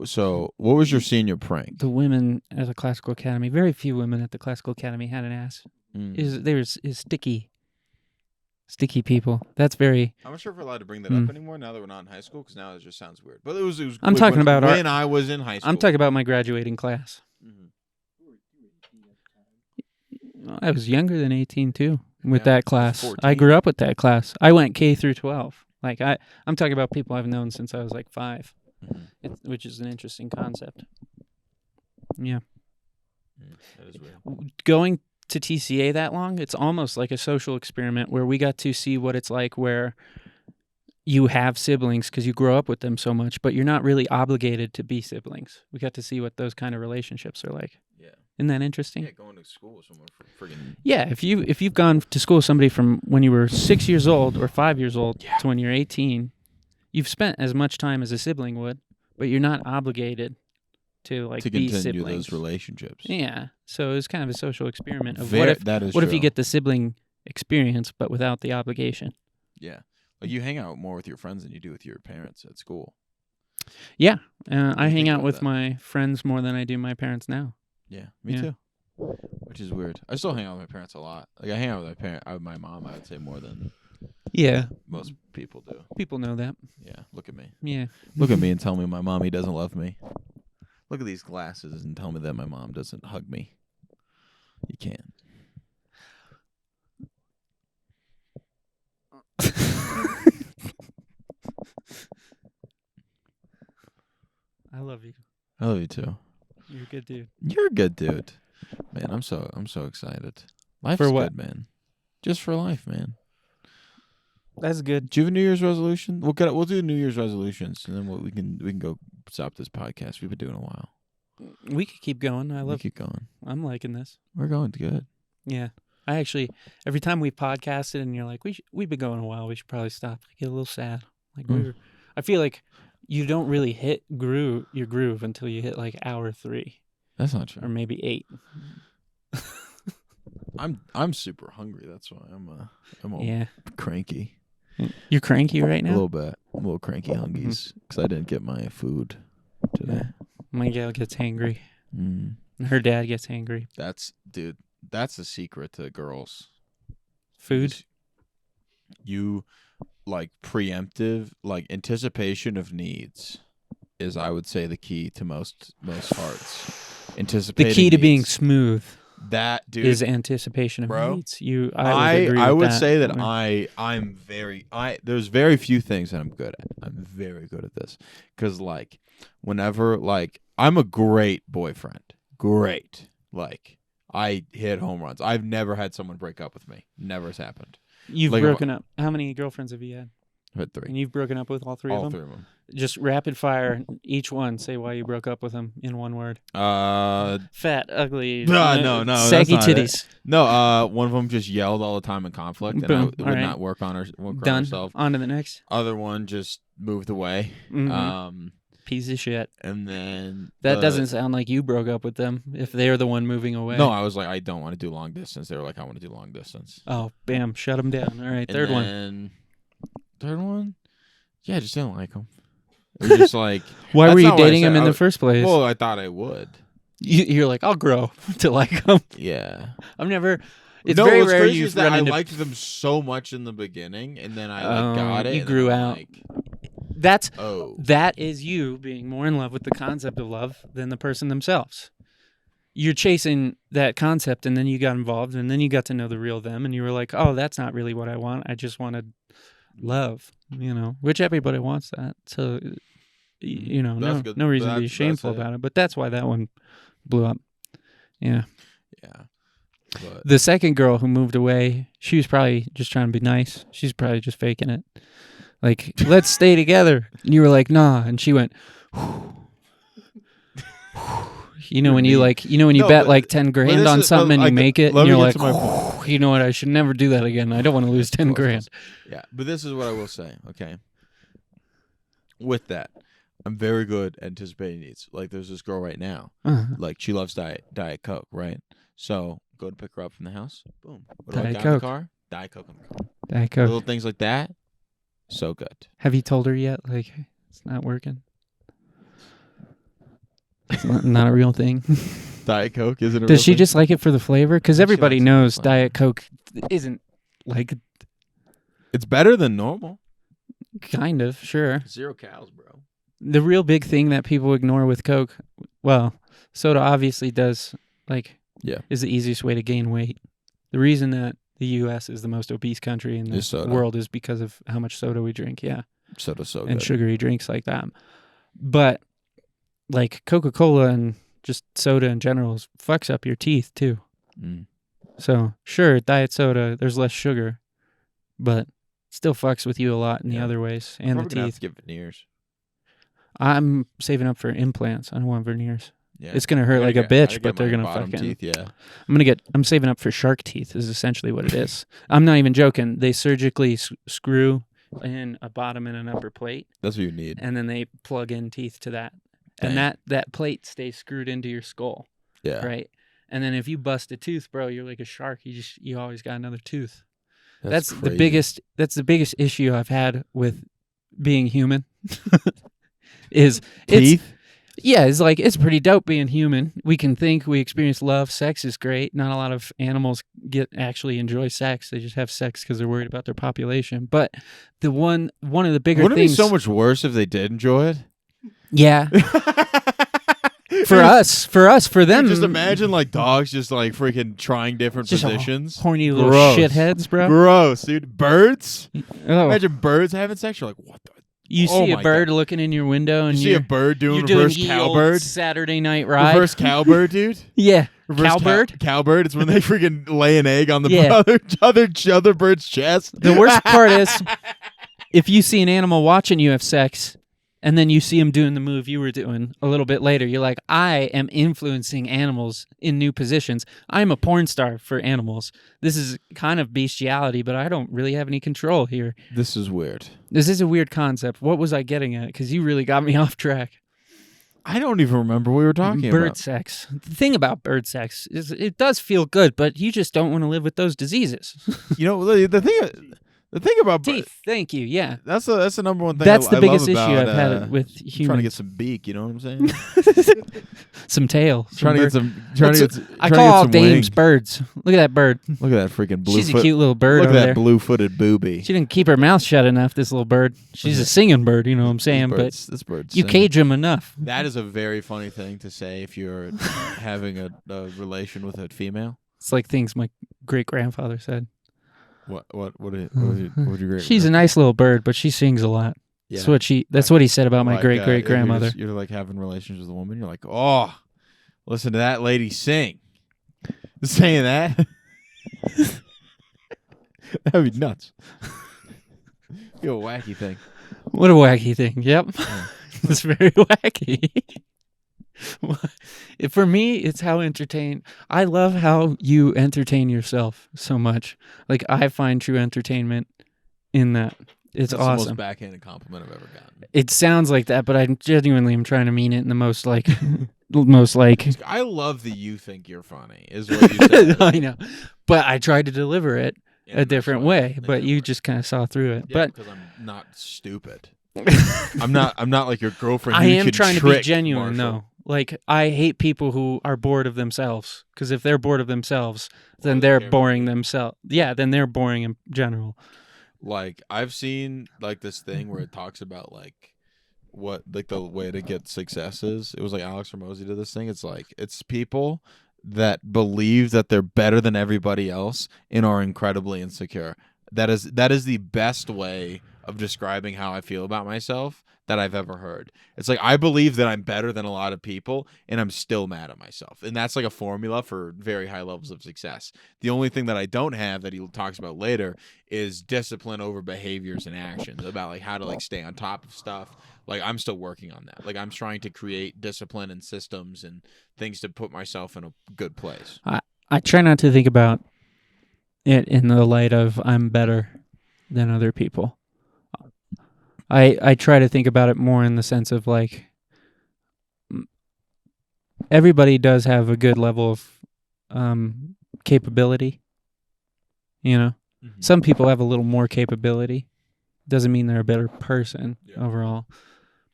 So, what was your senior prank? The women at the classical academy, very few women at the classical academy had an ass. There's sticky people. That's very. I'm not sure if we're allowed to bring that up anymore now that we're not in high school, because now it just sounds weird. But it was I'm good talking about when I was in high school. I'm talking about my graduating class. I was younger than 18 too with that class. 14. I grew up with that class. I went K through 12. Like I'm talking about people I've known since I was like 5, which is an interesting concept. Yeah. That is weird. Going to TCA that long, it's almost like a social experiment where we got to see what it's like where you have siblings because you grow up with them so much, but you're not really obligated to be siblings. We got to see what those kind of relationships are like. Yeah. Isn't that interesting? Yeah, going to school with someone for friggin'. Yeah, if you've gone to school with somebody from when you were 6 years old or 5 years old to when you're 18, you've spent as much time as a sibling would, but you're not obligated to like to be continue siblings. those relationships. Yeah, so it was kind of a social experiment of That is what if true. you get the sibling experience but without the obligation? Yeah, like you hang out more with your friends than you do with your parents at school. Yeah, I you hang think out about with that? my friends more than I do my parents now. Yeah, me Yeah. too. Which is weird. I still hang out with my parents a lot. Like I hang out with my mom. I would say more than Yeah, most people do. people know that. Yeah, look at me. Yeah, Look at me and tell me my mommy doesn't love me. Look at these glasses and tell me that my mom doesn't hug me. You can't. I love you. I love you too. You're a good dude. You're a good dude. Man, I'm so excited. Life's For what? good, man. Just for life, man. That's good. Do you have a New Year's resolution? We'll do New Year's resolutions, and then we can go stop this podcast. We've been doing it a while. We could keep going. We keep going. I'm liking this. We're going good. Yeah. I actually, every time we podcasted and you're like, we've been going a while, we should probably stop. I get a little sad. Like I feel like you don't really hit your groove until you hit like hour 3 That's not true. or maybe 8. I'm super hungry. That's why I'm all Yeah. cranky. You're cranky right A now? little bit. I'm a little cranky hungies because I didn't get my food today. My gal gets hangry. Mm. And her dad gets hangry. That's the secret to girls. Food? You like preemptive, like anticipation of needs is, I would say, the key to most hearts. Anticipating The key to being needs. smooth That, dude, is anticipation of bro, needs. I would say that there's very few things that I'm good at. I'm very good at this because like whenever like I'm a great boyfriend, great. Like I hit home runs. I've never had someone break up with me. Never has happened. You've like, broken up. How many girlfriends have you had? I've had 3. And you've broken up with all 3 All of them? 3 of them. Just rapid fire, each one. Say why you broke up with them in one word. Fat, ugly. No, saggy that's not titties. No, one of them just yelled all the time in conflict and Boom. would All right. not work on Done. herself. On to the next. Other one just moved away. Mhm. Piece of shit. And then That doesn't sound like you broke up with them if they're the one moving away. No, I was like, I don't want to do long distance. They were like, I want to do long distance. Oh, bam. Shut them down. All right. Third one. Third one? Yeah, I just didn't like them. It was just like... Why that's were you not what I dating said. him in the first place? Well, I thought I would. You're like, I'll grow to like them. Yeah. I've never... It's no, very what's rare crazy you is that run I into... liked them so much in the beginning, and then I got it. You and grew then I'm out. like, That is you being more in love with the concept of love than the person themselves. You're chasing that concept, and then you got involved, and then you got to know the real them, and you were like, oh, that's not really what I want. I just wanted love, which everybody wants that. So, no reason to be shameful about it. But that's why that one blew up. Yeah. Yeah. But The second girl who moved away, she was probably just trying to be nice. She's probably just faking it. Like, let's stay together. And you were like, nah. And she went, when you bet like 10 grand on something and you make it, and you're like, you know what? I should never do that again. I don't want to lose 10 grand. Yeah, but this is what I will say. Okay. With that, I'm very good at anticipating needs. Like, there's this girl right now. Uh-huh. Like, she loves Diet Coke, right? So go to pick her up from the house. Boom. What do I Diet got in the Coke. car? Diet Coke in the car. Diet Coke. Little things like that. So good. Have you told her yet? Like, it's not working. It's not a real thing. Diet Coke isn't. Does she just like it for the flavor? Because everybody likes it knows for the flavor. Diet Coke isn't like It's better than normal. kind of sure. 0 calories, bro. The real big thing that people ignore with Coke, well, soda obviously does is the easiest way to gain weight. The reason that the U.S. is the most obese country in Is the soda. world is because of how much soda we drink. Yeah. Soda's so And good. sugary drinks like that. But like Coca-Cola and just soda in general fucks up your teeth too. Mm. So sure, diet soda, there's less sugar, but still fucks with you a lot in the Yeah. other ways I'm and the probably gonna have teeth. to get veneers. I'm saving up for implants. I don't want veneers. Yeah. It's gonna hurt like a bitch, but they're gonna fucking. teeth. Yeah. I'm saving up for shark teeth. Is essentially what it is. I'm not even joking. They surgically screw in a bottom and an upper plate, That's what you need. and then they plug in teeth to that, Dang. and that plate stays screwed into your skull, Yeah. right? And then if you bust a tooth, bro, you're like a shark. You always got another tooth. That's the crazy. biggest. That's the biggest issue I've had with being human. Is teeth. it's like it's pretty dope being human. We can think, we experience love, sex is great. Not a lot of animals actually enjoy sex. They just have sex because they're worried about their population. But the one of the bigger Wouldn't things it be so much worse if they did enjoy it? Yeah. For us, for them, Just imagine like dogs just like freaking trying different just positions. horny little Gross. shitheads, bro. Gross, dude. Birds. Oh. Imagine birds having sex. You're like, what the? You Oh see a my bird God. looking in your window, and You see a bird doing you're doing reverse ye old cowbird. Saturday night ride. Reverse cowbird, dude. Yeah, Reverse cowbird. Cowbird. It's when they freaking lay an egg on the Yeah. other bird's chest. The worst part is if you see an animal watching you have sex, and then you see him doing the move you were doing a little bit later, you're like, I am influencing animals in new positions. I'm a porn star for animals. This is kind of bestiality, but I don't really have any control here. This is weird. This is a weird concept. What was I getting at? Because you really got me off track. I don't even remember what we were talking Bird about. sex. The thing about bird sex is it does feel good, but you just don't want to live with those diseases. You know, the thing about Teeth. Thank you. Yeah. That's the number one thing. That's the I biggest love issue about, I've had with trying to humans. get some beak. You know what I'm saying? Some tail. Trying to get some. Trying to get. I trying to call get all some dames wings. birds. Look at that bird. Look at that freaking blue. She's a cute little bird Look over at that there. blue-footed booby. She didn't keep her mouth shut enough, this little bird. She's a singing bird, you know what I'm saying? This bird's You singing. cage him enough. That is a very funny thing to say if you're having a relation with a female. It's like things my great-grandfather said. What did your great? She's a nice little bird, but she sings a lot. Yeah. That's what he said about my Like, great-great-grandmother. if You're like having relations with a woman. You're like, oh, listen to that lady sing. Saying that. That'd be nuts. Be a wacky thing. What a wacky thing. Yep. Yeah. It's very wacky. For me, it's how I love how you entertain yourself so much. Like, I find true entertainment in that. It's That's the awesome. most backhanded compliment I've ever gotten. It sounds like that, but I genuinely am trying to mean it in the most like. I love that you think you're funny, is what you said. I know. But I tried to deliver it In a different nice way, In a but you different just kind of saw through it. way. Yeah, But because I'm not stupid. I'm not like your girlfriend. I who you am can trying to be trick, genuine, Marshall. though. Like, I hate people who are bored of themselves. Because if they're bored of themselves, then they they're care about boring you. themselves. Yeah, then they're boring in general. Like I've seen like this thing where it talks about like what like the way to get success is. It was like Alex Ramosi did this thing. It's like it's people that believe that they're better than everybody else and are incredibly insecure. That is the best way of describing how I feel about myself that I've ever heard. It's like I believe that I'm better than a lot of people and I'm still mad at myself. And that's like a formula for very high levels of success. The only thing that I don't have that he talks about later is discipline over behaviors and actions, about like how to like stay on top of stuff. Like I'm still working on that. Like I'm trying to create discipline and systems and things to put myself in a good place. I try not to think about it in the light of I'm better than other people. I try to think about it more in the sense of like everybody does have a good level of capability. You know, some people have a little more capability. Doesn't mean they're a better person overall.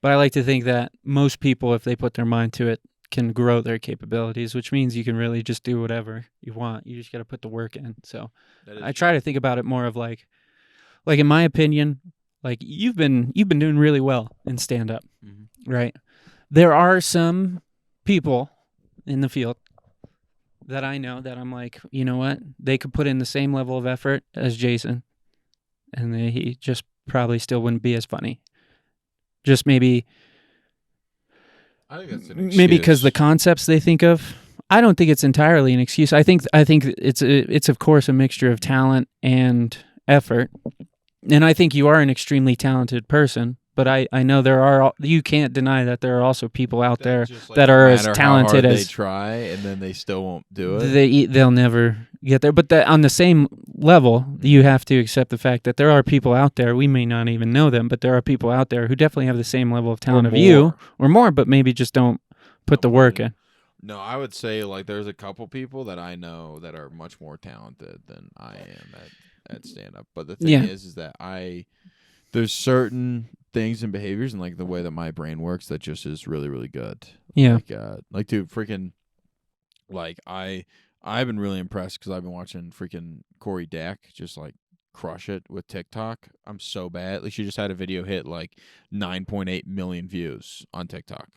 But I like to think that most people, if they put their mind to it, can grow their capabilities, which means you can really just do whatever you want. You just got to put the work in. So I try to think about it more of like in my opinion, like you've been doing really well in stand up, right? There are some people in the field that I know that I'm like, you know what? They could put in the same level of effort as Jason, and he just probably still wouldn't be as funny. Just maybe I think that's an excuse. maybe because the concepts they think of. I don't think it's entirely an excuse. I think it's of course a mixture of talent and effort. And I think you are an extremely talented person, but I know you can't deny that there are also people out there that are as talented as they try, and then they still won't do it. They'll never get there. But on the same level, you have to accept the fact that there are people out there, we may not even know them, but there are people out there who definitely have the same level of talent of you or more, but maybe just don't put the work in. No, I would say like there's a couple people that I know that are much more talented than I am at stand-up. But the thing is that there's certain things and behaviors and like the way that my brain works that just is really, really good. Yeah. Like dude, freaking, like I've been really impressed because I've been watching freaking Corey Dack just like crush it with TikTok. I'm so bad. Like she just had a video hit like 9.8 million views on TikTok.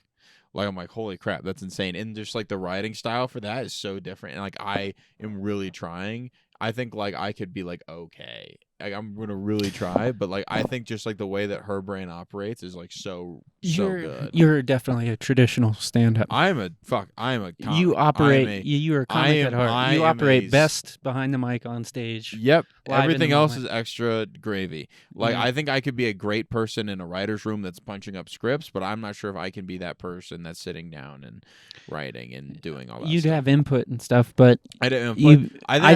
Like I'm like, holy crap, that's insane. And just like the writing style for that is so different. And like I am really trying. I think like I could be like okay. Like I'm gonna really try, but like I think just like the way that her brain operates is like so good. You're definitely a traditional stand-up. I am a comic. You operate. You're a comic at heart. You operate best behind the mic on stage. Yep. Everything else is extra gravy. Like I think I could be a great person in a writer's room that's punching up scripts, but I'm not sure if I can be that person that's sitting down and writing and doing all that. You'd stuff. have input and stuff, but I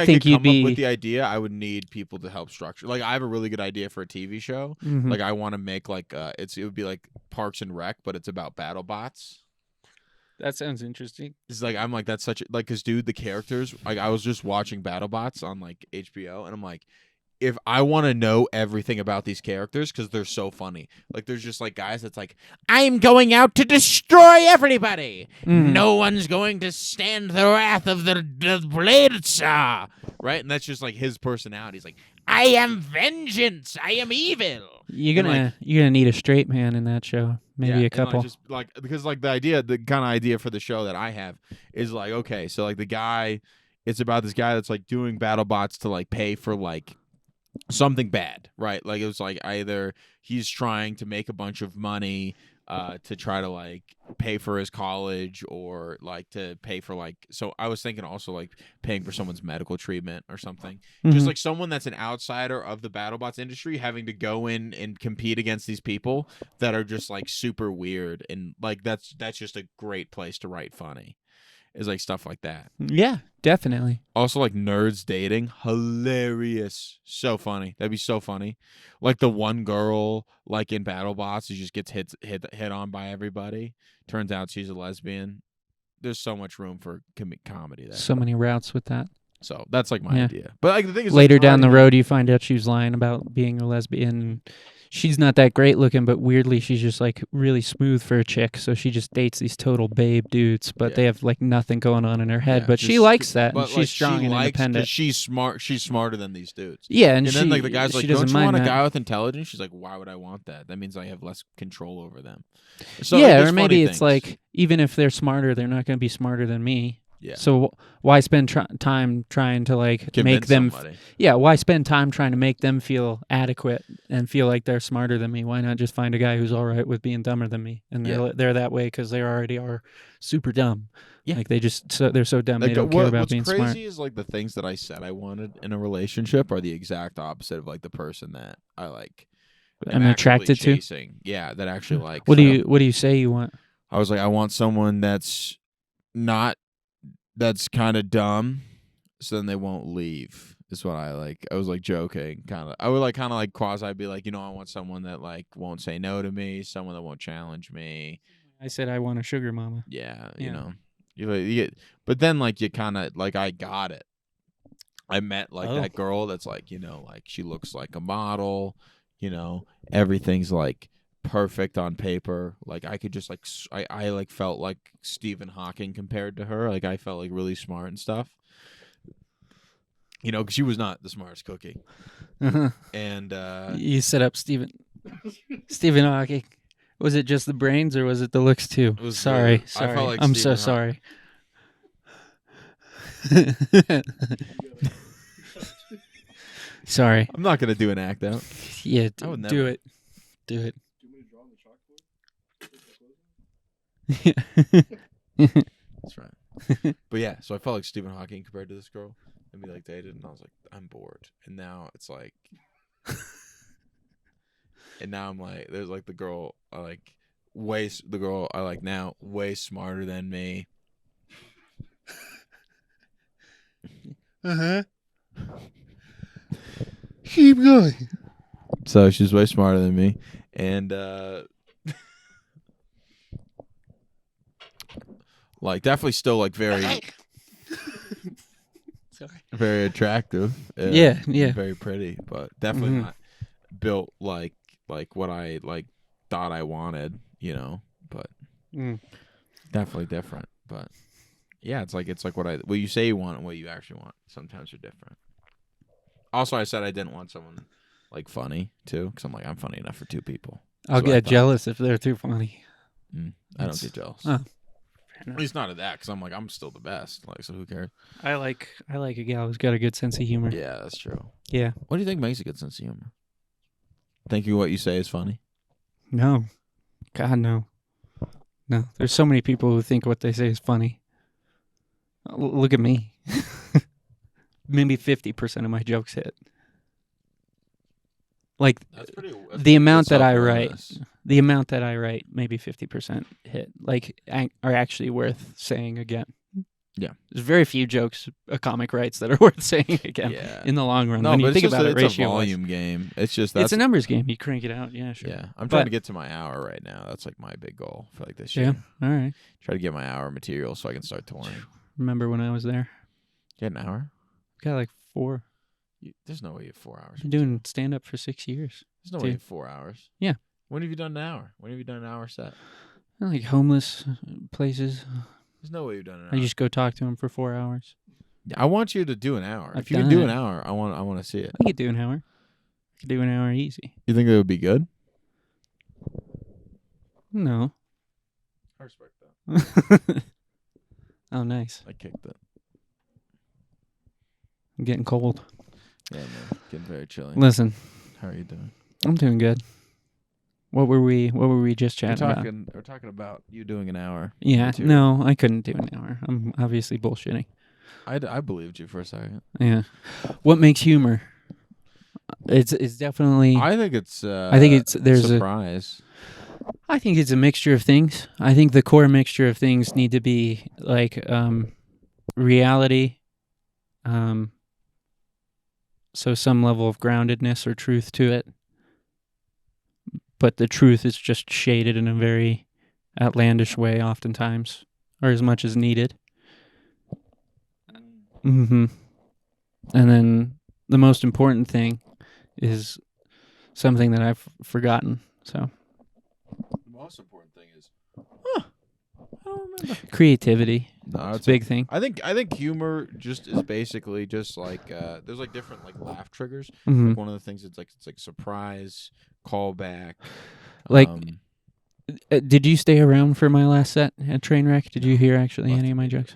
think you'd be with the idea. I would need people to help structure. Like I have a really good idea for a TV show. Like I want to make like it would be like Parks and Rec, but it's about battle bots. That sounds interesting. It's like I'm like that's such a, like because dude the characters like I was just watching battle bots on like HBO and I'm like if I want to know everything about these characters because they're so funny. Like there's just like guys that's like I'm going out to destroy everybody. No one's going to stand the wrath of the blades, right? And that's just like his personality. He's like I am vengeance. I am evil. You're gonna need a straight man in that show. Maybe a couple. Just like because like the kind of idea for the show that I have is like okay, so like the guy, it's about this guy that's like doing battle bots to like pay for like something bad, right? Like it was like either he's trying to make a bunch of money to try to like pay for his college or like to pay for like so I was thinking also like paying for someone's medical treatment or something. Just like someone that's an outsider of the BattleBots industry having to go in and compete against these people that are just like super weird and like that's just a great place to write funny. Is like stuff like that. Yeah, definitely. Also, like nerds dating, hilarious, so funny. That'd be so funny. Like the one girl, like in BattleBots, who just gets hit on by everybody. Turns out she's a lesbian. There's so much room for comedy there. So many routes with that. So that's like my idea. But like the thing is, later down the road, you find out she was lying about being a lesbian. she's not that great looking, but weirdly she's just like really smooth for a chick. So she just dates these total babe dudes, but Yeah. they have like nothing going on in her head. Yeah, but she just- likes that, and But she's like, strong she and likes independent. because she's smart. She's smarter than these dudes. Yeah, And she, then like the guy's she like, doesn't "Don't you want mind a that. guy with intelligence?" She's like, "Why would I want that? That means I have less control over them." So Yeah, there's or maybe funny it's things. like even if they're smarter, they're not going to be smarter than me. yeah, So why spend time trying to like convince make them? somebody. Yeah, why spend time trying to make them feel adequate and feel like they're smarter than me? Why not just find a guy who's all right with being dumber than me? And they're that way because they already are super dumb. Yeah. Like they're so dumb Like, they don't care about what's being crazy smart. is like the things that I said I wanted in a relationship are the exact opposite of like the person that I like. I'm actively attracted to. chasing. Yeah, that actually like. What do you say you want? I was like, I want someone that's kind of dumb, so then they won't leave. Is what I like. I was like joking, kind of. I would like kind of like quasi be like, I want someone that like won't say no to me, someone that won't challenge me. I said I want a sugar mama. Yeah, Yeah. you get, but then like you kind of like I got it. I met like that girl that's like like she looks like a model, everything's like perfect on paper. Like I could just like I like felt like Stephen Hawking compared to her. Like I felt like really smart and stuff. Because she was not the smartest cookie. And You set up Stephen Hawking. Was it just the brains or was it the looks too? It was sorry. weird. I felt like I'm Stephen so sorry. Sorry. I'm not gonna do an act out. Yeah, I would do never. it. Do it. Do you want me to draw on the chalkboard? That's right. But yeah, so I felt like Stephen Hawking compared to this girl, and we like dated, and I was like, I'm bored. And now it's like, and now I'm like, there's like the girl I like, the girl I like now, way smarter than me. Keep going. So she's way smarter than me, and like definitely still like very, Sorry. very attractive. Yeah. Very pretty, but definitely not built like what I like thought I wanted, but definitely different. But yeah, it's like what you say you want and what you actually want sometimes are different. Also, I said I didn't want someone like funny too, because I'm like I'm funny enough for two people. I'll get jealous if they're too funny. I don't get jealous. Oh. At least not of that, because I'm like I'm still the best. Like, so who cares? I like a gal who's got a good sense of humor. Yeah, that's true. Yeah. What do you think makes a good sense of humor? Think what you say is funny? No. God, no. No. There's so many people who think what they say is funny. Look at me. Maybe 50% of my jokes hit. Like That's the amount that I write, maybe 50% hit. Like are actually worth saying again. Yeah. There's very few jokes a comic writes that are worth saying again in the long run. No, when but you think about it, it's ratio a volume game. It's just it's a numbers game. You crank it out. Yeah, sure. Yeah, I'm trying to get to my hour right now. That's like my big goal for like this year. Yeah, all right. Try to get my hour material so I can start touring. Remember when I was there? Get an hour? Got like 4. There's no way you have 4 hours. Been doing stand up for 6 years. There's no way you have 4 hours. Yeah. When have you done an hour? When have you done an hour set? Like homeless places. There's no way you've done an hour. I just go talk to them for 4 hours. Yeah, I want you to do an hour. I've if you can done do it. an hour, I want to see it. I could do an hour. I could do an hour easy. You think that would be good? No. I respect that. Oh, nice. I kicked it. I'm getting cold. Yeah, man. Getting very chilly. Listen, How are you doing? I'm doing good. What were we just chatting about? We're talking about you doing an hour. Yeah, material. no, I couldn't do an hour. I'm obviously bullshitting. I believed you for a second. Yeah. What makes humor? It's definitely. I think it's. there's surprise. I think it's a mixture of things. I think the core mixture of things need to be like reality, so some level of groundedness or truth to it. But the truth is just shaded in a very outlandish way oftentimes, or as much as needed. And then the most important thing is something that I've forgotten. So The most important thing is, I don't remember. creativity, No, it's a big thing. I think humor just is basically just like there's like different like laugh triggers. Mhm. Like one of the things it's like surprise, callback. Like, did you stay around for my last set at Trainwreck? Did you hear actually left any of my jokes?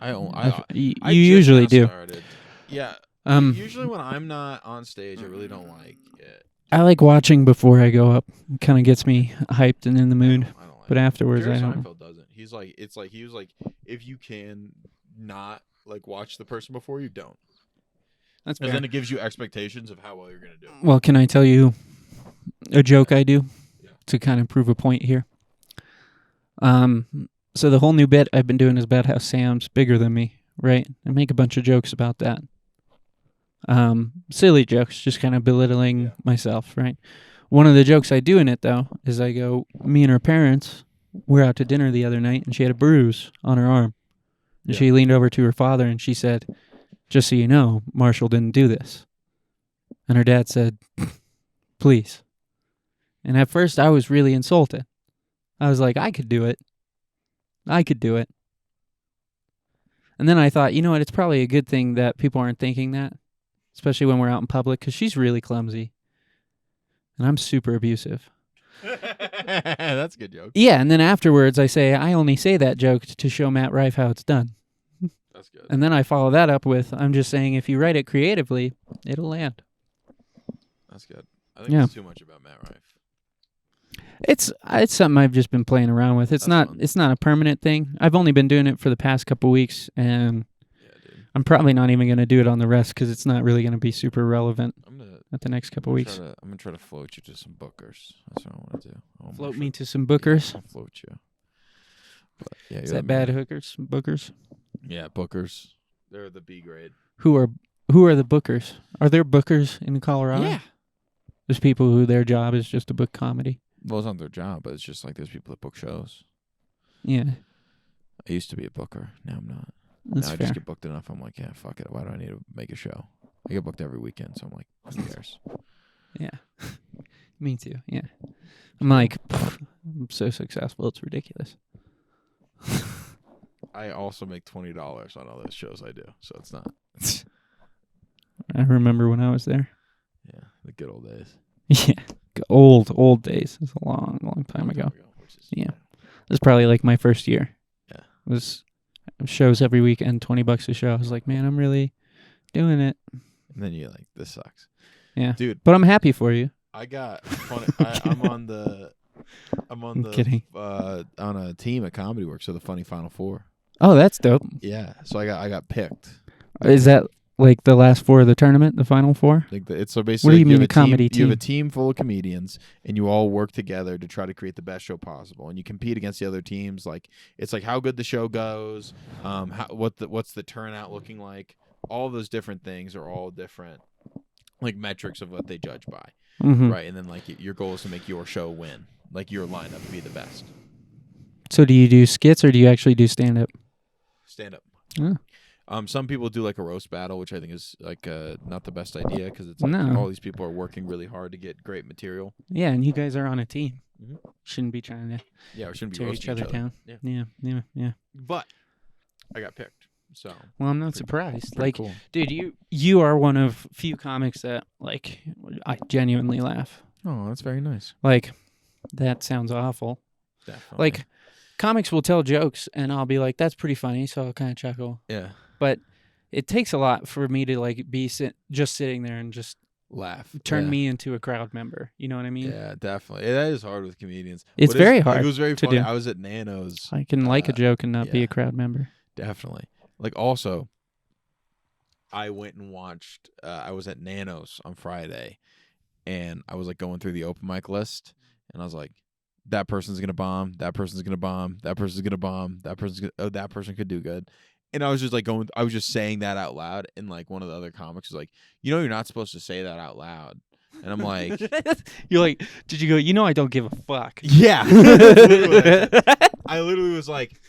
You I usually just now do. started. Yeah. Usually when I'm not on stage, I really don't like it. I like watching before I go up. It kind of gets me hyped and in the mood. I don't like But it. afterwards, Jerry I don't. Seinfeld doesn't. He's like, it's like he was like, if you can not like watch the person before you, don't. That's Because fair. then it gives you expectations of how well you're gonna do. Well, can I tell you a joke I do Yeah. to kind of prove a point here? So the whole new bit I've been doing is about how Sam's bigger than me, right? I make a bunch of jokes about that. Silly jokes, just kind of belittling myself, right? One of the jokes I do in it, though, is I go, me and her parents were out to dinner the other night, and she had a bruise on her arm. And Yeah. she leaned over to her father, and she said, just so you know, Marshall didn't do this. And her dad said, please. And at first, I was really insulted. I was like, I could do it. I could do it. And then I thought, you know what? It's probably a good thing that people aren't thinking that, especially when we're out in public, because she's really clumsy. And I'm super abusive. That's a good joke. Yeah, and then afterwards, I say, I only say that joke to show Matt Rife how it's done. That's good. And then I follow that up with, I'm just saying, if you write it creatively, it'll land. That's good. I think Yeah. it's too much about Matt Rife. It's something I've just been playing around with. That's fun. It's not a permanent thing. I've only been doing it for the past couple weeks, and Yeah, dude. I'm probably not even going to do it on the rest because it's not really going to be super relevant I'm gonna at the next couple weeks. I'm gonna try to float you to some bookers. That's what I want to do. Float me to some bookers. I'll float you. But yeah, Is you're that the bad man. hookers? Bookers? Yeah, bookers. They're the B grade. Who are the bookers? Are there bookers in Colorado? Yeah. There's people who their job is just to book comedy. Well, it's not their job, but it's just like there's people that book shows. Yeah, I used to be a booker. Now I'm not. that's Now I fair. just get booked enough. I'm like, yeah, fuck it. Why do I need to make a show? I get booked every weekend, so I'm like, who cares? Yeah. Me too. Yeah. I'm like, I'm so successful. It's ridiculous. I also make $20 on all those shows I do, so it's not. I remember when I was there. Yeah, the good old days. Yeah. Old days. It's a long time ago. Which is, Yeah. This is probably like my first year. Yeah. It was shows every weekend, $20 a show. I was like, man, I'm really doing it. And then you're like, this sucks. Yeah. Dude, But I'm happy for you. I got funny. I'm on the kidding. On a team at Comedy Works, so the Funny Final Four. Oh, that's dope. Yeah, so I got picked. Is that like the last four of the tournament, the final four? Like it's so basically, What do you mean have a comedy You have a team? team full of comedians, and you all work together to try to create the best show possible. And you compete against the other teams. Like it's like how good the show goes, what's the turnout looking like. All those different things are all different, like metrics of what they judge by, Mm-hmm. right? And then like your goal is to make your show win, like your lineup be the best. So do you do skits or do you actually do stand-up? Stand up. Yeah. Some people do like a roast battle, which I think is like not the best idea because it's like No. all these people are working really hard to get great material. Yeah, and you guys are on a team. Mhm. Shouldn't be trying to Yeah, we shouldn't be tear roasting each other down. Yeah. Yeah. But I got picked, so Well, I'm not surprised. pretty Like, cool. dude, you are one of few comics that like I genuinely laugh. Oh, that's very nice. Like, that sounds awful. Definitely. Like, comics will tell jokes, and I'll be like, "That's pretty funny," so I'll kind of chuckle. yeah, But it takes a lot for me to like be just sitting there and just laugh. turn Yeah. me into a crowd member. You know what I mean? Yeah, definitely. That is hard with comedians. It's What is- very like, hard it was very to funny. do. I was at Nano's. I can like a joke and not be yeah. a crowd member. Definitely. Like also, I went and watched. I was at Nano's on Friday, and I was like going through the open mic list, and I was like, "That person's gonna bomb. That person's gonna bomb. That person's gonna bomb. That person's gonna. Oh, that person could do good." And I was just like going. I was just saying that out loud, and like one of the other comics was like, "You know, you're not supposed to say that out loud." And I'm like, You're like, did you go? You know, I don't give a fuck. "Yeah." I literally was like,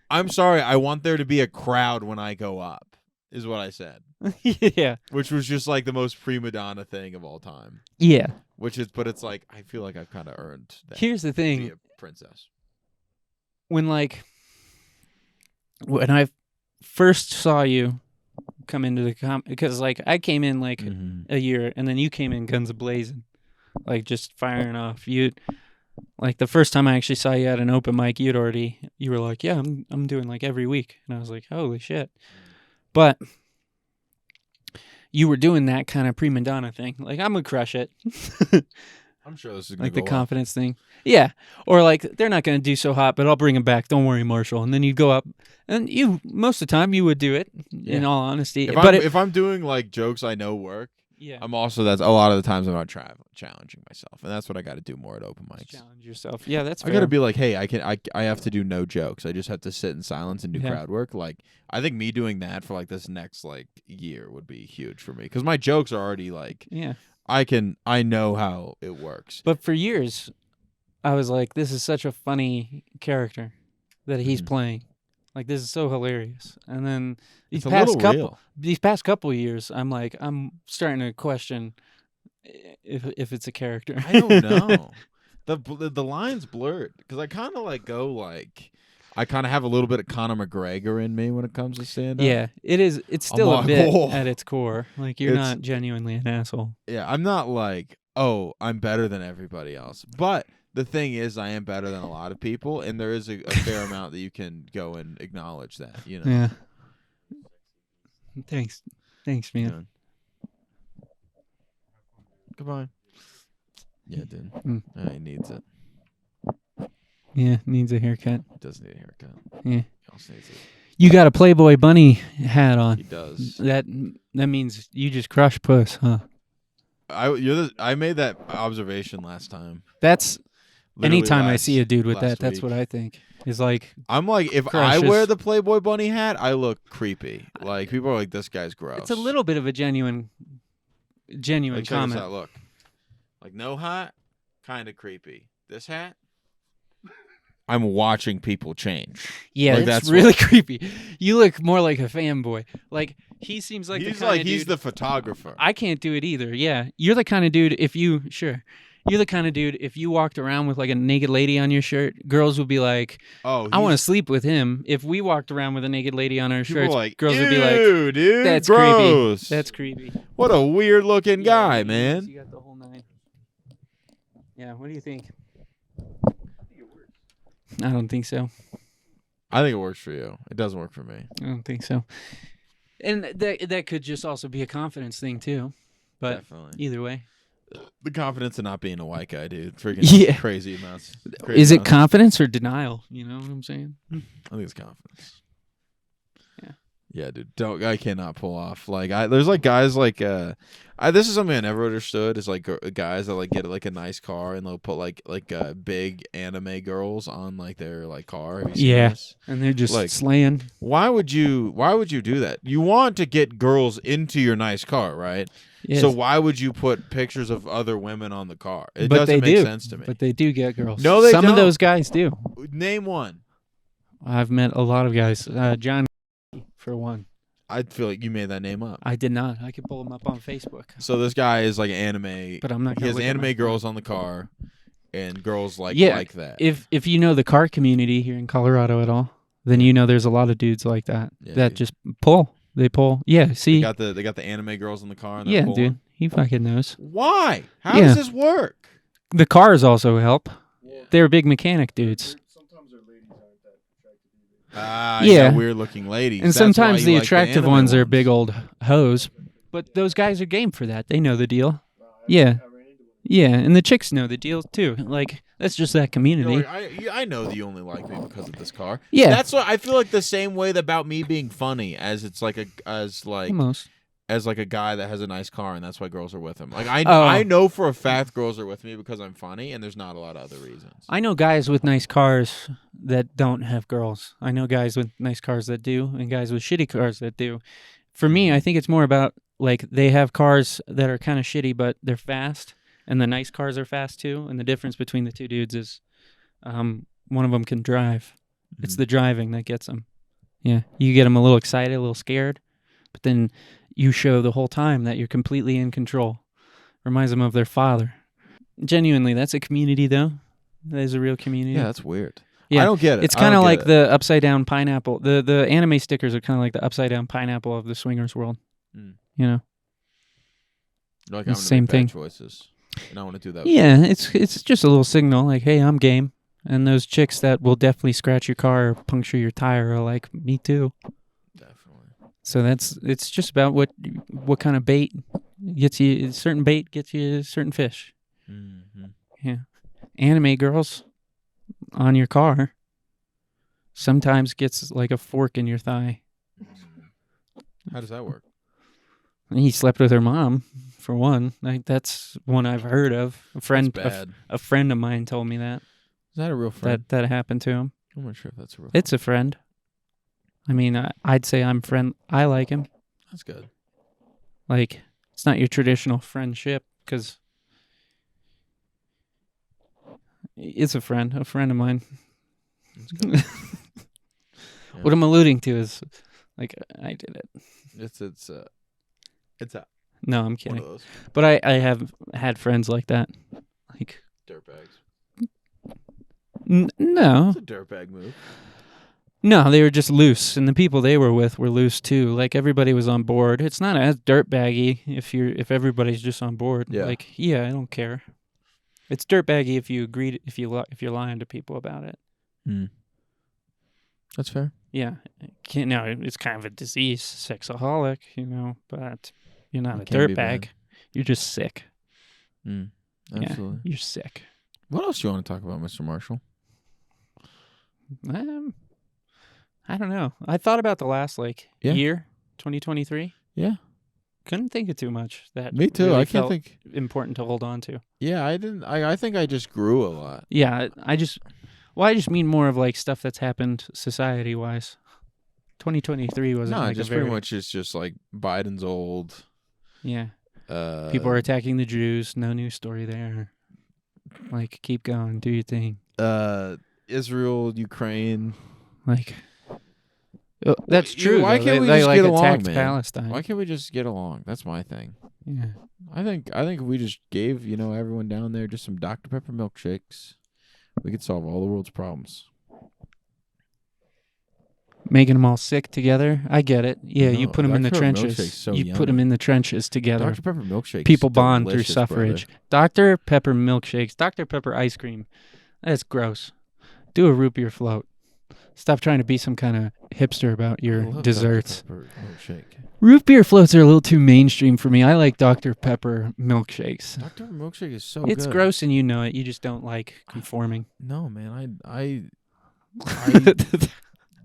"I'm sorry. I want there to be a crowd when I go up." is what I said. Yeah. Which was just like the most prima donna thing of all time. Yeah. But it's like, I feel like I've kind of earned that. Here's the To be thing. a princess. When I first saw you come into the because like I came in like a year, and then you came in guns a-blazing, like just firing off. Like the first time I actually saw you at an open mic, you were like, yeah, I'm doing like every week, and I was like, holy shit. But you were doing that kind of prima donna thing, like I'm gonna crush it. I'm sure this is gonna like go the well. confidence thing, yeah. Or like they're not gonna do so hot, but I'll bring them back. Don't worry, Marshall. And then you'd go up, and most of the time you would do it. Yeah. In all honesty, If I'm doing like jokes I know work, yeah, I'm also that's a lot of the times I'm not challenging myself, and that's what I got to do more at open mics. challenge yourself. Yeah, that's I fair. got to be like, hey, I have to do no jokes. I just have to sit in silence and do Yeah. crowd work. Like, I think me doing that for like this next like year would be huge for me because my jokes are already like, yeah. I know how it works. But for years, I was like, this is such a funny character that he's playing. Like, this is so hilarious. And then It's a little real. these past couple years, I'm starting to question if it's a character. I don't know. The line's blurred because I kind of like go like. I kind of have a little bit of Conor McGregor in me when it comes to stand-up. Yeah, it is. It's still a like, bit "Whoa." at its core. Like, you're It's- not genuinely an asshole. Yeah, I'm not like, oh, I'm better than everybody else. But the thing is, I am better than a lot of people, and there is a fair amount that you can go and acknowledge that, you know. Yeah. Thanks, man. Yeah. Goodbye. Yeah, dude. He needs it. Yeah, needs a haircut. He does need a haircut. Yeah. He also needs it. You got a Playboy bunny hat on. He does. That means you just crush puss, huh? I made that observation last time. That's Literally anytime I see a dude with last that's week. what I think. Is like, I'm like, if crushes. I wear the Playboy bunny hat, I look creepy. Like people are like, this guy's gross. it's a little bit of a genuine like, check this comment. out, look. Like no hat, kind of creepy. This hat, I'm watching people change. Yeah, Like, that's that's really creepy. You look more like a fanboy. Like he seems like he's the kind of he's dude. the photographer. I can't do it either. Yeah, you're the kind of dude. You're the kind of dude. If you walked around with like a naked lady on your shirt, girls would be like, oh, I want to sleep with him. If we walked around with a naked lady on our people shirts, are like, girls would be "Ew, like, dude, that's gross. creepy. That's creepy. What a weird looking guy, Yeah, man. You got the whole nine. Yeah, what do you think? I don't think so. I think it works for you. It doesn't work for me. I don't think so. And that could just also be a confidence thing too. But Definitely. either way. The confidence in not being a white guy, dude. Freaking Yeah. crazy amounts. Is it confidence or denial? You know what I'm saying? I think it's confidence. Yeah. Yeah, dude. I cannot pull off. Like, there's like guys like, this is something I never understood. Is like guys that like get like a nice car and they'll put like big anime girls on like their like car. Have you seen Yeah. this? And they're just Like- slaying. Why would you do that? You want to get girls into your nice car, right? Yes. So why would you put pictures of other women on the car? It But doesn't they make do. sense to me. But they do get girls. No, they Some of don't. those guys do. Name one. I've met a lot of guys. John, for one. I feel like you made that name up. I did not. I could pull him up on Facebook. So this guy is like anime. But I'm not He gonna has look at my anime phone. girls on the car, and girls like Yeah, that. If you know the car community here in Colorado at all, then you know there's a lot of dudes like that Yeah, that dude. just pull. They pull. Yeah, they see? got the anime girls in the car. And they're Yeah, pulling. dude. He fucking knows. Why? How Yeah. does this work? The cars also help. Well, They're big mechanic dudes. sometimes our ladies aren't that attractive either. Yeah, Yeah. weird looking ladies. And That's why sometimes you the like attractive anime ones are ones. big old hoes. But those guys are game for that. They know the deal. I Yeah. ran into one. Yeah, and the chicks know the deal too. Like, that's just that You're community. like, I know that you only like me because of this car. Yeah. That's what I feel like the same way about me being funny as it's like Almost. as like a guy that has a nice car and that's why girls are with him. Like Oh. I know for a fact girls are with me because I'm funny and there's not a lot of other reasons. I know guys with nice cars that don't have girls. I know guys with nice cars that do, and guys with shitty cars that do. For me, I think it's more about like they have cars that are kind of shitty, but they're fast, and the nice cars are fast too. And the difference between the two dudes is, one of them can drive. It's the driving that gets them. Yeah, you get them a little excited, a little scared. but then you show the whole time that you're completely in control. Reminds them of their father. Genuinely, that's a community, though. That is a real community. Yeah, that's weird. Yeah. I don't get it. It's kind of like the upside down pineapple. The anime stickers are kind of like the upside down pineapple of the swingers world. Mm. You know? Like, the I'm same gonna make thing. bad choices, and I want to do that. Yeah, it's just a little signal like, hey, I'm game. And those chicks that will definitely scratch your car or puncture your tire are like, me too. Definitely. So it's just about what kind of bait gets you. Certain bait gets you certain fish. Mm-hmm. Yeah. Anime girls on your car sometimes gets like a fork in your thigh. How does that work? He slept with her mom, for one. Like, that's one I've heard of. A friend, That's bad. a friend of mine told me that. Is that a real friend? That happened to him. I'm not sure if that's a real. It's a friend. I mean, I'd say I'm friend. I like him. That's good. Like, it's not your traditional friendship because it's a friend of mine. That's good. What I'm alluding to is, like, I did it. It's a No, I'm one kidding. of those But I have had friends like that. Like, dirtbags. no. It's a dirtbag move. No, they were just loose, and the people they were with were loose too. Like, everybody was on board. It's not as dirtbaggy if everybody's just on board. Yeah. Like, yeah, I don't care. It's dirtbaggy if you agree if you're lying to people about it. Hmm. That's fair. Yeah, no, it's kind of a disease, sexaholic, but you're not a Can be bad. dirtbag. You're just sick. Absolutely. Yeah, you're sick. What else do you want to talk about, Mr. Marshall? I don't know. I thought about the last Yeah. year, 2023. Yeah. Couldn't think of too much that Me too. really I can't felt think. important to hold on to. Yeah, I didn't. I think I just grew a lot. Yeah, I just mean more of like stuff that's happened society wise. 2023 wasn't No, like just a very pretty much it's just like Biden's old. yeah. People are attacking the Jews. No news story there. Like, keep going, do your thing. Israel, Ukraine. Like, that's true. Why though. can't we they just like get along, attacked man? Palestine. Why can't we just get along? That's my thing. Yeah. I think if we just gave everyone down there just some Dr. Pepper milkshakes, we could solve all the world's problems. Making them all sick together. I get it. Yeah, you No, put them in the Dr. Pepper milkshake's trenches. so you yummy. put them in the trenches together. Dr. Pepper milkshakes. People bond through delicious, suffrage. brother. Dr. Pepper milkshakes. Dr. Pepper ice cream. That's gross. Do a root beer float. Stop trying to be some kind of hipster about I your love desserts. Dr. Pepper milkshake. Root beer floats are a little too mainstream for me. I like Dr. Pepper milkshakes. Dr. Pepper milkshake is so It's good. gross and you know it. You just don't like conforming. No, man, I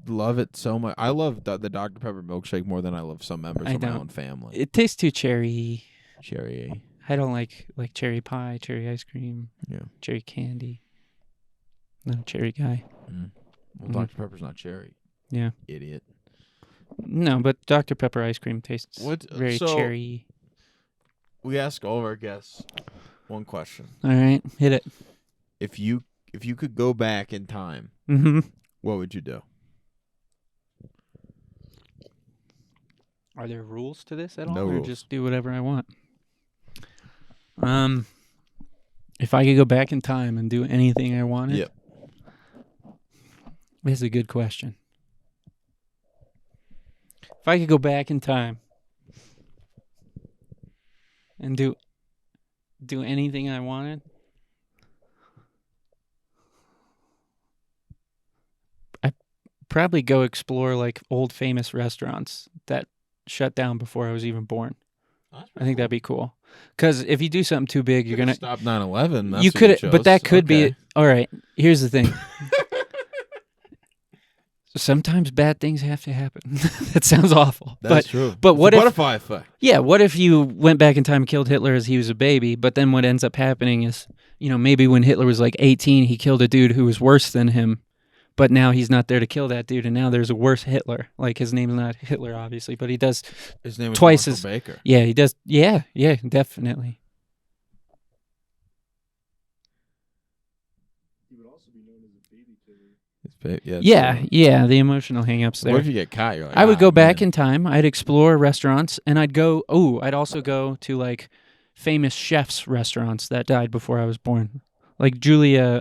love it so much. I love the Dr. Pepper milkshake more than I love some members I of my don't. own family. It tastes too cherry. Cherry. I don't like cherry pie, cherry ice cream, Yeah. cherry candy. Not a cherry guy. Mm. Well, Mhm. Dr. Pepper's not cherry. Yeah. Idiot. No, but Dr. Pepper ice cream tastes What- very so- cherry. We ask all of our guests one question. All right, hit it. If you could go back in time, Mm-hmm. what would you do? Are there rules to this at all, No or rules. just do whatever I want? If I could go back in time and do anything I wanted, Yep. That's a good question. If I could go back in time and do anything I wanted, I'd probably go explore like old famous restaurants that shut down before I was even born. I think that'd be cool. Because if you do something too big, you're gonna stop 9/11. That's you what could, chose. but that could be Okay. all right. Here's the thing. Sometimes bad things have to happen. That sounds awful. That's true. but It's what the if- butterfly effect? Yeah, what if you went back in time and killed Hitler as he was a baby, but then what ends up happening is, maybe when Hitler was like 18, he killed a dude who was worse than him, but now he's not there to kill that dude, and now there's a worse Hitler. Like, his name's not Hitler, obviously, but he does, His name is Twice Marshall as- Baker. yeah, he does, yeah, definitely. He would also be known as a baby killer. Yeah, the emotional hang-ups there. What if you get caught? You're like, I would go back man. in time. I'd explore restaurants, and I'd also go to like famous chefs' restaurants that died before I was born. Like Julia,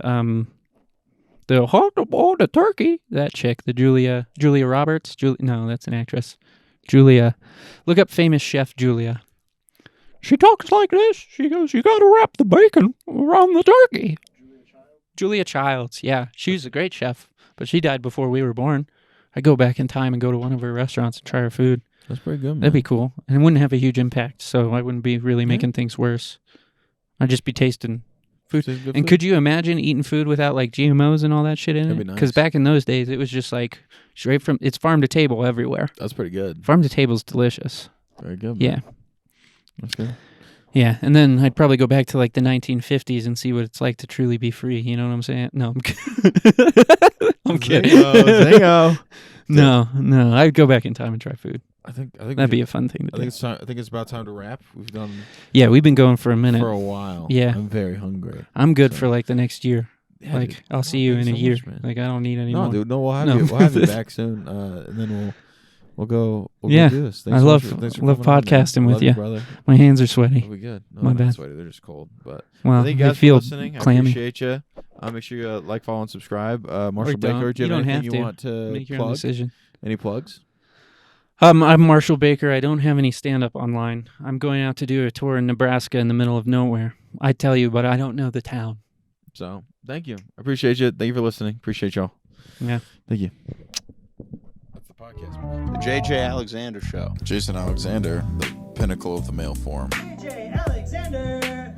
the hot the turkey. That chick, the Julia Roberts. No, that's an actress. Julia, look up famous chef Julia. She talks like this. She goes, "You got to wrap the bacon around the turkey." Julia Childs. Yeah, she was a great chef, but she died before we were born. I'd go back in time and go to one of her restaurants and try her food. That's pretty good, man. That'd be cool. And it wouldn't have a huge impact, so I wouldn't be really making things worse. I'd just be tasting food. And could you imagine eating food without like GMOs and all that shit in That'd it? be Because nice. back in those days, it was just like straight from, it's farm to table everywhere. That's pretty good. Farm to table's delicious. Very good. Yeah. Man. That's good. Yeah, and then I'd probably go back to like the 1950s and see what it's like to truly be free. You know what I'm saying? No, I'm kidding. I'm kidding. Zingo. No, I'd go back in time and try food. I think That'd be a fun thing to do. I think it's about time to wrap. We've done Yeah, we've been going for a minute. for a while. Yeah. I'm very hungry. I'm good So- for like the next year. Yeah, Like dude. I'll see you Thanks in a so year. much, man. Like I don't need any No, more. dude. No, we'll have No. you. We'll have you back soon, and then we'll go. Yeah. Go do this. I so love- much for- thanks for love coming on, man. podcasting with Love you. brother. My hands are sweaty. It'll be good. No, My they're not bad. sweaty. They're just cold. But Well, thank you they guys feel for listening. clammy. I appreciate you. Make sure you like, follow, and subscribe. Marshall don't. Baker, do You you have don't anything have you to. want to Make your own plug? decision. Any plugs? I'm Marshall Baker. I don't have any stand-up online. I'm going out to do a tour in Nebraska in the middle of nowhere. I tell you, but I don't know the town. So thank you. I appreciate you. Thank you for listening. Appreciate y'all. Yeah. Thank you. That's the podcast. The JJ Alexander Show. Jason Alexander, the pinnacle of the male form. JJ Alexander.